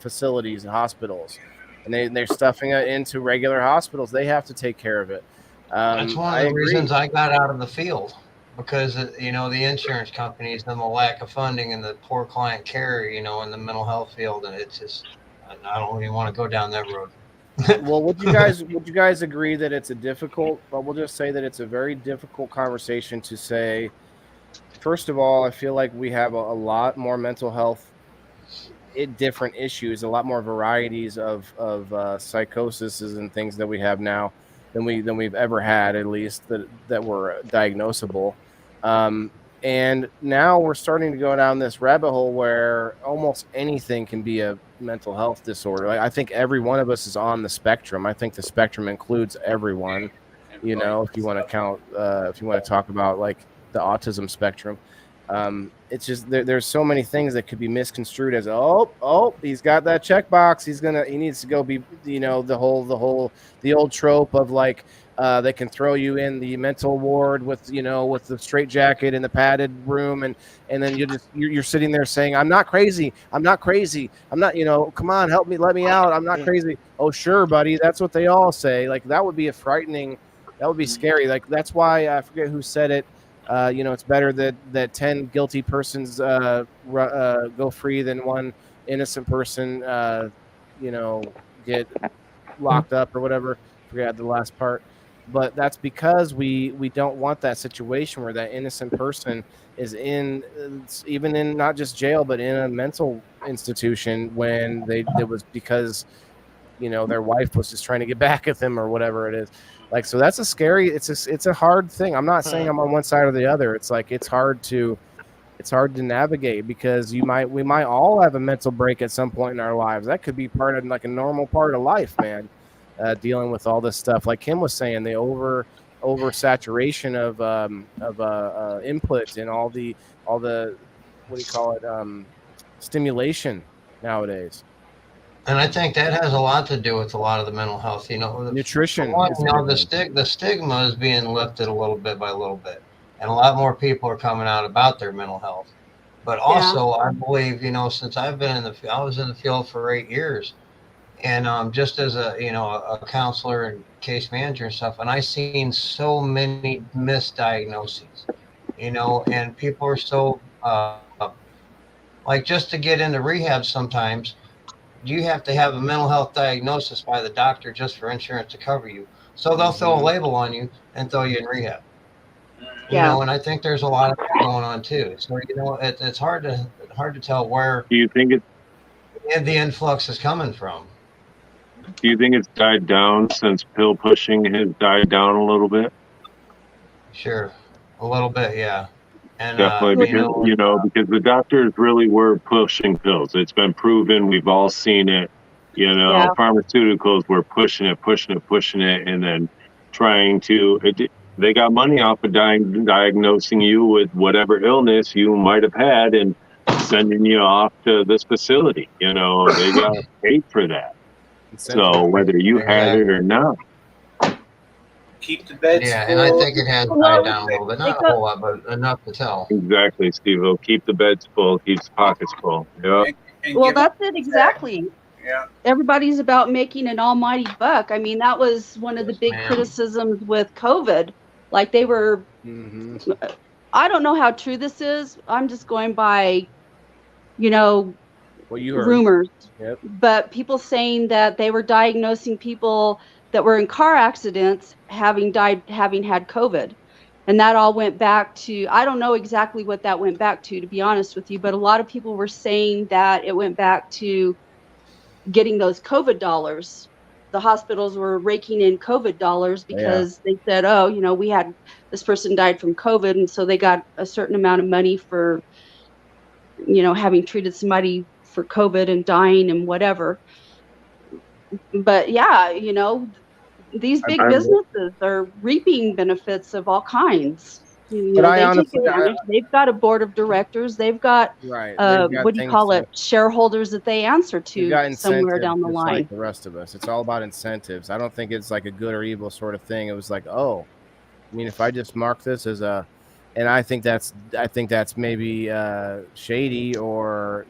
facilities and hospitals, and they're stuffing it into regular hospitals. They have to take care of it. That's one of the reasons I got out of the field, because, you know, the insurance companies and the lack of funding and the poor client care, you know, in the mental health field, and it's just, I don't even want to go down that road. Well, would you guys agree that it's we'll just say that it's a very difficult conversation to say. First of all, I feel like we have a lot more mental health different issues, a lot more varieties of psychosis and things that we have now than we've ever had, at least that were diagnosable. And now we're starting to go down this rabbit hole where almost anything can be a mental health disorder. Like, I think every one of us is on the spectrum. I think the spectrum includes everyone, you know, if you want to count, if you want to talk about like the autism spectrum. It's just there's so many things that could be misconstrued as, oh, he's got that checkbox. He needs to go be, you know, the old trope of like, they can throw you in the mental ward with the straitjacket in the padded room, and then you're sitting there saying, I'm not crazy, I'm not, come on, help me, let me out, I'm not crazy. Oh, sure, buddy, that's what they all say. Like, that would be that would be scary. Like, that's why I forget who said it. It's better that 10 guilty persons go free than one innocent person get locked up or whatever. Forgot the last part. But that's because we don't want that situation where that innocent person is even in not just jail, but in a mental institution when it was because, their wife was just trying to get back at them or whatever it is. Like, so that's it's a hard thing. I'm not saying I'm on one side or the other. It's like, it's hard to navigate because we might all have a mental break at some point in our lives. That could be part of like a normal part of life, man. dealing with all this stuff. Like Kim was saying, the oversaturation of input and all the what do you call it, stimulation nowadays. And I think that has a lot to do with a lot of the mental health. Nutrition. The stigma is being lifted a little bit by little bit, and a lot more people are coming out about their mental health. But also, I believe, since I was in the field for 8 years, and just as a counselor and case manager and stuff, and I seen so many misdiagnoses, and people are so like, just to get into rehab sometimes, you have to have a mental health diagnosis by the doctor just for insurance to cover you. So they'll throw a label on you and throw you in rehab. And I think there's a lot of that going on too. So it's hard to tell where Do you think the influx is coming from. Do you think it's died down since pill pushing has died down a little bit? Sure, a little bit, yeah. And definitely, because the doctors really were pushing pills. It's been proven. We've all seen it. Pharmaceuticals were pushing it, and then trying to. They got money off of diagnosing you with whatever illness you might have had and sending you off to this facility. They got paid for that. So whether you had it or not. Keep the beds full. And I think it has died down a little bit. Not a whole lot, but enough to tell. Exactly, Steve. Keep the beds full, keeps the pockets full. Yeah. Well, that's it exactly. Yeah. Everybody's about making an almighty buck. I mean, that was one of the big criticisms with COVID. Like they were, I don't know how true this is. I'm just going by, rumors. Yep. But people saying that they were diagnosing people that were in car accidents having had COVID. And that all went back to, I don't know exactly what that went back to be honest with you, but a lot of people were saying that it went back to getting those COVID dollars. The hospitals were raking in COVID dollars because they said, we had this person died from COVID. And so they got a certain amount of money for, having treated somebody for COVID and dying and whatever. But these big businesses are reaping benefits of all kinds. They've got a board of directors. They've got what do you call it? Shareholders that they answer to somewhere down the line. Like the rest of us, it's all about incentives. I don't think it's like a good or evil sort of thing. It was like, if I just mark this as and I think that's maybe shady or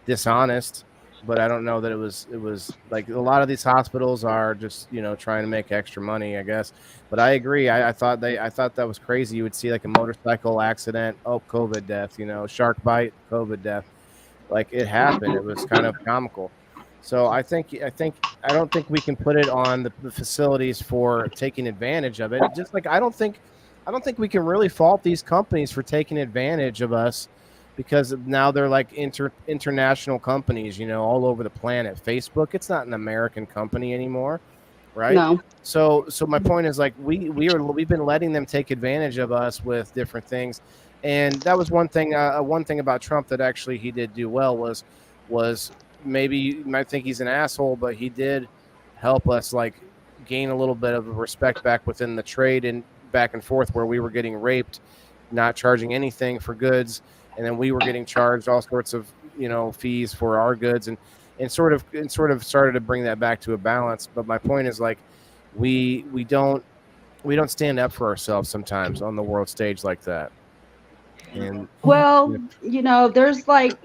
dishonest. But I don't know that it was like a lot of these hospitals are just trying to make extra money, I guess. But I agree. I thought that was crazy. You would see like a motorcycle accident, COVID death, shark bite, COVID death. Like it happened. It was kind of comical. So I don't think we can put it on the facilities for taking advantage of it. Just like I don't think we can really fault these companies for taking advantage of us. Because now they're like international companies, all over the planet. Facebook, it's not an American company anymore, right? No. So my point is like we've been letting them take advantage of us with different things, and that was one thing. One thing about Trump that actually he did do well was maybe you might think he's an asshole, but he did help us like gain a little bit of respect back within the trade and back and forth where we were getting raped, not charging anything for goods. And then we were getting charged all sorts of, fees for our goods and sort of started to bring that back to a balance. But my point is like, we don't stand up for ourselves sometimes on the world stage like that. And there's like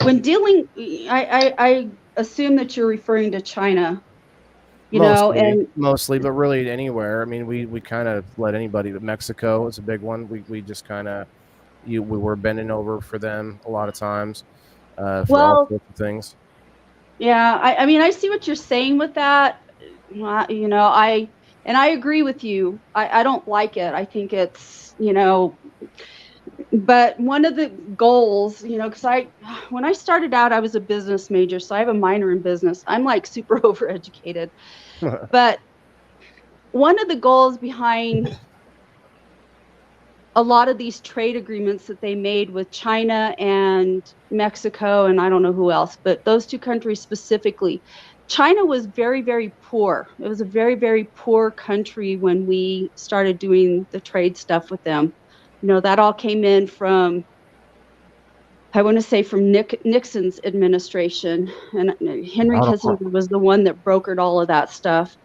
when dealing, I assume that you're referring to China, mostly, but really anywhere. I mean, we kind of let anybody, but Mexico is a big one. We just kind of, we were bending over for them a lot of times for all sorts of things. Yeah, I mean, I see what you're saying with that. I agree with you. I don't like it. I think it's, but one of the goals, because when I started out, I was a business major, so I have a minor in business. I'm like super overeducated. But one of the goals behind a lot of these trade agreements that they made with China and Mexico, and I don't know who else, but those two countries specifically, China was very, very poor. It was a very, very poor country when we started doing the trade stuff with them. You know, that all came in from, I want to say, from Nixon's administration, and Henry Kissinger was the one that brokered all of that stuff.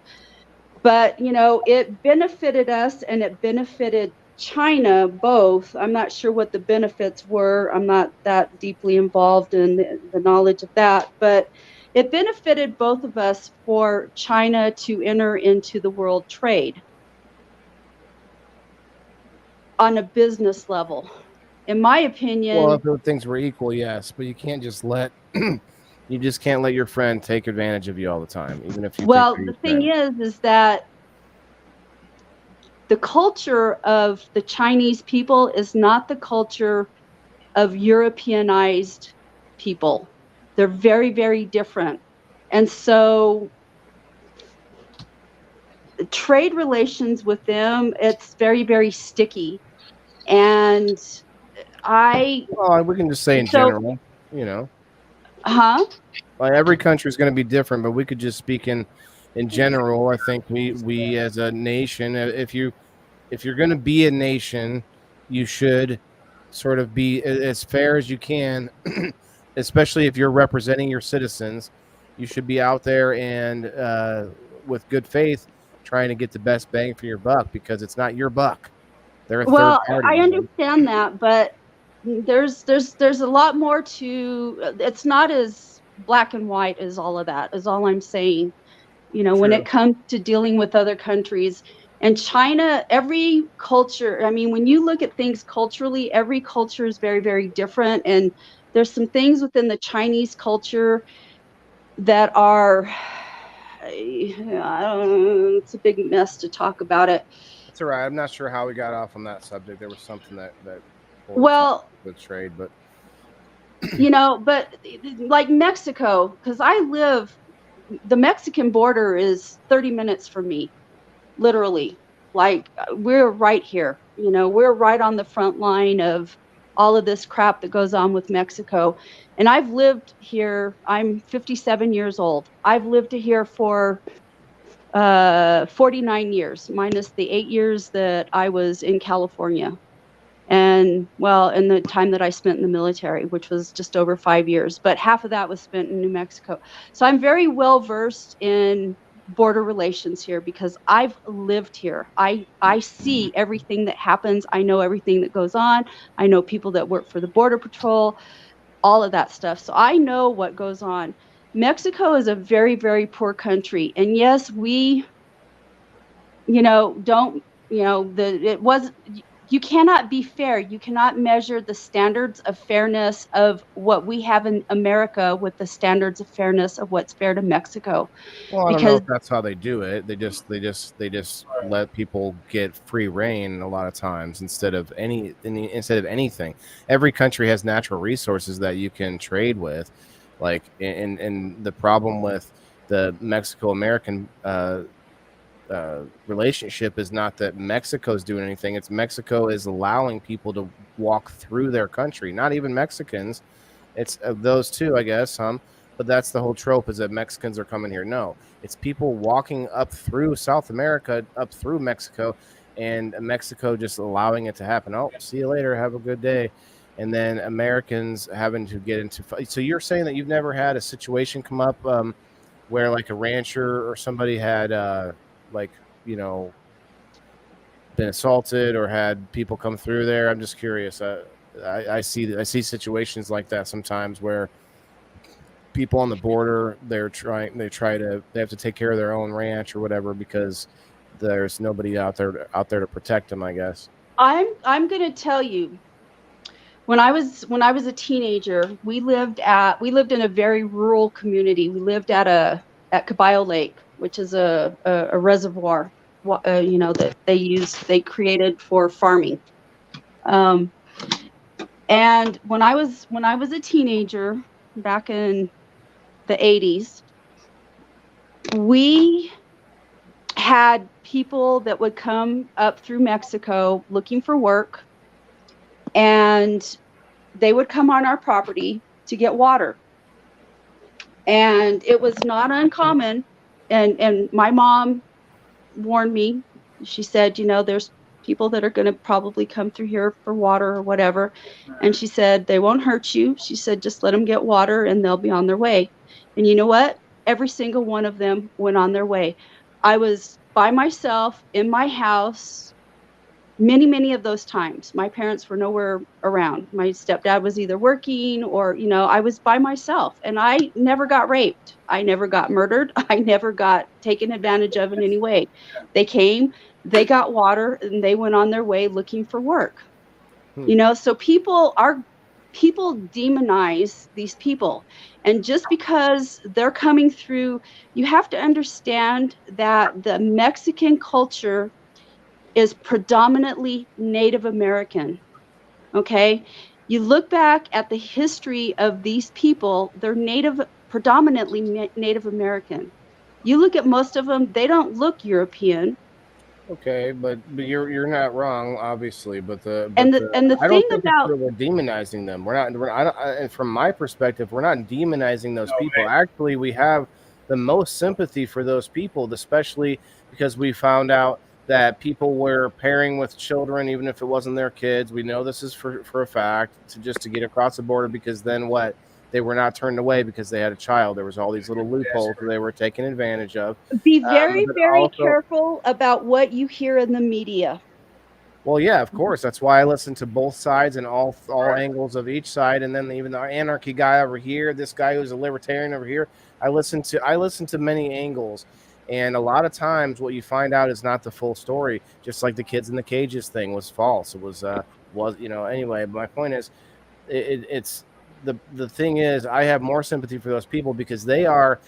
But, you know, it benefited us and it benefited China both. I'm not sure what the benefits were. I'm not that deeply involved in the knowledge of that, but it benefited both of us for China to enter into the world trade on a business level. In my opinion, well, if things were equal, yes, but you can't just let you just can't let your friend take advantage of you all the time, even if you. Well, the thing is that the culture of the Chinese people is not the culture of Europeanized people. They're very, very different. And so trade relations with them, it's very, very sticky. And we can just say in general, you know. Like every country is going to be different, but we could just speak in general. I think we as a nation, if you're going to be a nation, you should sort of be as fair as you can, especially if you're representing your citizens. You should be out there and with good faith trying to get the best bang for your buck, because it's not your buck. They're a third party. I understand that, but there's a lot more to, it's not as black and white as all of that, is all I'm saying. You know, when it comes to dealing with other countries. And China, every culture, I mean, when you look at things culturally, every culture is very, very different. And there's some things within the Chinese culture that are, I don't know, it's a big mess to talk about it. It's all right. I'm not sure how we got off on that subject. There was something that well, with trade, but you know, but like Mexico, because the Mexican border is 30 minutes from me, literally. Like, we're right here, you know, we're right on the front line of all of this crap that goes on with Mexico. And I've lived here, I'm 57 years old. I've lived here for 49 years, minus the 8 years that I was in California. And well, in the time that I spent in the military, which was just over 5 years, but half of that was spent in New Mexico. So I'm very well versed in border relations here because I've lived here. I see everything that happens. I know everything that goes on. I know people that work for the Border Patrol, all of that stuff. So I know what goes on. Mexico is a very, very poor country. And yes, we, you know, don't, you know, you cannot be fair. You cannot measure the standards of fairness of what we have in America with the standards of fairness of what's fair to Mexico. Well, I don't know if that's how they do it. They just let people get free reign a lot of times instead of anything. Every country has natural resources that you can trade with, like and the problem with the Mexico-American relationship is not that Mexico's doing anything. It's Mexico is allowing people to walk through their country. Not even Mexicans. It's those two, I guess. But that's the whole trope, is that Mexicans are coming here. No, it's people walking up through South America, up through Mexico, and Mexico just allowing it to happen. Oh, see you later. Have a good day. And then Americans having to get into. So you're saying that you've never had a situation come up where like a rancher or somebody had like, you know, been assaulted or had people come through there? I'm just curious. I see situations like that sometimes where people on the border, they have to take care of their own ranch or whatever because there's nobody out there to protect them, I guess. I'm going to tell you, when I was a teenager, we lived in a very rural community. We lived at Caballo Lake, which is a reservoir, you know, that they created for farming. And when I was a teenager back in the 80s, we had people that would come up through Mexico looking for work, and they would come on our property to get water. And it was not uncommon. And my mom warned me. She said, there's people that are going to probably come through here for water or whatever. And she said, they won't hurt you. She said, just let them get water and they'll be on their way. And you know what? Every single one of them went on their way. I was by myself in my house many of those times. My parents were nowhere around. My stepdad was either working or, I was by myself, and I never got raped. I never got murdered. I never got taken advantage of in any way. They came, they got water, and they went on their way looking for work. So people demonize these people. And just because they're coming through, you have to understand that the Mexican culture is predominantly Native American. Okay. You look back at the history of these people, they're predominantly Native American. You look at most of them, they don't look European. Okay, but you're not wrong, obviously. But the I don't thing think about we're demonizing them. And from my perspective, we're not demonizing those people. Actually, we have the most sympathy for those people, especially because we found out that people were pairing with children, even if it wasn't their kids. We know this is for a fact, to get across the border, because then what? They were not turned away because they had a child. There was all these little loopholes that they were taken advantage of. Be very careful about what you hear in the media. Well, yeah, of course. That's why I listen to both sides and all angles of each side. And then even the anarchy guy over here, this guy who's a libertarian over here, I listen to many angles. And a lot of times what you find out is not the full story. Just like the kids in the cages thing was false. It was anyway. But my point is, it's the thing is, I have more sympathy for those people because they are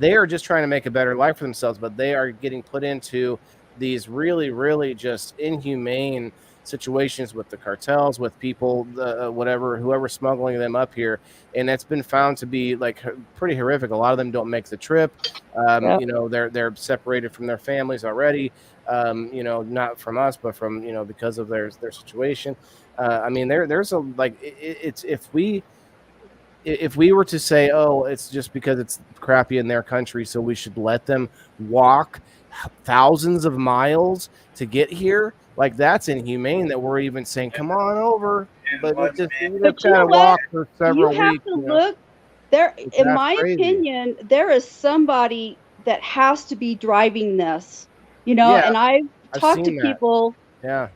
just trying to make a better life for themselves, but they are getting put into these really just inhumane situations with the cartels, with people, whoever smuggling them up here, and that's been found to be like pretty horrific. A lot of them don't make the trip. They're separated from their families already. Not from us, but from because of their situation. There's a it's if we were to say, oh, it's just because it's crappy in their country, so we should let them walk thousands of miles to get here, like that's inhumane that we're even saying, come on over. But let's gotta walk for several weeks. You have to look there. In my opinion, there is somebody that has to be driving this, and I've talked to people. Yeah.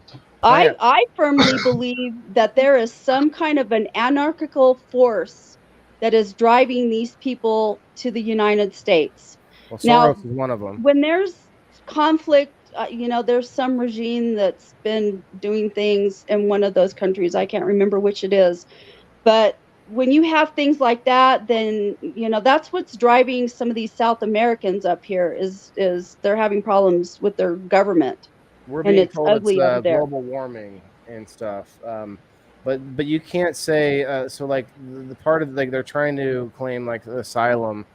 I firmly believe that there is some kind of an anarchical force that is driving these people to the United States. Well, Soros is one of them. When there's conflict, there's some regime that's been doing things in one of those countries. I can't remember which it is. But when you have things like that, then, that's what's driving some of these South Americans up here is they're having problems with their government. We're being told it's global warming and stuff. But you can't say so. Like the part of they're trying to claim like asylum,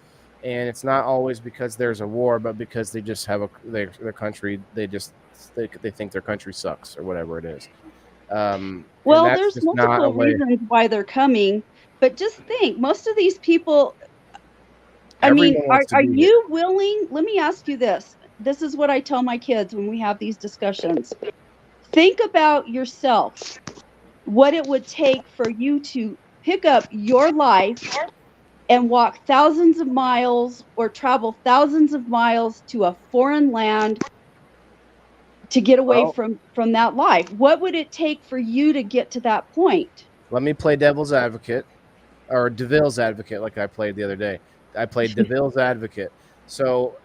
and it's not always because there's a war, but because they just have their country. They think their country sucks or whatever it is. Well, there's multiple reasons why they're coming, but just think, most of these people. Are you willing? Let me ask you this. This is what I tell my kids when we have these discussions. Think about yourself, what it would take for you to pick up your life and walk thousands of miles or travel thousands of miles to a foreign land to get away from that life. What would it take for you to get to that point? Let me play devil's advocate, or DeVille's advocate, like I played the other day. I played DeVille's advocate. So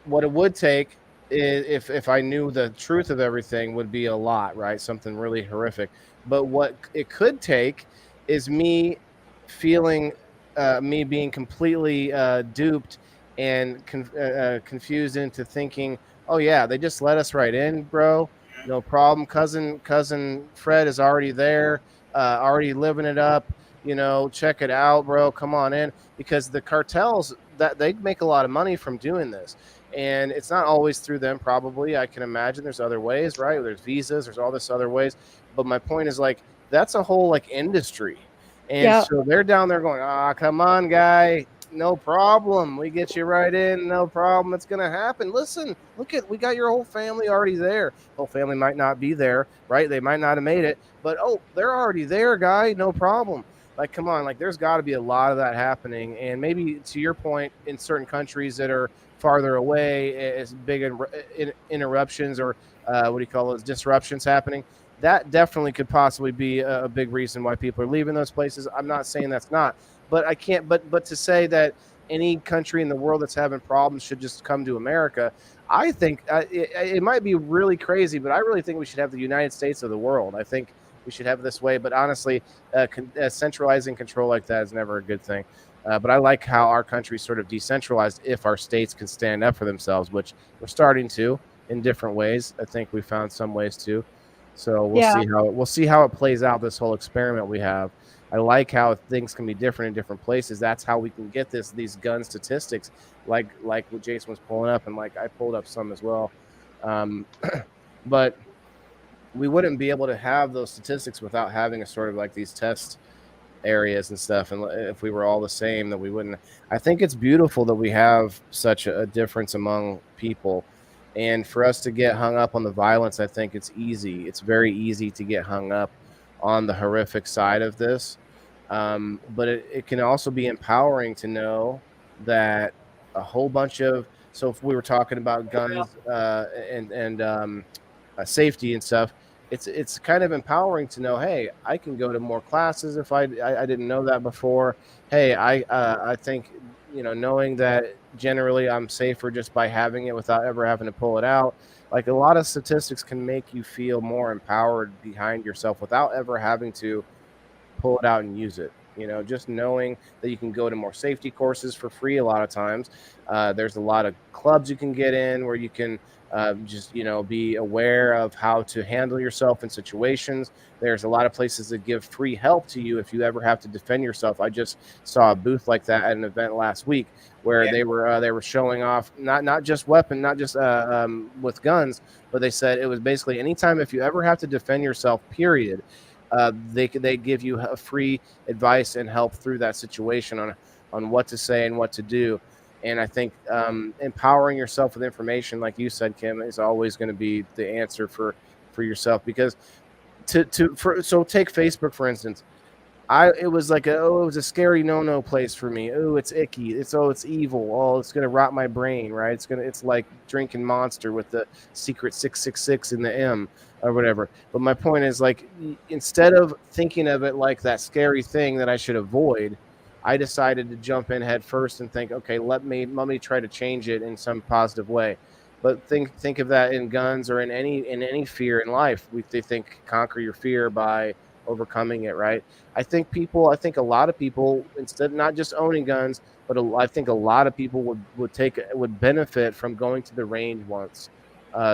what it would take is, if I knew the truth of everything, would be a lot, right? Something really horrific. But what it could take is me feeling, me being completely duped and confused into thinking, oh yeah, they just let us right in, bro. No problem. Cousin Fred is already there, already living it up. Check it out, bro. Come on in. Because the cartels, that they make a lot of money from doing this. And it's not always through them, probably. I can imagine there's other ways, right? There's visas, there's all this other ways. But my point is, that's a whole industry. And so they're down there going, come on, guy. No problem. We get you right in. No problem. It's going to happen. Listen, we got your whole family already there. Whole family might not be there, right? They might not have made it, but they're already there, guy. No problem. Like, come on, like there's got to be a lot of that happening. And maybe to your point, in certain countries that are farther away, as big interruptions or what do you call those disruptions happening, that definitely could possibly be a big reason why people are leaving those places. I'm not saying that's not, but I can't. But to say that any country in the world that's having problems should just come to America, I think it might be really crazy, but I really think we should have the United States of the world. I think we should have it this way. But honestly, centralizing control like that is never a good thing. But I like how our country's sort of decentralized if our states can stand up for themselves, which we're starting to in different ways. I think we found some ways too. So we'll see how it plays out, this whole experiment we have. I like how things can be different in different places. That's how we can get these gun statistics, like what Jason was pulling up, and like I pulled up some as well. But we wouldn't be able to have those statistics without having a sort of like these test areas and stuff. And if we were all the same, that we wouldn't. I think it's beautiful that we have such a difference among people. And for us to get hung up on the violence, I think it's easy. It's very easy to get hung up on the horrific side of this. But it can also be empowering to know that a whole bunch of, so if we were talking about guns and safety and stuff, it's kind of empowering to know, hey, I can go to more classes if I didn't know that before. Hey, I think, knowing that generally I'm safer just by having it without ever having to pull it out. Like a lot of statistics can make you feel more empowered behind yourself without ever having to pull it out and use it. Just knowing that you can go to more safety courses for free a lot of times. There's a lot of clubs you can get in where you can just be aware of how to handle yourself in situations. There's a lot of places that give free help to you if you ever have to defend yourself. I just saw a booth like that at an event last week where they were showing off not just weapon, not just with guns, but they said it was basically anytime if you ever have to defend yourself, period. They give you a free advice and help through that situation on what to say and what to do. And I think empowering yourself with information, like you said, Kim, is always going to be the answer for yourself. Because so take Facebook for instance. It was a scary no place for me. Oh, it's icky. It's evil. Oh, it's gonna rot my brain, right? It's like drinking Monster with the secret 666 in the M or whatever. But my point is, like, instead of thinking of it like that scary thing that I should avoid, I decided to jump in head first and think, okay, let me try to change it in some positive way. But think of that in guns or in any fear in life. They think conquer your fear by overcoming it, right? I think a lot of people, instead not just owning guns, but I think a lot of people would benefit from going to the range once,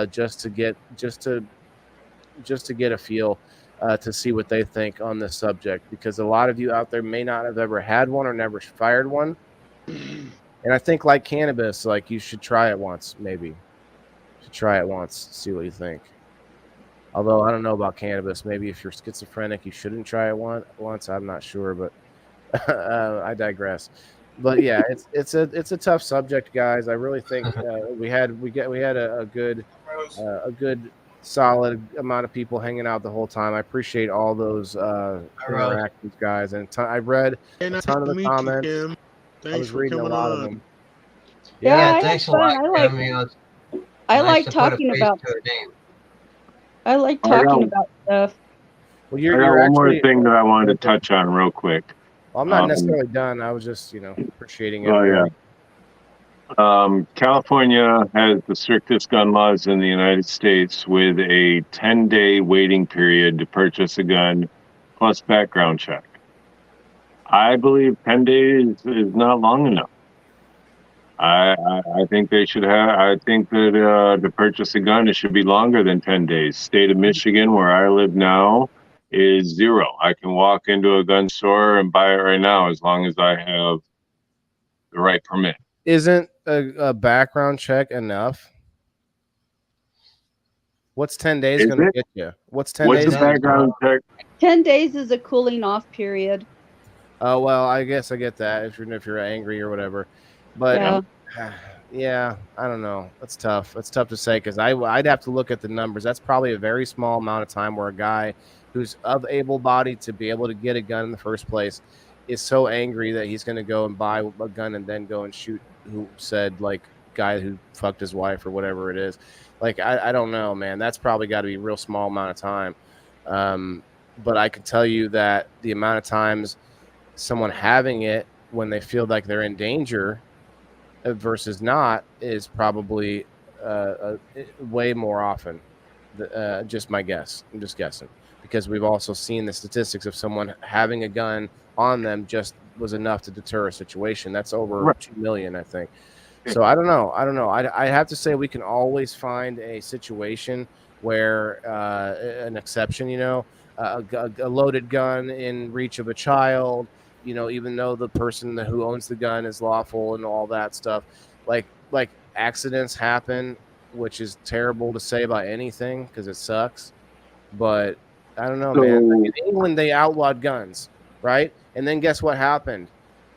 just to get a feel, to see what they think on this subject, because a lot of you out there may not have ever had one or never fired one. And I think, like cannabis, like you should try it once, maybe. Try it once, see what you think. Although I don't know about cannabis. Maybe if you're schizophrenic, you shouldn't try it once. I'm not sure, but I digress. But yeah, it's a tough subject, guys. I really think we had a good solid amount of people hanging out the whole time. I appreciate all those interactions, guys, and I read a ton of the comments. I was reading a lot of them. Yeah, thanks a lot. I like talking about. I like talking about stuff. Well, I got one more thing that I wanted to touch on real quick. Well, I'm not necessarily done. I was just, appreciating it. Oh, yeah. California has the strictest gun laws in the United States, with a 10-day waiting period to purchase a gun plus background check. I believe 10 days is not long enough. I think they should have. I think that to purchase a gun, it should be longer than 10 days. State of Michigan, where I live now, is 0. I can walk into a gun store and buy it right now as long as I have the right permit. Isn't a background check enough? What's 10 days going to get you? What's 10 days? What's the background check? 10 days is a cooling off period. Oh well, I guess I get that if you're angry or whatever, but yeah, I don't know. That's tough. That's tough to say because I'd have to look at the numbers. That's probably a very small amount of time where a guy who's of able bodied to be able to get a gun in the first place is so angry that he's going to go and buy a gun and then go and shoot who said like guy who fucked his wife or whatever it is. Like I don't know, man. That's probably got to be a real small amount of time. But I can tell you that the amount of times someone having it when they feel like they're in danger versus not is probably way more often. Just my guess. I'm just guessing because we've also seen the statistics of someone having a gun on them just was enough to deter a situation. That's over 2 million, I think. So I don't know. I have to say we can always find a situation where an exception, a loaded gun in reach of a child, even though the person who owns the gun is lawful and all that stuff, like accidents happen, which is terrible to say about anything because it sucks. But I don't know, man. Like in England, they outlawed guns, right? And then guess what happened?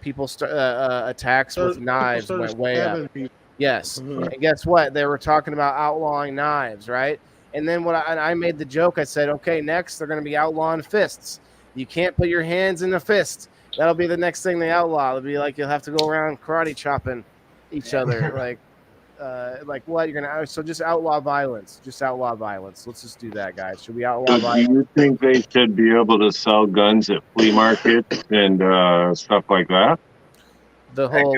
People attacks with knives went way up. Yes, and guess what? They were talking about outlawing knives, right? And then I made the joke. I said, okay, next they're going to be outlawing fists. You can't put your hands in a fist. That'll be the next thing they outlaw. It'll be like you'll have to go around karate chopping each other, like what you're gonna. So just outlaw violence. Just outlaw violence. Let's just do that, guys. Should we outlaw violence? Do you think they should be able to sell guns at flea markets and stuff like that? The whole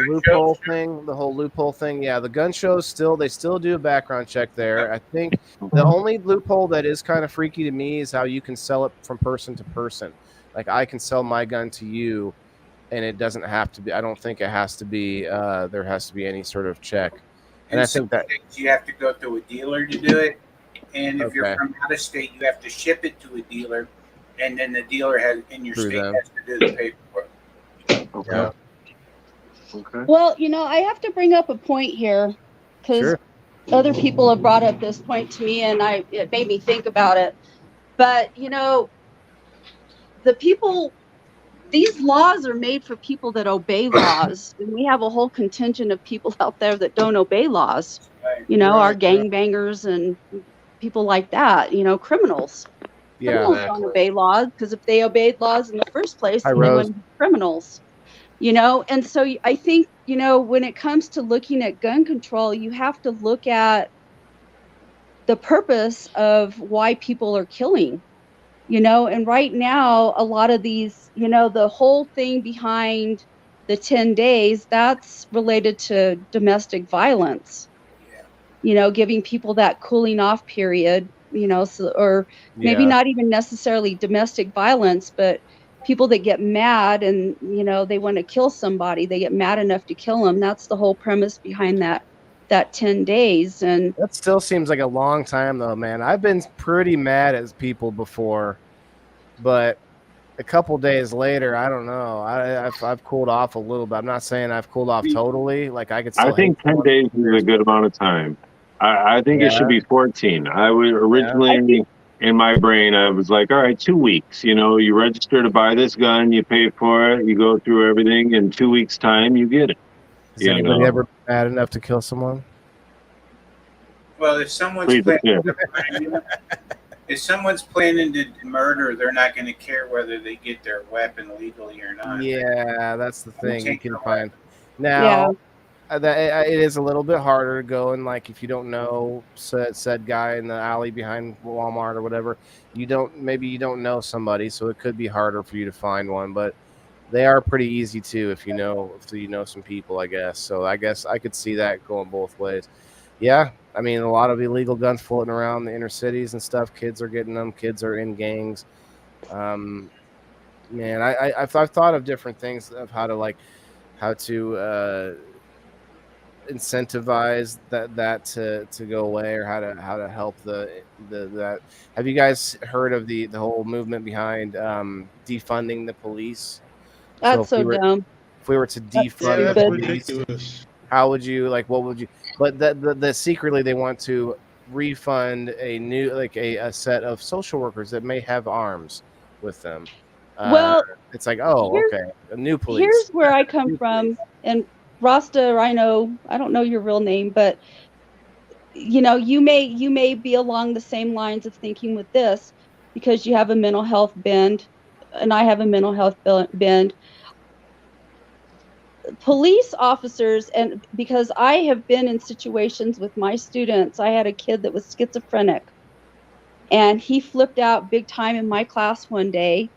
loophole thing. Yeah, the gun shows they still do a background check there. I think the only loophole that is kind of freaky to me is how you can sell it from person to person. Like I can sell my gun to you, and it doesn't have to be. I don't think it has to be. There has to be any sort of check. And I think that you have to go through a dealer to do it, and if you're from out of state, you have to ship it to a dealer, and then the dealer in your state has to do the paperwork. Okay. Yeah. Okay. Well, I have to bring up a point here because other people have brought up this point to me, and it made me think about it. But these laws are made for people that obey laws, and we have a whole contingent of people out there that don't obey laws. Our gangbangers and people like that. Criminals. Criminals don't obey laws because if they obeyed laws in the first place, then they wouldn't be criminals. And so I think, when it comes to looking at gun control, you have to look at the purpose of why people are killing, and right now, a lot of these, the whole thing behind the 10 days, that's related to domestic violence, giving people that cooling off period, or maybe not even necessarily domestic violence, but people that get mad and, they want to kill somebody, they get mad enough to kill them. That's the whole premise behind that 10 days. And that still seems like a long time though, man. I've been pretty mad at people before, but a couple days later, I don't know. I've cooled off a little bit. I'm not saying I've cooled off totally. Like I could still. I think 10 days is a good amount of time. I think it should be 14. I would originally in my brain, I was like, all right, 2 weeks. You register to buy this gun, you pay for it, you go through everything. In 2 weeks' time, you get it. Has anybody ever been mad enough to kill someone? Well, if someone's planning to murder, they're not going to care whether they get their weapon legally or not. Yeah, that's the thing you can find. Now, it is a little bit harder to go and if you don't know said guy in the alley behind Walmart or whatever, maybe you don't know somebody, so it could be harder for you to find one. But they are pretty easy too if you know some people, I guess. So I guess I could see that going both ways. Yeah, I mean a lot of illegal guns floating around the inner cities and stuff. Kids are getting them. Kids are in gangs. Man, I've thought of different things of how to incentivize that to go away, or how to help that. Have you guys heard of the whole movement behind defunding the police? That's so dumb. If we were to defund the police, how would you what would you? But the secretly they want to refund a new a set of social workers that may have arms with them. Well, it's like, oh, here's, okay, a new police. Here's where I come from, and Rasta, I don't know your real name, but you know, you may be along the same lines of thinking with this because you have a mental health bend, and I have a mental health bend. Police officers, and because I have been in situations with my students, I had a kid that was schizophrenic, and he flipped out big time in my class one day.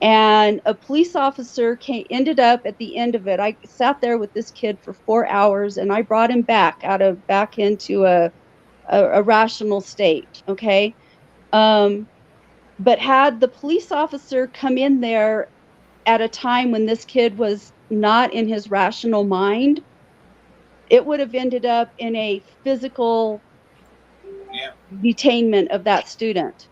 And a police officer ended up at the end of it. I sat there with this kid for 4 hours, and I brought him back into a rational state. Okay. But had the police officer come in there at a time when this kid was not in his rational mind, it would have ended up in a physical detainment of that student.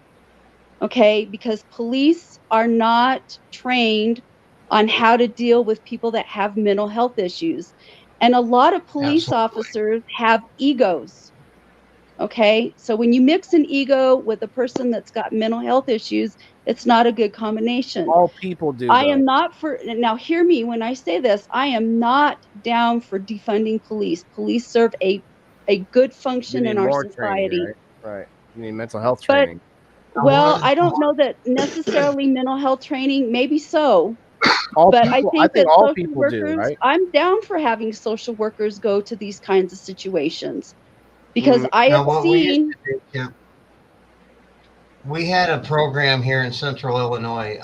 Okay, because police are not trained on how to deal with people that have mental health issues. And a lot of police officers have egos. Okay, so when you mix an ego with a person that's got mental health issues, it's not a good combination. All people do. I am not for, now hear me when I say this, I am not down for defunding police. Police serve a good function in our society. Training, right? You need mental health training. Well, I don't know that necessarily mental health training, maybe so. But I think that all social people workers, do, right? I'm down for having social workers go to these kinds of situations because I have seen. We had a program here in Central Illinois.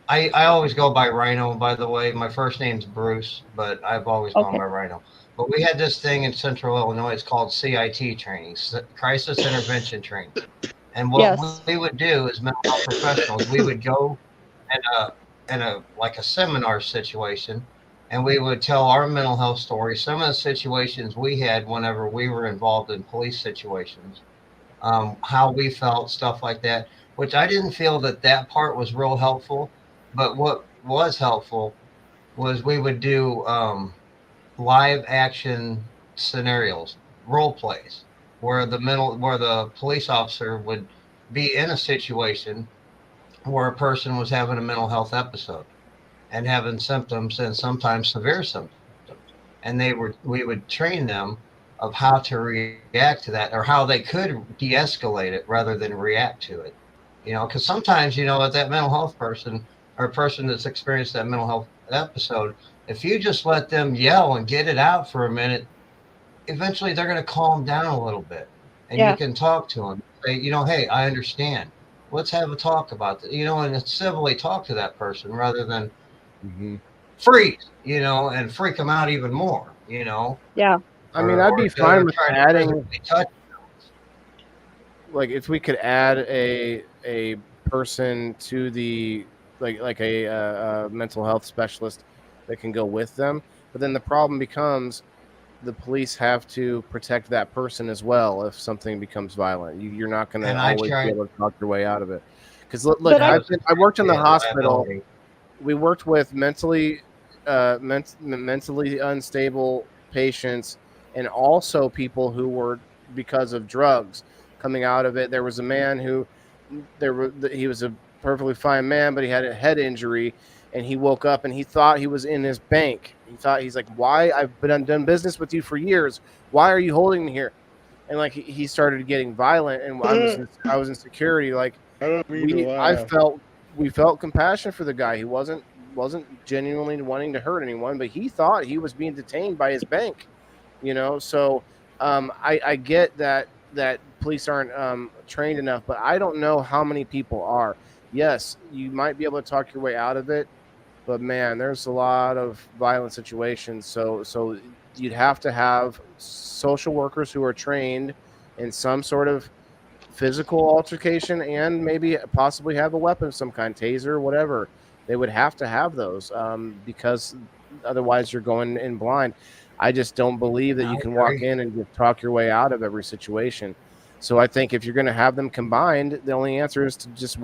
I always go by Rhino, by the way. My first name's Bruce, but I've always gone by Rhino. But we had this thing in Central Illinois. It's called CIT training, Crisis Intervention Training. And what we would do as mental health professionals, we would go in a like a seminar situation, and we would tell our mental health story, some of the situations we had whenever we were involved in police situations, how we felt, stuff like that, which I didn't feel that part was real helpful. But what was helpful was we would do live action scenarios, role plays, where the police officer would be in a situation where a person was having a mental health episode and having symptoms, and sometimes severe symptoms, and we would train them of how to react to that, or how they could de-escalate it rather than react to it. You know, because sometimes, you know, with that mental health person or a person that's experienced that mental health episode, if you just let them yell and get it out for a minute, eventually they're going to calm down a little bit, and you can talk to them, say, you know, hey, I understand. Let's have a talk about that, you know, and civilly talk to that person rather than freeze, you know, and freak them out even more, you know. Yeah. I mean, I'd be fine with adding, like, if we could add a person to the like a mental health specialist that can go with them. But then the problem becomes the police have to protect that person as well if something becomes violent. You're not going to always be able to talk your way out of it. Because look, I worked in the hospital. We worked with mentally unstable patients, and also people who were, because of drugs, coming out of it. There was a man who he was a perfectly fine man, but he had a head injury, and he woke up and he thought he was in his bank. He's like, why? I've done business with you for years. Why are you holding me here? And like he started getting violent, and I was in security. Like we felt compassion for the guy. He wasn't genuinely wanting to hurt anyone, but he thought he was being detained by his bank. You know, so I get that police aren't trained enough, but I don't know how many people are. Yes, you might be able to talk your way out of it, but man, there's a lot of violent situations. So you'd have to have social workers who are trained in some sort of physical altercation, and maybe possibly have a weapon of some kind, taser, whatever. They would have to have those because otherwise you're going in blind. I just don't believe that you can walk in and just talk your way out of every situation. So I think if you're going to have them combined, the only answer is to just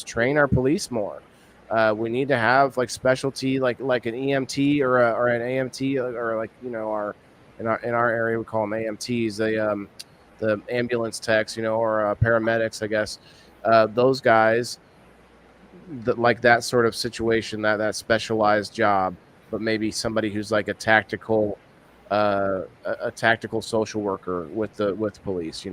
train our police more. We need to have like specialty, like an EMT or an AMT, or like, you know, in our area we call them AMTs, the ambulance techs, you know, or paramedics, I guess. Those guys, like that sort of situation, that specialized job, but maybe somebody who's like a tactical social worker with police.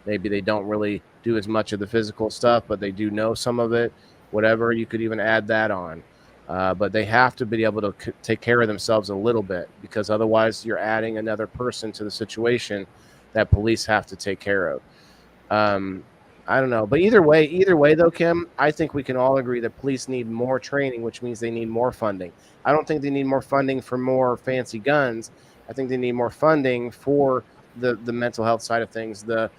Maybe they don't really do as much of the physical stuff, but they do know some of it. Whatever, you could even add that on. But they have to be able to take care of themselves a little bit, because otherwise you're adding another person to the situation that police have to take care of. I don't know, but either way though, Kim, I think we can all agree that police need more training, which means they need more funding. I don't think they need more funding for more fancy guns. I think they need more funding for the mental health side of things, the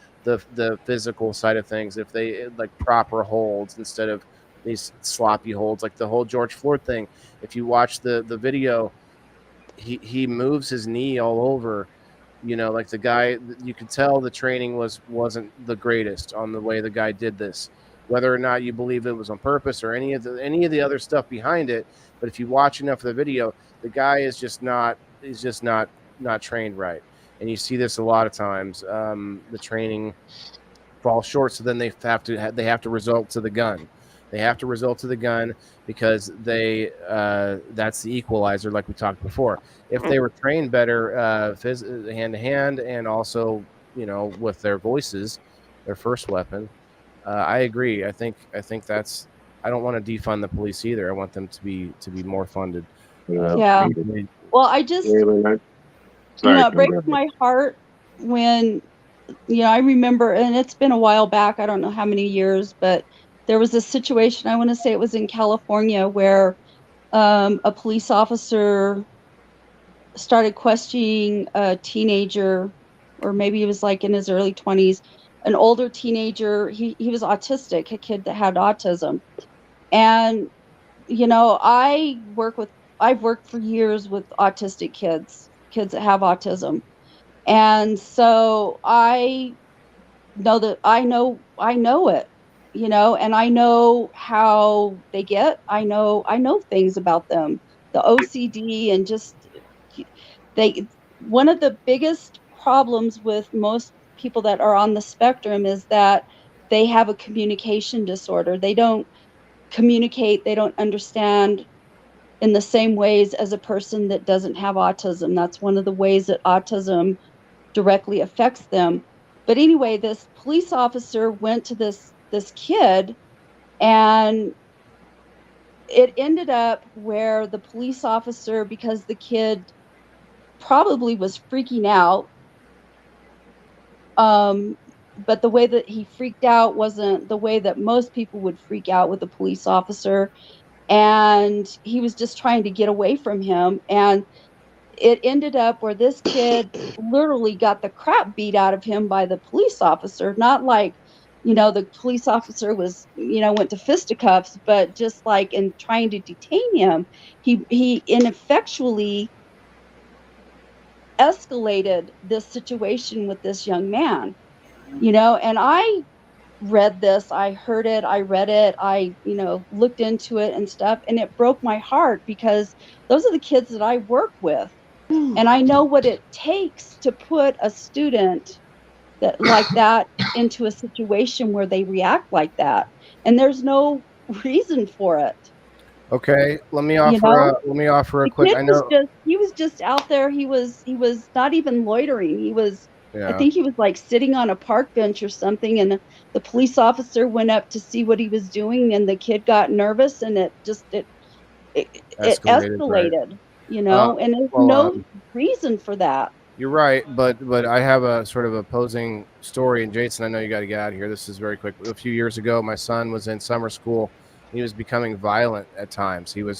physical side of things. If they like proper holds instead of these sloppy holds, like the whole George Floyd thing. If you watch the video, he moves his knee all over. Like the guy, you could tell the training wasn't the greatest on the way the guy did this. Whether or not you believe it was on purpose or any of the other stuff behind it, but if you watch enough of the video, the guy is just not trained right, and you see this a lot of times. The training falls short, so then they have to resort to the gun. They have to resort to the gun because that's the equalizer, like we talked before. If they were trained better, hand to hand, and also with their voices, their first weapon, I agree. I think that's. I don't want to defund the police either. I want them to be more funded. Yeah. Well, I just it breaks my heart when I remember, and it's been a while back. I don't know how many years, but there was a situation, I want to say it was in California, where a police officer started questioning a teenager, or maybe he was like in his early 20s, an older teenager. He was autistic, a kid that had autism. And, I've worked for years with autistic kids that have autism. And so I know that I know it, and I know how they get. I know things about them, the OCD, and just one of the biggest problems with most people that are on the spectrum is that they have a communication disorder. They don't communicate, they don't understand in the same ways as a person that doesn't have autism. That's one of the ways that autism directly affects them. But anyway, this police officer went to this kid, and it ended up where the police officer, because the kid probably was freaking out, but the way that he freaked out wasn't the way that most people would freak out with a police officer, and he was just trying to get away from him. And it ended up where this kid literally got the crap beat out of him by the police officer. Not like, the police officer was, went to fisticuffs, but just like in trying to detain him, he ineffectually escalated this situation with this young man, and I read this, I heard it, I read it, I, looked into it and stuff, and it broke my heart, because those are the kids that I work with. And I know what it takes to put a student like that into a situation where they react like that. And there's no reason for it. Okay, let me offer a quick. I know he was just out there. He was not even loitering. He was. Yeah. I think he was like sitting on a park bench or something, and the police officer went up to see what he was doing, and the kid got nervous, and it escalated. Right. And there's no reason for that. You're right, but I have a sort of opposing story. And Jason, I know you got to get out of here. This is very quick. A few years ago, my son was in summer school. He was becoming violent at times. He would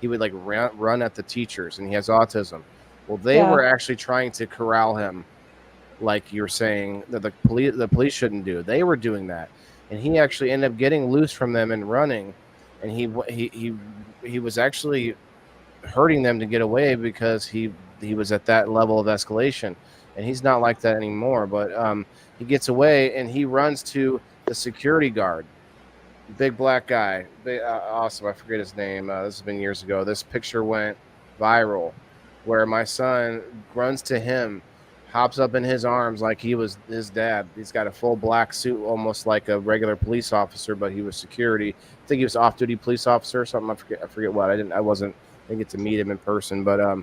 like run at the teachers, and he has autism. Well, they were actually trying to corral him, like you're saying that the police shouldn't do. They were doing that, and he actually ended up getting loose from them and running, and he was actually hurting them to get away, because he was at that level of escalation, and he's not like that anymore. But he gets away, and he runs to the security guard, big black guy, awesome. I forget his name. This has been years ago. This picture went viral, where my son runs to him, hops up in his arms like he was his dad. He's got a full black suit, almost like a regular police officer, but he was security. I think he was off-duty police officer or something. I forget what. I didn't get to meet him in person, but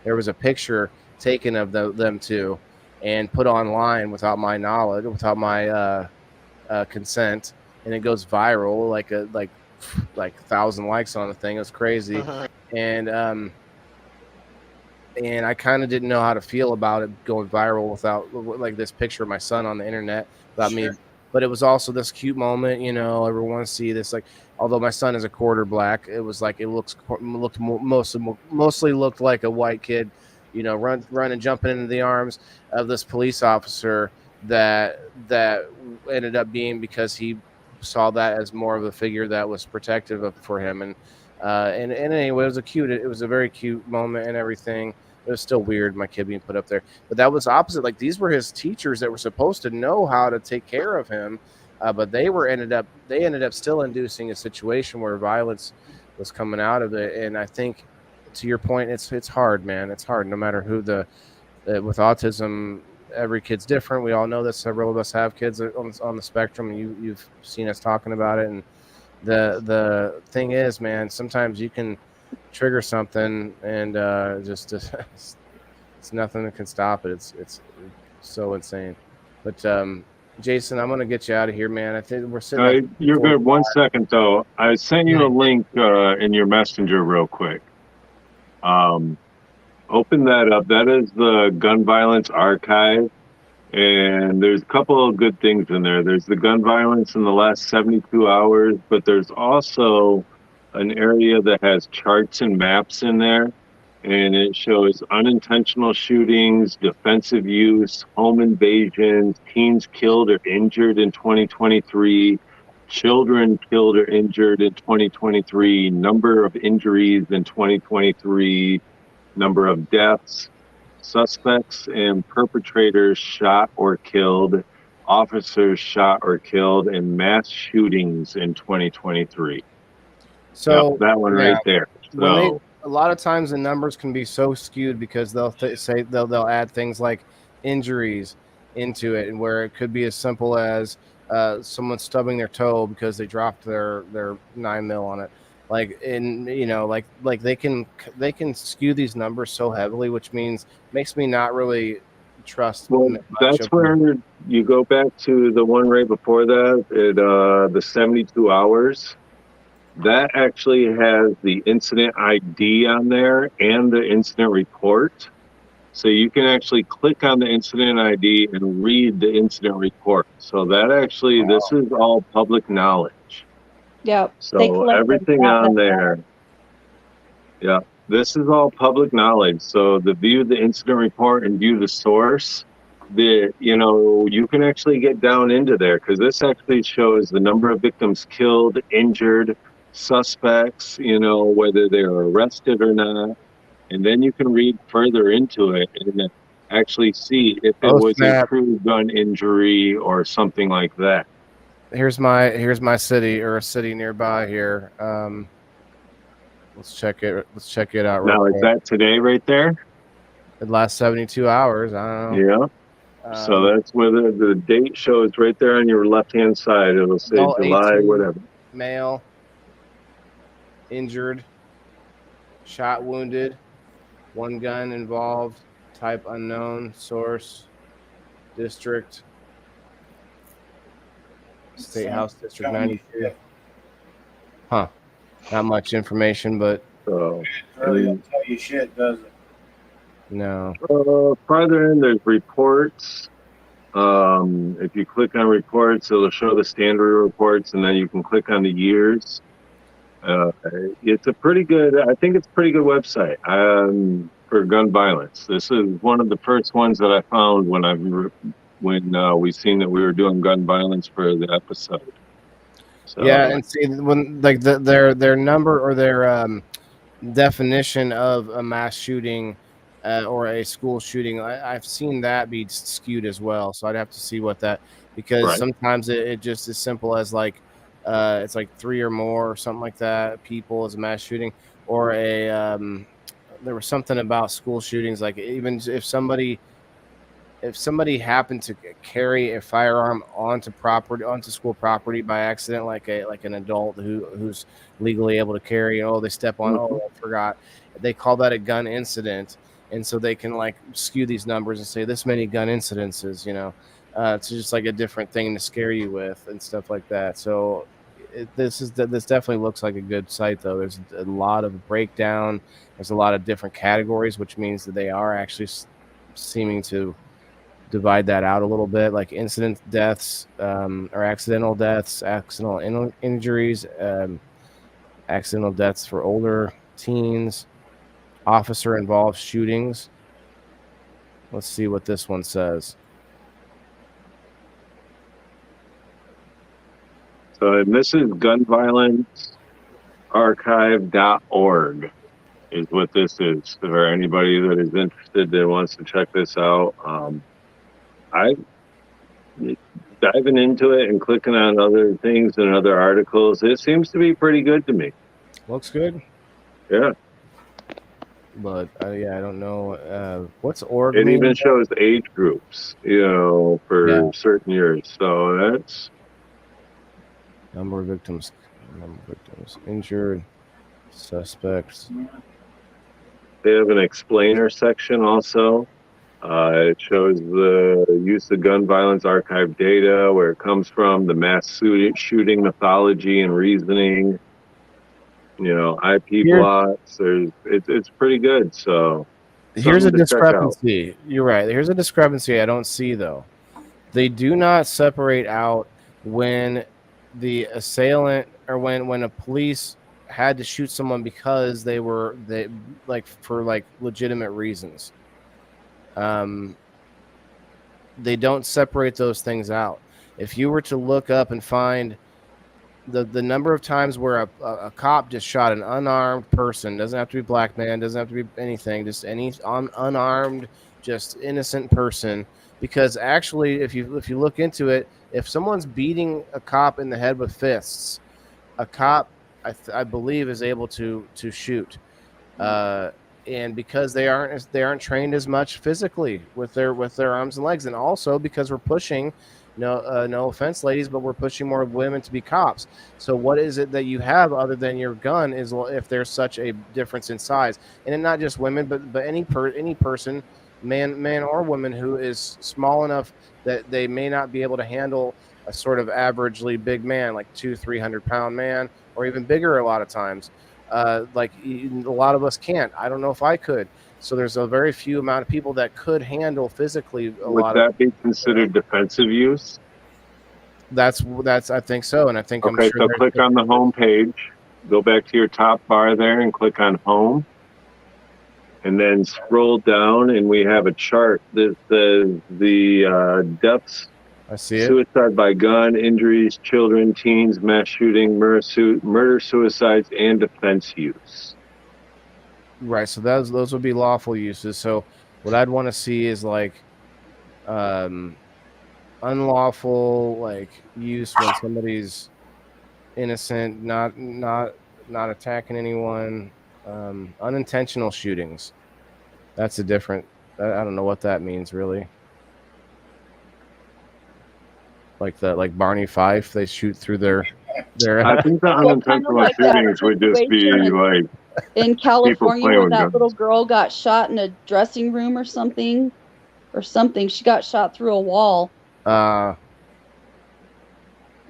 there was a picture taken of them two and put online without my knowledge, without my consent, and it goes viral like 1,000 likes on the thing. It was crazy. And I kind of didn't know how to feel about it going viral without like this picture of my son on the internet about me. But it was also this cute moment, you know, everyone wants to see this. Like, although my son is a quarter black, it was like, mostly looked like a white kid, you know, running, jumping into the arms of this police officer that ended up being, because he saw that as more of a figure that was protective for him. And anyway, it was a very cute moment and everything. It was still weird, my kid being put up there, but that was opposite. Like, these were his teachers that were supposed to know how to take care of him, but they ended up still inducing a situation where violence was coming out of it. And I think, to your point, it's hard, man. It's hard, no matter who with autism. Every kid's different. We all know that several of us have kids on the spectrum, and you've seen us talking about it. And the thing is, man, sometimes you can trigger something and just it's nothing that can stop it. It's so insane. But Jason, I'm gonna get you out of here, man. I think we're sitting. You're good. 1 second though. I sent you a link in your messenger real quick. Open that up. That is the Gun Violence Archive. And there's a couple of good things in there. There's the gun violence in the last 72 hours, but there's also an area that has charts and maps in there. And it shows unintentional shootings, defensive use, home invasions, teens killed or injured in 2023, children killed or injured in 2023, number of injuries in 2023, number of deaths, suspects and perpetrators shot or killed, officers shot or killed, and mass shootings in 2023. So that one right there. So a lot of times the numbers can be so skewed because they'll say they'll add things like injuries into it, and where it could be as simple as someone stubbing their toe because they dropped their 9mm on it. Like, in, you know, like they can skew these numbers so heavily, which makes me not really trust. Well, that's where you go back to the one right before that, the 72 hours. That actually has the incident ID on there and the incident report. So you can actually click on the incident ID and read the incident report. So that actually, this is all public knowledge. Yeah. So everything on there, yeah, this is all public knowledge. So the view the incident report and view the source, you can actually get down into there, because this actually shows the number of victims killed, injured, suspects, whether they were arrested or not. And then you can read further into it and actually see if it was a true gun injury or something like that. Here's my city, or a city nearby here. Let's check it out. Now, is that today right there? The last 72 hours. I don't know. Yeah. So that's where the date shows right there on your left-hand side. It'll say July, whatever. Male, injured, shot, wounded, one gun involved, type unknown, source, district, State House District 92. Huh. Not much information, but really don't tell you shit, does it? No. Farther in, there's reports. If you click on reports, it'll show the standard reports, and then you can click on the years. It's a pretty good, I think it's a pretty good website for gun violence. This is one of the first ones that I found when we seen that we were doing gun violence for the episode. So, yeah, and see, when like their number or their definition of a mass shooting or a school shooting, I've seen that be skewed as well. So I'd have to see what that, because sometimes it just as simple as like it's like 3 or more or something like that people as a mass shooting, or there was something about school shootings, like even if somebody if somebody happened to carry a firearm onto school property by accident, like an adult who's legally able to carry, they step on, I forgot, they call that a gun incident, and so they can like skew these numbers and say this many gun incidences, it's just like a different thing to scare you with and stuff like that. So this definitely looks like a good site, though. There's a lot of breakdown. There's a lot of different categories, which means that they are actually seeming to divide that out a little bit, like incident deaths, or accidental deaths, accidental injuries, accidental deaths for older teens, officer involved shootings. Let's see what this one says. So, and this is gunviolencearchive.org is what this is. For anybody that is interested that wants to check this out, I diving into it and clicking on other things and other articles, it seems to be pretty good to me. Looks good. Yeah. But I don't know what's org. It even shows age groups, for certain years. So that's number of victims, injured, suspects. They have an explainer section also. It shows the use of gun violence archive data, where it comes from, the mass shooting methodology and reasoning. IP blocks. It's pretty good. So here's a discrepancy. You're right. Here's a discrepancy I don't see, though. They do not separate out when the assailant or when a police had to shoot someone because they for legitimate reasons. They don't separate those things out. If you were to look up and find the number of times where a cop just shot an unarmed person, doesn't have to be black man, doesn't have to be anything, just any unarmed, just innocent person. Because actually, if you look into it, if someone's beating a cop in the head with fists, a cop, I believe, is able to shoot. And because they aren't trained as much physically with their arms and legs, and also because we're pushing, no offense, ladies, but we're pushing more women to be cops. So what is it that you have other than your gun is if there's such a difference in size, and not just women, but any person, man or woman, who is small enough that they may not be able to handle a sort of averagely big man, like 200-300 pound man, or even bigger a lot of times. Like a lot of us can't. I don't know if I could. So there's a very few amount of people that could handle physically Would that be considered defensive use? That's I think so, and I think okay. So click on the home page, go back to your top bar there, and click on home, and then scroll down, and we have a chart that says the deaths. I see it. Suicide by gun, injuries, children, teens, mass shooting, murder, suicides, and defense use. Right, so those would be lawful uses. So what I'd want to see is like unlawful use when somebody's innocent, not attacking anyone, unintentional shootings. That's a different. I don't know what that means really. Like Barney Fife, they shoot through their. I think the unintentional shootings would just be like in California where that little girl got shot in a dressing room or something. She got shot through a wall. Yeah.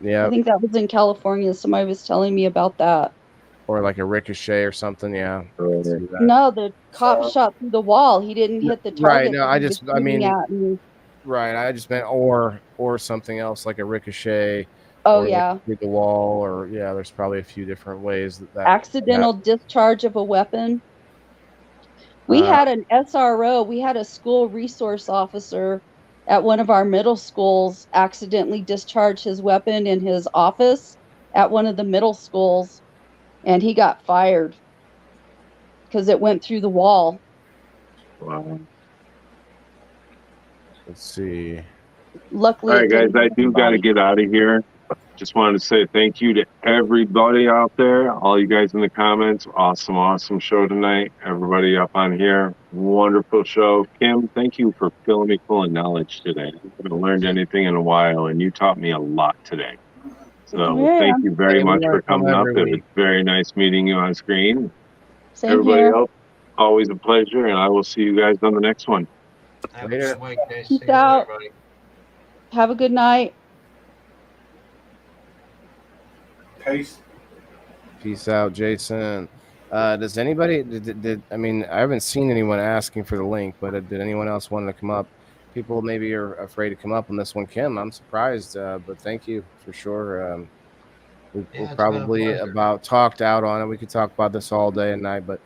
I think that was in California. Somebody was telling me about that. Or like a ricochet or something, yeah. No, the cop shot through the wall. He didn't hit the target. Right. No, right. I just meant or something else like a ricochet. Oh yeah. Through the wall, or there's probably a few different ways that accidental discharge of a weapon. We had an SRO. We had a school resource officer at one of our middle schools accidentally discharge his weapon in his office at one of the middle schools, and he got fired because it went through the wall. Wow. Let's see. Luckily, all right, guys, I do got to get out of here. just wanted to say thank you to everybody out there, all you guys in the comments. Awesome show tonight. Everybody up on here, wonderful show. Kim, thank you for filling me full of knowledge today. I haven't learned anything in a while, and you taught me a lot today. So thank you very much for coming up. It was very nice meeting you on screen. Same Everybody here. else, always a pleasure, and I will see you guys on the next one. Have a good week, guys. Peace See you, out. everybody. Have a good night. Peace out, Jason. Does anybody? I mean, I haven't seen anyone asking for the link, but did anyone else want to come up? People maybe are afraid to come up on this one. Kim, I'm surprised, but thank you for sure. We'll probably about talked out on it. We could talk about this all day and night, but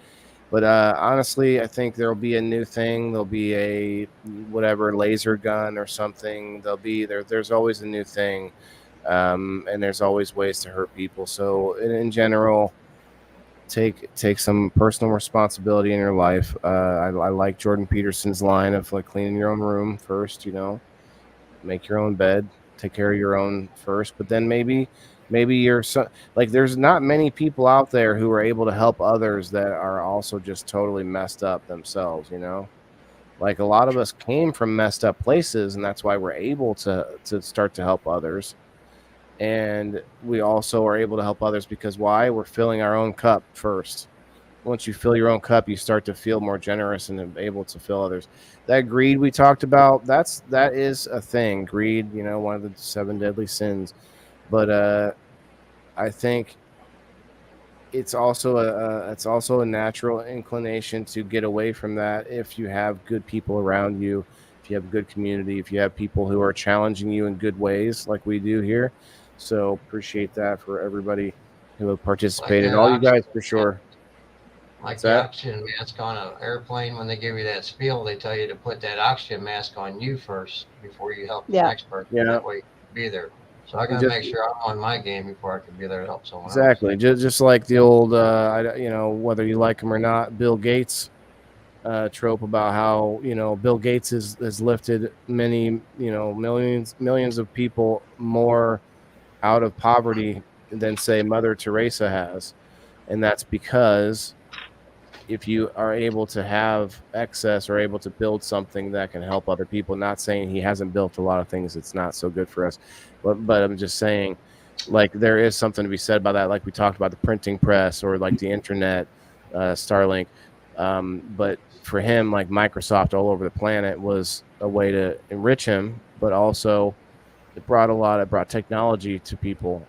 honestly, I think there'll be a new thing. There'll be a whatever laser gun or something. There's always a new thing, and there's always ways to hurt people. So in general, take some personal responsibility in your life. I like Jordan Peterson's line of like cleaning your own room first. Make your own bed, take care of your own first, but then maybe you're like there's not many people out there who are able to help others that are also just totally messed up themselves. Like a lot of us came from messed up places, and that's why we're able to start to help others. And we also are able to help others because why? We're filling our own cup first. Once you fill your own cup, you start to feel more generous and able to fill others. That greed we talked about, that is a thing. Greed, one of the 7 deadly sins. But I think it's also a natural inclination to get away from that if you have good people around you, if you have a good community, if you have people who are challenging you in good ways like we do here. So appreciate that for everybody who have participated. All you guys for sure. Like the oxygen mask on an airplane, when they give you that spiel, they tell you to put that oxygen mask on you first before you help the next person. Yeah. That way you can be there. So I got to make sure I'm on my game before I can be there to help someone else. Exactly. Just like the old, whether you like him or not, Bill Gates trope about how, Bill Gates has lifted many, millions of people more out of poverty than, say, Mother Teresa has. And that's because if you are able to have excess or able to build something that can help other people, not saying he hasn't built a lot of things that's not so good for us, but I'm just saying, like, there is something to be said about that. Like we talked about the printing press or like the internet, Starlink. But for him, like Microsoft all over the planet was a way to enrich him, but also it brought technology to people,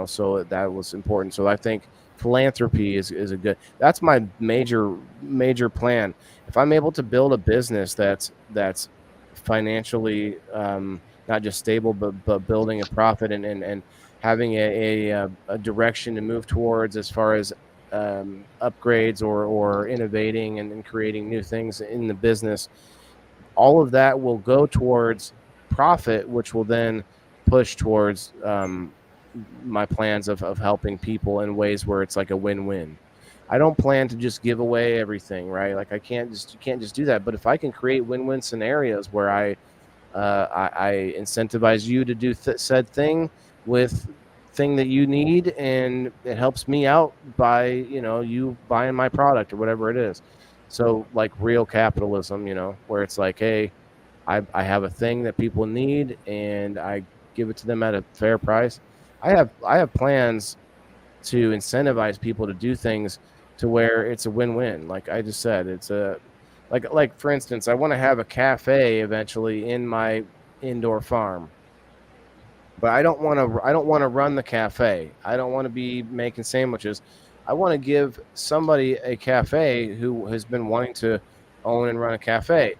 so that was important. So I think philanthropy is a good, that's my major plan. If I'm able to build a business that's financially not just stable but building a profit and having a direction to move towards as far as upgrades or innovating and creating new things in the business, all of that will go towards profit, which will then push towards my plans of helping people in ways where it's like a win-win. I don't plan to just give away everything, right? Like you can't just do that. But if I can create win-win scenarios where I incentivize you to do said thing with thing that you need, and it helps me out by you buying my product or whatever it is. So like real capitalism, where it's like, hey, I have a thing that people need and I give it to them at a fair price. I have plans to incentivize people to do things to where it's a win-win. Like I just said, it's a like for instance, I want to have a cafe eventually in my indoor farm. But I don't want to run the cafe. I don't want to be making sandwiches. I want to give somebody a cafe who has been wanting to own and run a cafe,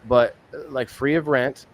but like free of rent,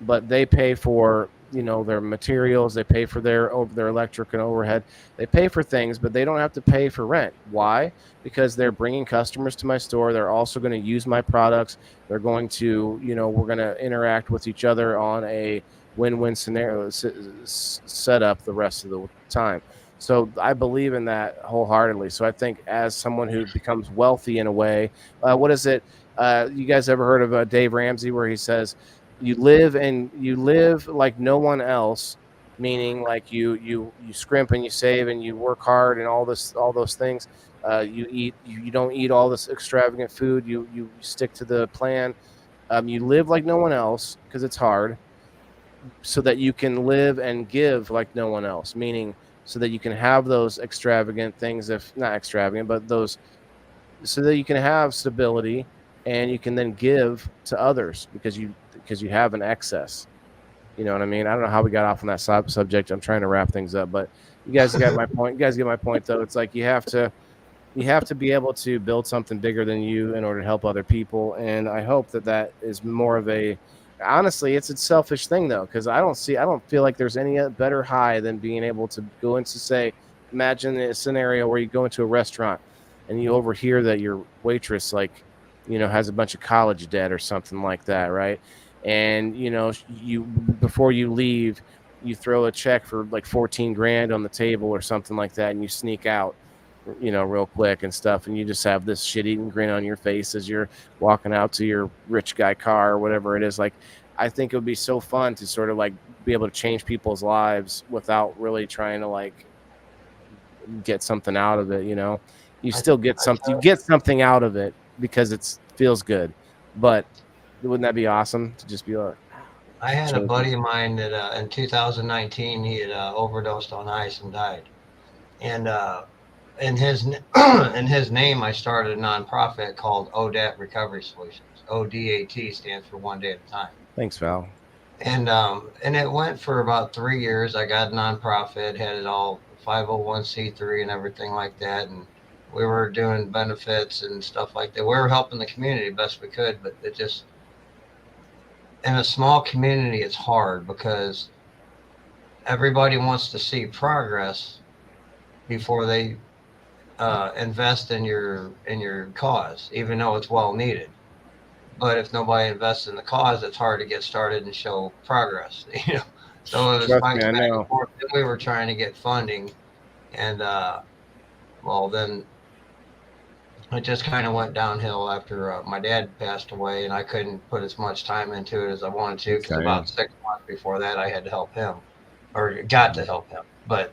but they pay for their materials, they pay for their electric and overhead, they pay for things, but they don't have to pay for rent. Why? Because they're bringing customers to my store. They're also going to use my products. They're going to we're going to interact with each other on a win-win scenario set up the rest of the time. So I believe in that wholeheartedly. So I think as someone who becomes wealthy in a way, what is it? You guys ever heard of Dave Ramsey, where he says, you live like no one else, meaning like you scrimp and you save and you work hard and all those things. You don't eat all this extravagant food. You stick to the plan. You live like no one else because it's hard, so that you can live and give like no one else, meaning so that you can have those extravagant things, if not extravagant, but those, so that you can have stability and you can then give to others because you have an excess. You know what I mean? I don't know how we got off on that subject. I'm trying to wrap things up, but you guys got my point. You guys get my point, though. It's like you have to be able to build something bigger than you in order to help other people. And I hope that is more of a, honestly, it's a selfish thing though, because I don't feel like there's any better high than being able to go into, say, imagine a scenario where you go into a restaurant and you overhear that your waitress, like, has a bunch of college debt or something like that, right? And you, before you leave, you throw a check for like 14 grand on the table or something like that, and you sneak out, real quick and stuff, and you just have this shit-eating grin on your face as you're walking out to your rich guy car or whatever it is. Like, I think it would be so fun to sort of like be able to change people's lives without really trying to like get something out of it. You still get something, you get something out of it because it feels good, but wouldn't that be awesome to just be like, I had a buddy of mine that in 2019 he had overdosed on ice and died, and in his name, I started a nonprofit called ODAT Recovery Solutions. ODAT stands for One Day at a Time. Thanks, Val. And it went for about 3 years. I got a nonprofit, had it all 501c3 and everything like that, and we were doing benefits and stuff like that. We were helping the community best we could, but it just, in a small community, it's hard because everybody wants to see progress before they invest in your cause, even though it's well needed. But if nobody invests in the cause, it's hard to get started and show progress. So it was fights back and forth. We were trying to get funding, and then it just kind of went downhill after my dad passed away, and I couldn't put as much time into it as I wanted to, because about 6 months before that, I had to help him, or got to help him. But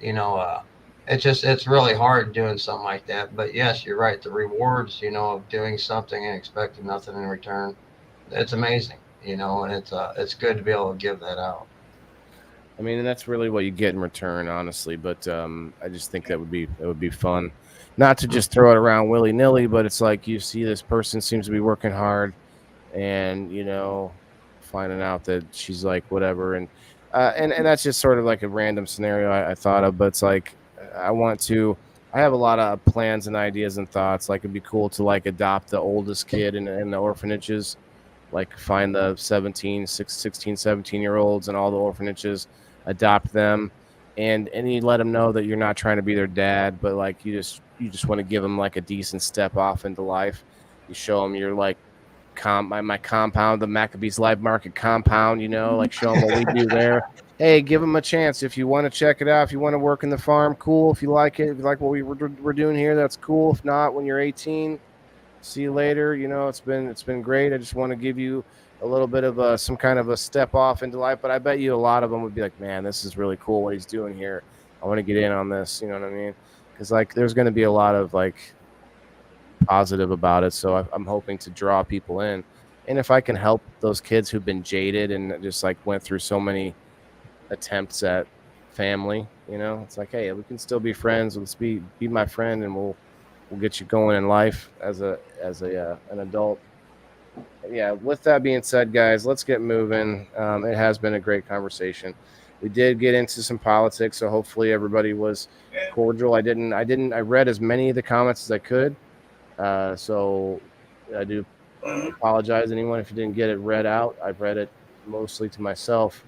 it's really hard doing something like that. But yes, you're right. The rewards, of doing something and expecting nothing in return, it's amazing, and it's good to be able to give that out. I mean, and that's really what you get in return, honestly. But I just think that would be fun, not to just throw it around willy nilly, but it's like you see this person seems to be working hard, and finding out that she's like whatever, and that's just sort of like a random scenario I thought of, but it's like I have a lot of plans and ideas and thoughts. Like, it'd be cool to like adopt the oldest kid in the orphanages, like find the 16, 17-year-olds in all the orphanages, adopt them, and you let them know that you're not trying to be their dad, but like you just want to give them like a decent step off into life. You show them your like my compound, the Maccabees Live Market compound, like show them what we do there. Hey, give them a chance. If you want to check it out, if you want to work in the farm, cool. If you like it, if you like what we're doing here, that's cool. If not, when you're 18, see you later. It's been great. I just want to give you a little bit of some kind of a step off into life. But I bet you a lot of them would be like, man, this is really cool what he's doing here. I want to get in on this. You know what I mean? Because like there's going to be a lot of like positive about it. So I'm hoping to draw people in. And if I can help those kids who've been jaded and just like went through so many attempts at family, it's like, hey, we can still be friends. Let's be my friend, and we'll get you going in life as an adult. Yeah, with that being said, guys, let's get moving. It has been a great conversation. We did get into some politics, so hopefully everybody was cordial. I read as many of the comments as I could, so I do apologize anyone if you didn't get it read out. I've read it mostly to myself.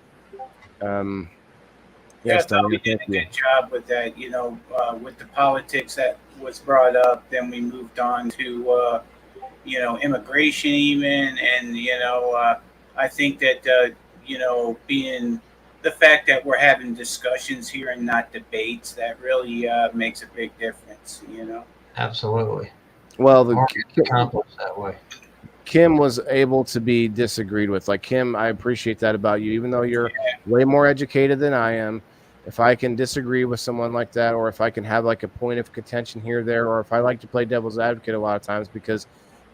Yes, I thought we did a good job with that. With the politics that was brought up, then we moved on to immigration even, and I think that being the fact that we're having discussions here and not debates, that really makes a big difference. Absolutely. Well, accomplished that way. Kim was able to be disagreed with. Like, Kim, I appreciate that about you, even though you're way more educated than I am. if I can disagree with someone like that, or if I can have like a point of contention here or there, or if I like to play devil's advocate a lot of times, because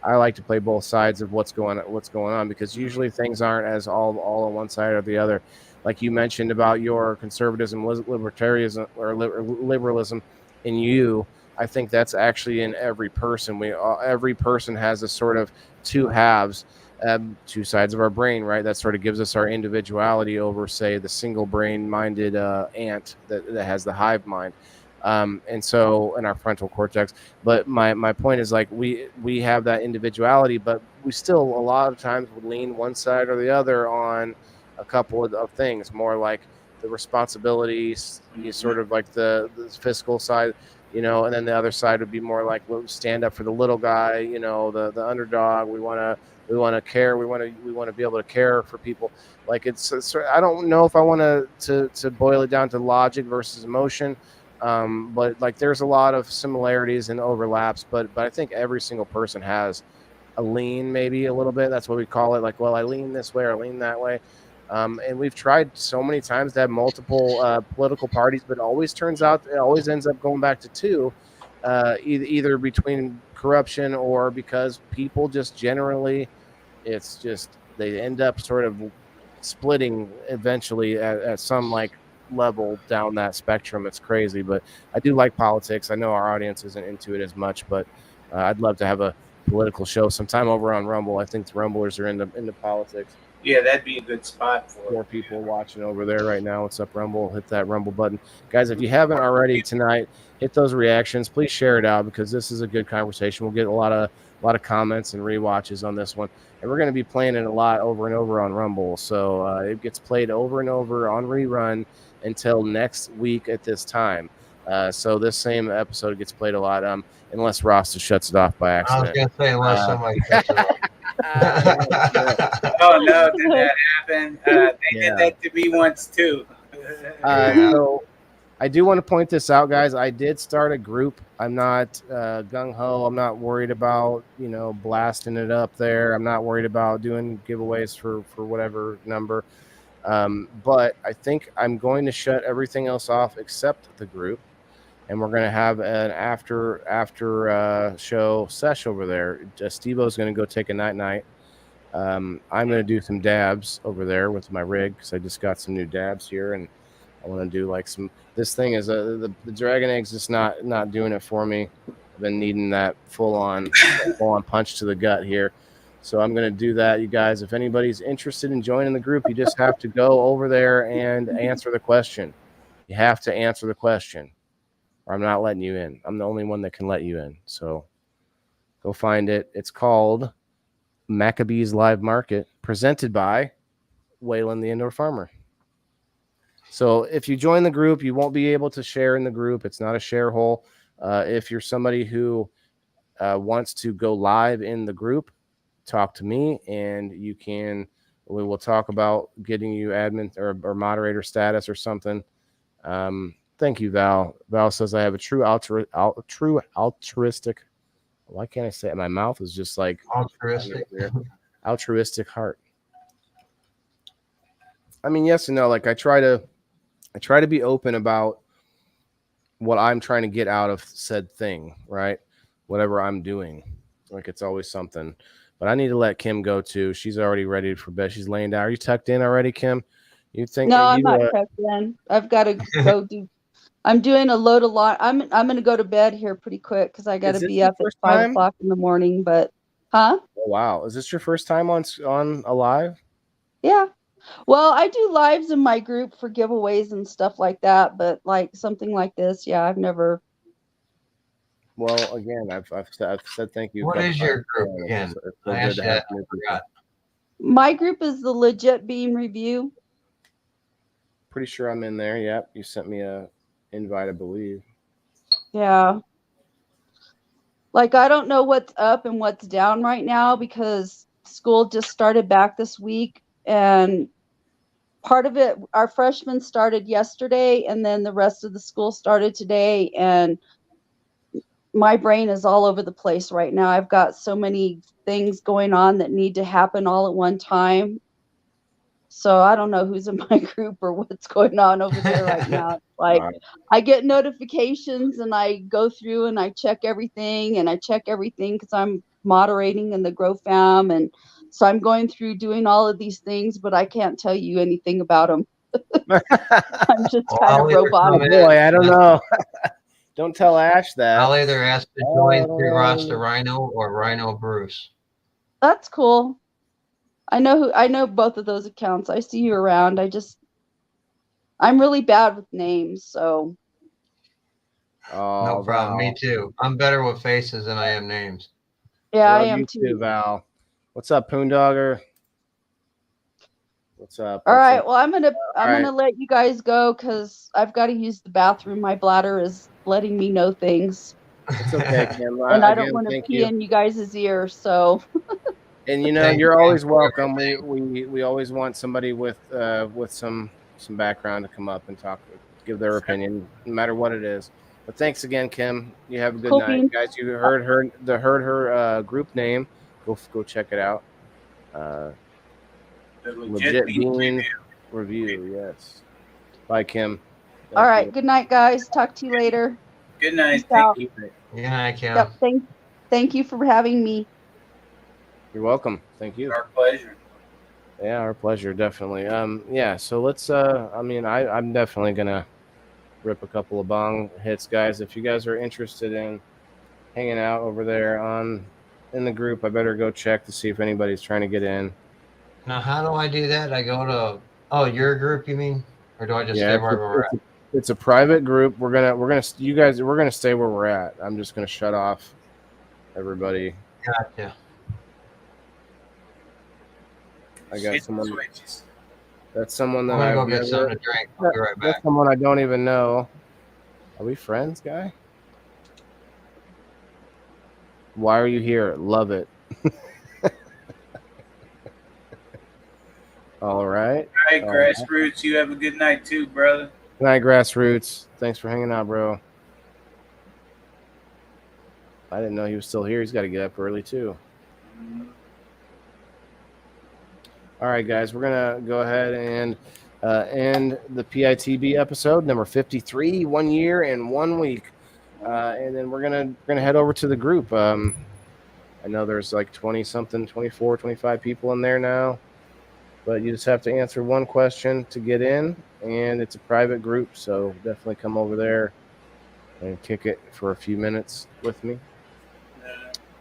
I like to play both sides of what's going on, because usually things aren't as all on one side or the other. Like you mentioned about your conservatism, libertarianism, or liberalism in you, I think that's actually in every person. Every person has a sort of two halves, two sides of our brain, right? That sort of gives us our individuality over, say, the single brain-minded ant that has the hive mind, and so in our frontal cortex. But my point is, like, we have that individuality, but we still a lot of times would lean one side or the other on a couple of things, more like the responsibilities, sort of like the fiscal side, and then the other side would be more like, we'll stand up for the little guy, the underdog. We want to care. We want to be able to care for people. Like, it's I don't know if I want to boil it down to logic versus emotion, but like there's a lot of similarities and overlaps. But I think every single person has a lean, maybe a little bit. That's what we call it. Like, well, I lean this way or lean that way. And we've tried so many times to have multiple political parties, but it always ends up going back to two, either between corruption or because people just generally, it's just they end up sort of splitting eventually at some like level down that spectrum. It's crazy, but I do like politics. I know our audience isn't into it as much, but I'd love to have a political show sometime over on Rumble. I think the Rumblers are into politics. Yeah, that'd be a good spot for more people watching over there right now. What's up, Rumble? Hit that Rumble button, guys. If you haven't already tonight, hit those reactions. Please share it out, because this is a good conversation. We'll get a lot of comments and rewatches on this one, and we're going to be playing it a lot over and over on Rumble. So it gets played over and over on rerun until next week at this time. So this same episode gets played a lot, unless Ross just shuts it off by accident. I was going to say, unless somebody shuts it off. Oh no, did that happen? They did that to me once too. So I do want to point this out, guys. I did start a group. I'm not gung-ho. I'm not worried about blasting it up there. I'm not worried about doing giveaways for whatever number. But I think I'm going to shut everything else off except the group, and we're going to have an after show sesh over there. Steve-O's going to go take a night. I'm going to do some dabs over there with my rig, because I just got some new dabs here, and I want to do like some. This thing is the Dragon Egg's just not doing it for me. I've been needing that full on punch to the gut here. So I'm going to do that, you guys. If anybody's interested in joining the group, you just have to go over there and answer the question. You have to answer the question, or I'm not letting you in. I'm the only one that can let you in. So go find it. It's called Maccabees Live Market, presented by Waylon the Indoor Farmer. So if you join the group, you won't be able to share in the group. It's not a share hole. If you're somebody who wants to go live in the group, talk to me, and we will talk about getting you admin or moderator status or something. Thank you, Val. Val says, I have a true altruistic. Why can't I say it? My mouth is just like altruistic heart. I mean, yes and no. Like I try to be open about what I'm trying to get out of said thing, right? Whatever I'm doing, like it's always something. But I need to let Kim go too. She's already ready for bed. She's laying down. Are you tucked in already, Kim? You think? No, I'm not tucked in. I've got to go do. I'm doing a load of I'm going to go to bed here pretty quick because I got to be up at 5 o'clock in the morning. But, huh? Oh, wow. Is this your first time on a live? Yeah. Well, I do lives in my group for giveaways and stuff like that. But like something like this, yeah, I've never. Well, again, I've said thank you. What is your group again? I forgot. My group is the Legit Beam Review. Pretty sure I'm in there. Yep. You sent me a invite, I believe. Yeah. Like, I don't know what's up and what's down right now because school just started back this week. And part of it, our freshmen started yesterday, and then the rest of the school started today. And my brain is all over the place right now. I've got so many things going on that need to happen all at one time. So I don't know who's in my group or what's going on over there right now. Like, I get notifications and I go through and I check everything because I'm moderating in the Grow Fam, and so I'm going through doing all of these things, but I can't tell you anything about them. I'm just kind of robotic. Boy, I don't know. Don't tell Ash that. I'll either ask to join through Rasta Rhino or Rhino Bruce. That's cool. I know both of those accounts. I see you around. I'm really bad with names, so. No problem. Me too. I'm better with faces than I am names. Yeah, I am too. Val. What's up, Poondogger? What's up? All right. Well, I'm gonna let you guys go because I've got to use the bathroom. My bladder is letting me know things. It's okay, Kim. And I don't want to pee in you guys' ear, so. And you're always welcome. We always want somebody with some background to come up and talk, give their opinion, no matter what it is. But thanks again, Kim. You have a good night, guys. You heard her group name. Go check it out. Legit Bean Review. Yes. Bye, Kim. All right. Good night, guys. Talk to you later. Good night. Thank you. Good night, Kim. Yep, thank you for having me. You're welcome. Thank you. Our pleasure. Yeah, our pleasure, definitely. Yeah, so let's I'm definitely gonna rip a couple of bong hits, guys. If you guys are interested in hanging out over there in the group, I better go check to see if anybody's trying to get in. Now, how do I do that? I go to your group, you mean? Or do I just stay where we're at? It's a private group. We're gonna stay where we're at. I'm just gonna shut off everybody. Gotcha. I got someone. That's someone that I'm gonna go get something to drink. I'll be right back. That's someone I don't even know. Are we friends, guy? Why are you here? Love it. All right. All right, Grassroots. You have a good night too, brother. Good night, Grassroots. Thanks for hanging out, bro. I didn't know he was still here. He's got to get up early too. All right, guys, we're gonna go ahead and end the PITB episode number 53, 1 year and 1 week, and then we're gonna head over to the group. I know there's like 20-something, 24, 25 people in there now, but you just have to answer one question to get in, and it's a private group, so definitely come over there and kick it for a few minutes with me.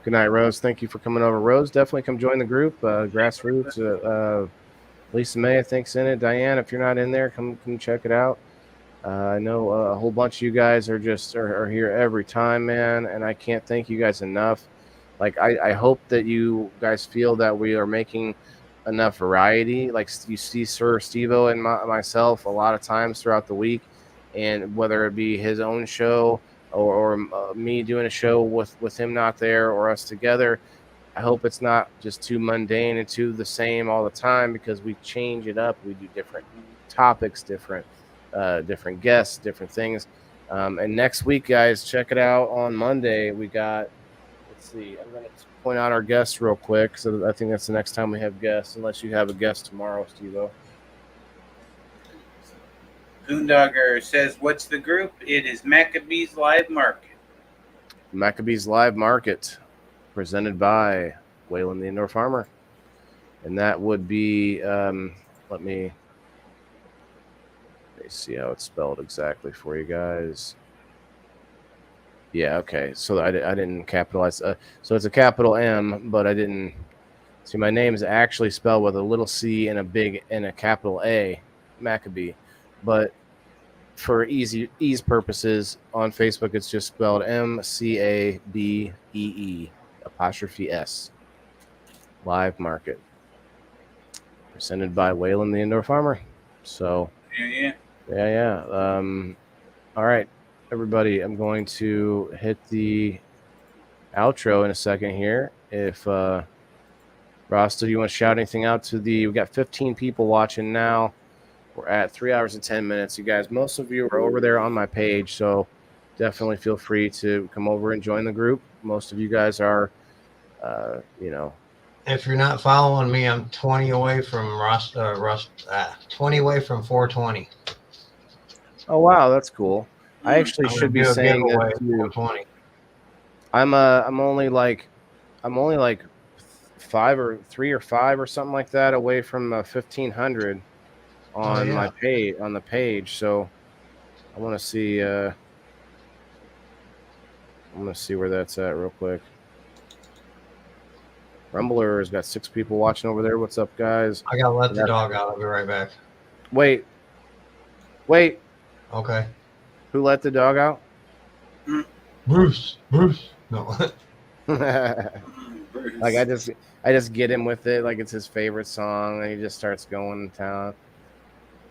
Good night, Rose. Thank you for coming over. Rose, definitely come join the group. Grassroots, Lisa May, I think's in it. Diane, if you're not in there, come check it out. I know a whole bunch of you guys are here every time, man, and I can't thank you guys enough. Like, I hope that you guys feel that we are making enough variety. Like, you see Sir Steve-O and myself a lot of times throughout the week, and whether it be his own show or me doing a show with him not there or us together, I hope it's not just too mundane and too the same all the time, because we change it up. We do different topics, different guests, different things. And next week, guys, check it out on Monday. We got, let's see, I'm going to point out our guests real quick. So I think that's the next time we have guests, unless you have a guest tomorrow, Steve-O. Boondogger says, what's the group? It is Maccabees Live Market. Maccabees Live Market, presented by Waylon the Indoor Farmer. And that would be, let me see how it's spelled exactly for you guys. Yeah, okay. So I didn't capitalize. So it's a capital M, but I didn't. See, my name is actually spelled with a little C and a capital A, Maccabee. But for ease purposes, on Facebook, it's just spelled MCABEE apostrophe S. Live Market, presented by Waylon the Indoor Farmer. So yeah. All right, everybody, I'm going to hit the outro in a second here. If Rasta, do you want to shout anything out we got 15 people watching now. We're at 3 hours and 10 minutes. You guys, most of you are over there on my page, so definitely feel free to come over and join the group. Most of you guys are, If you're not following me, I'm 20 away from 20 away from 420. Oh wow, that's cool. I actually should be saying this giveaway to you. 420. I'm only like 3 or 5 or something like that away from 1500 on my page on the page. So I want to see. I'm gonna see where that's at real quick. Rumbler's got 6 people watching over there. What's up, guys? I gotta let the dog out. I'll be right back. Wait. Okay. Who let the dog out? Bruce. No. Like I just get him with it, like it's his favorite song, and he just starts going to town.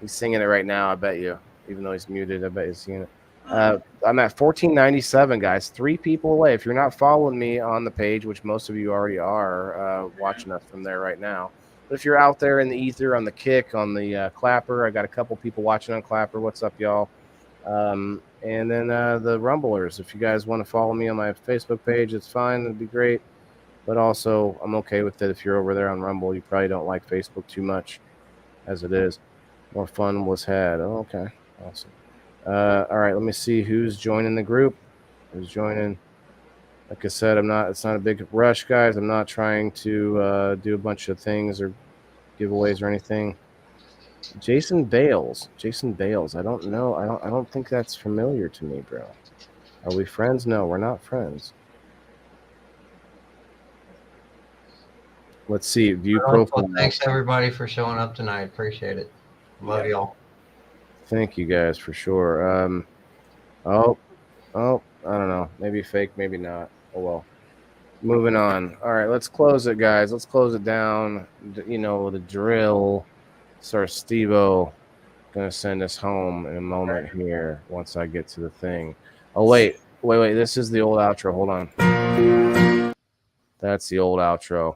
He's singing it right now, I bet you. Even though he's muted, I bet he's singing it. I'm at 1497, guys. 3 people away. If you're not following me on the page, which most of you already are, watching us from there right now. But if you're out there in the ether, on the Kick, on the Clapper, I got a couple people watching on Clapper. What's up, y'all? And then the Rumblers. If you guys want to follow me on my Facebook page, it's fine. It'd be great. But also, I'm okay with it if you're over there on Rumble. You probably don't like Facebook too much as it is. More fun was had. Oh, okay. Awesome. All right, let me see who's joining the group. Who's joining? Like I said, it's not a big rush, guys. I'm not trying to do a bunch of things or giveaways or anything. Jason Bales. I don't know. I don't think that's familiar to me, bro. Are we friends? No, we're not friends. Let's see. View profile. Thanks everybody for showing up tonight. Appreciate it. Love y'all. Thank you guys for sure. Oh, I don't know. Maybe fake, maybe not. Oh well. Moving on. All right, let's close it, guys. Let's close it down. You know the drill. Sir Steve-O gonna send us home in a moment here once I get to the thing. Oh wait. This is the old outro. Hold on. That's the old outro.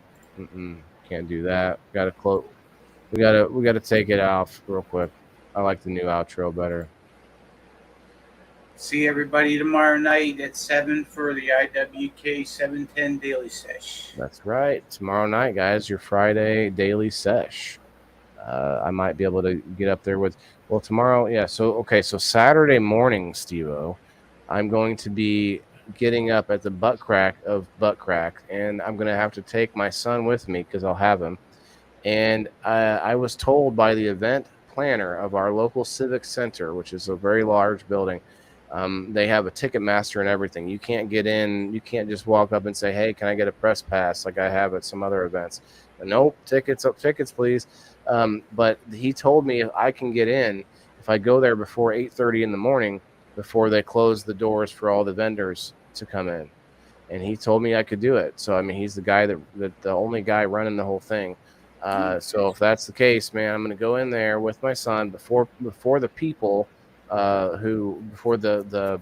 Can't do that. Gotta close. We gotta take it off real quick. I like the new outro better. See everybody tomorrow night at 7 for the IWK 710 Daily Sesh. That's right. Tomorrow night, guys, your Friday Daily Sesh. I might be able to get up there with. Well, tomorrow, yeah. So Saturday morning, Steve-O, I'm going to be getting up at the butt crack of butt crack, and I'm gonna have to take my son with me because I'll have him. And I was told by the event planner of our local civic center, which is a very large building, they have a ticket master and everything. You can't get in. You can't just walk up and say, "Hey, can I get a press pass?" like I have at some other events. Nope, tickets, please. But he told me if I can get in, if I go there before 8:30 in the morning, before they close the doors for all the vendors to come in. And he told me I could do it. So, I mean, he's the guy that the only guy running the whole thing. So if that's the case, man, I'm going to go in there with my son before the people, before the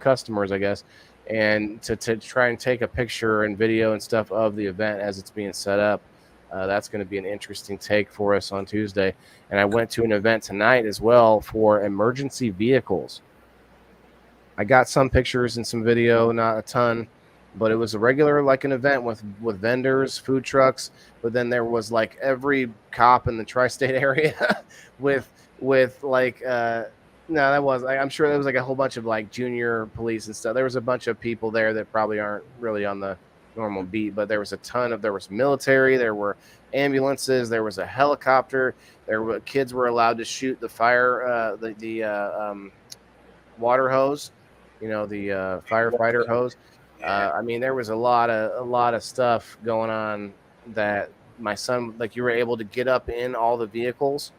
customers, I guess, and to try and take a picture and video and stuff of the event as it's being set up. That's going to be an interesting take for us on Tuesday. And I went to an event tonight as well for emergency vehicles. I got some pictures and some video, not a ton, but it was a regular, like an event with vendors, food trucks. But then there was like every cop in the tri-state area with like, no, that was, I'm sure there was like a whole bunch of like junior police and stuff. There was a bunch of people there that probably aren't really on the normal beat, but there was there was military, there were ambulances, there was a helicopter, kids were allowed to shoot the fire, the water hose, the firefighter hose. I mean, there was a lot of stuff going on that my son, like, you were able to get up in all the vehicles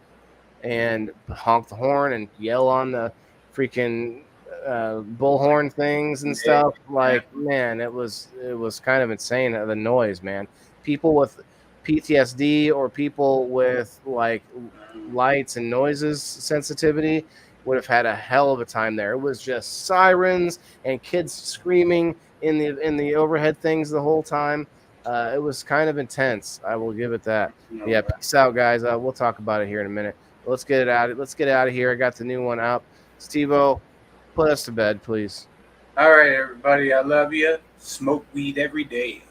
and honk the horn and yell on the freaking bullhorn things and stuff. Like, man, it was kind of insane, the noise, man. People with PTSD or people with like lights and noises sensitivity would have had a hell of a time there. It was just sirens and kids screaming in the overhead things the whole time. It was kind of intense. I will give it that. Yeah, peace out, guys. We'll talk about it here in a minute. Let's get it out. Let's get out of here. I got the new one up. Steve-O, put us to bed, please. All right, everybody. I love you. Smoke weed every day.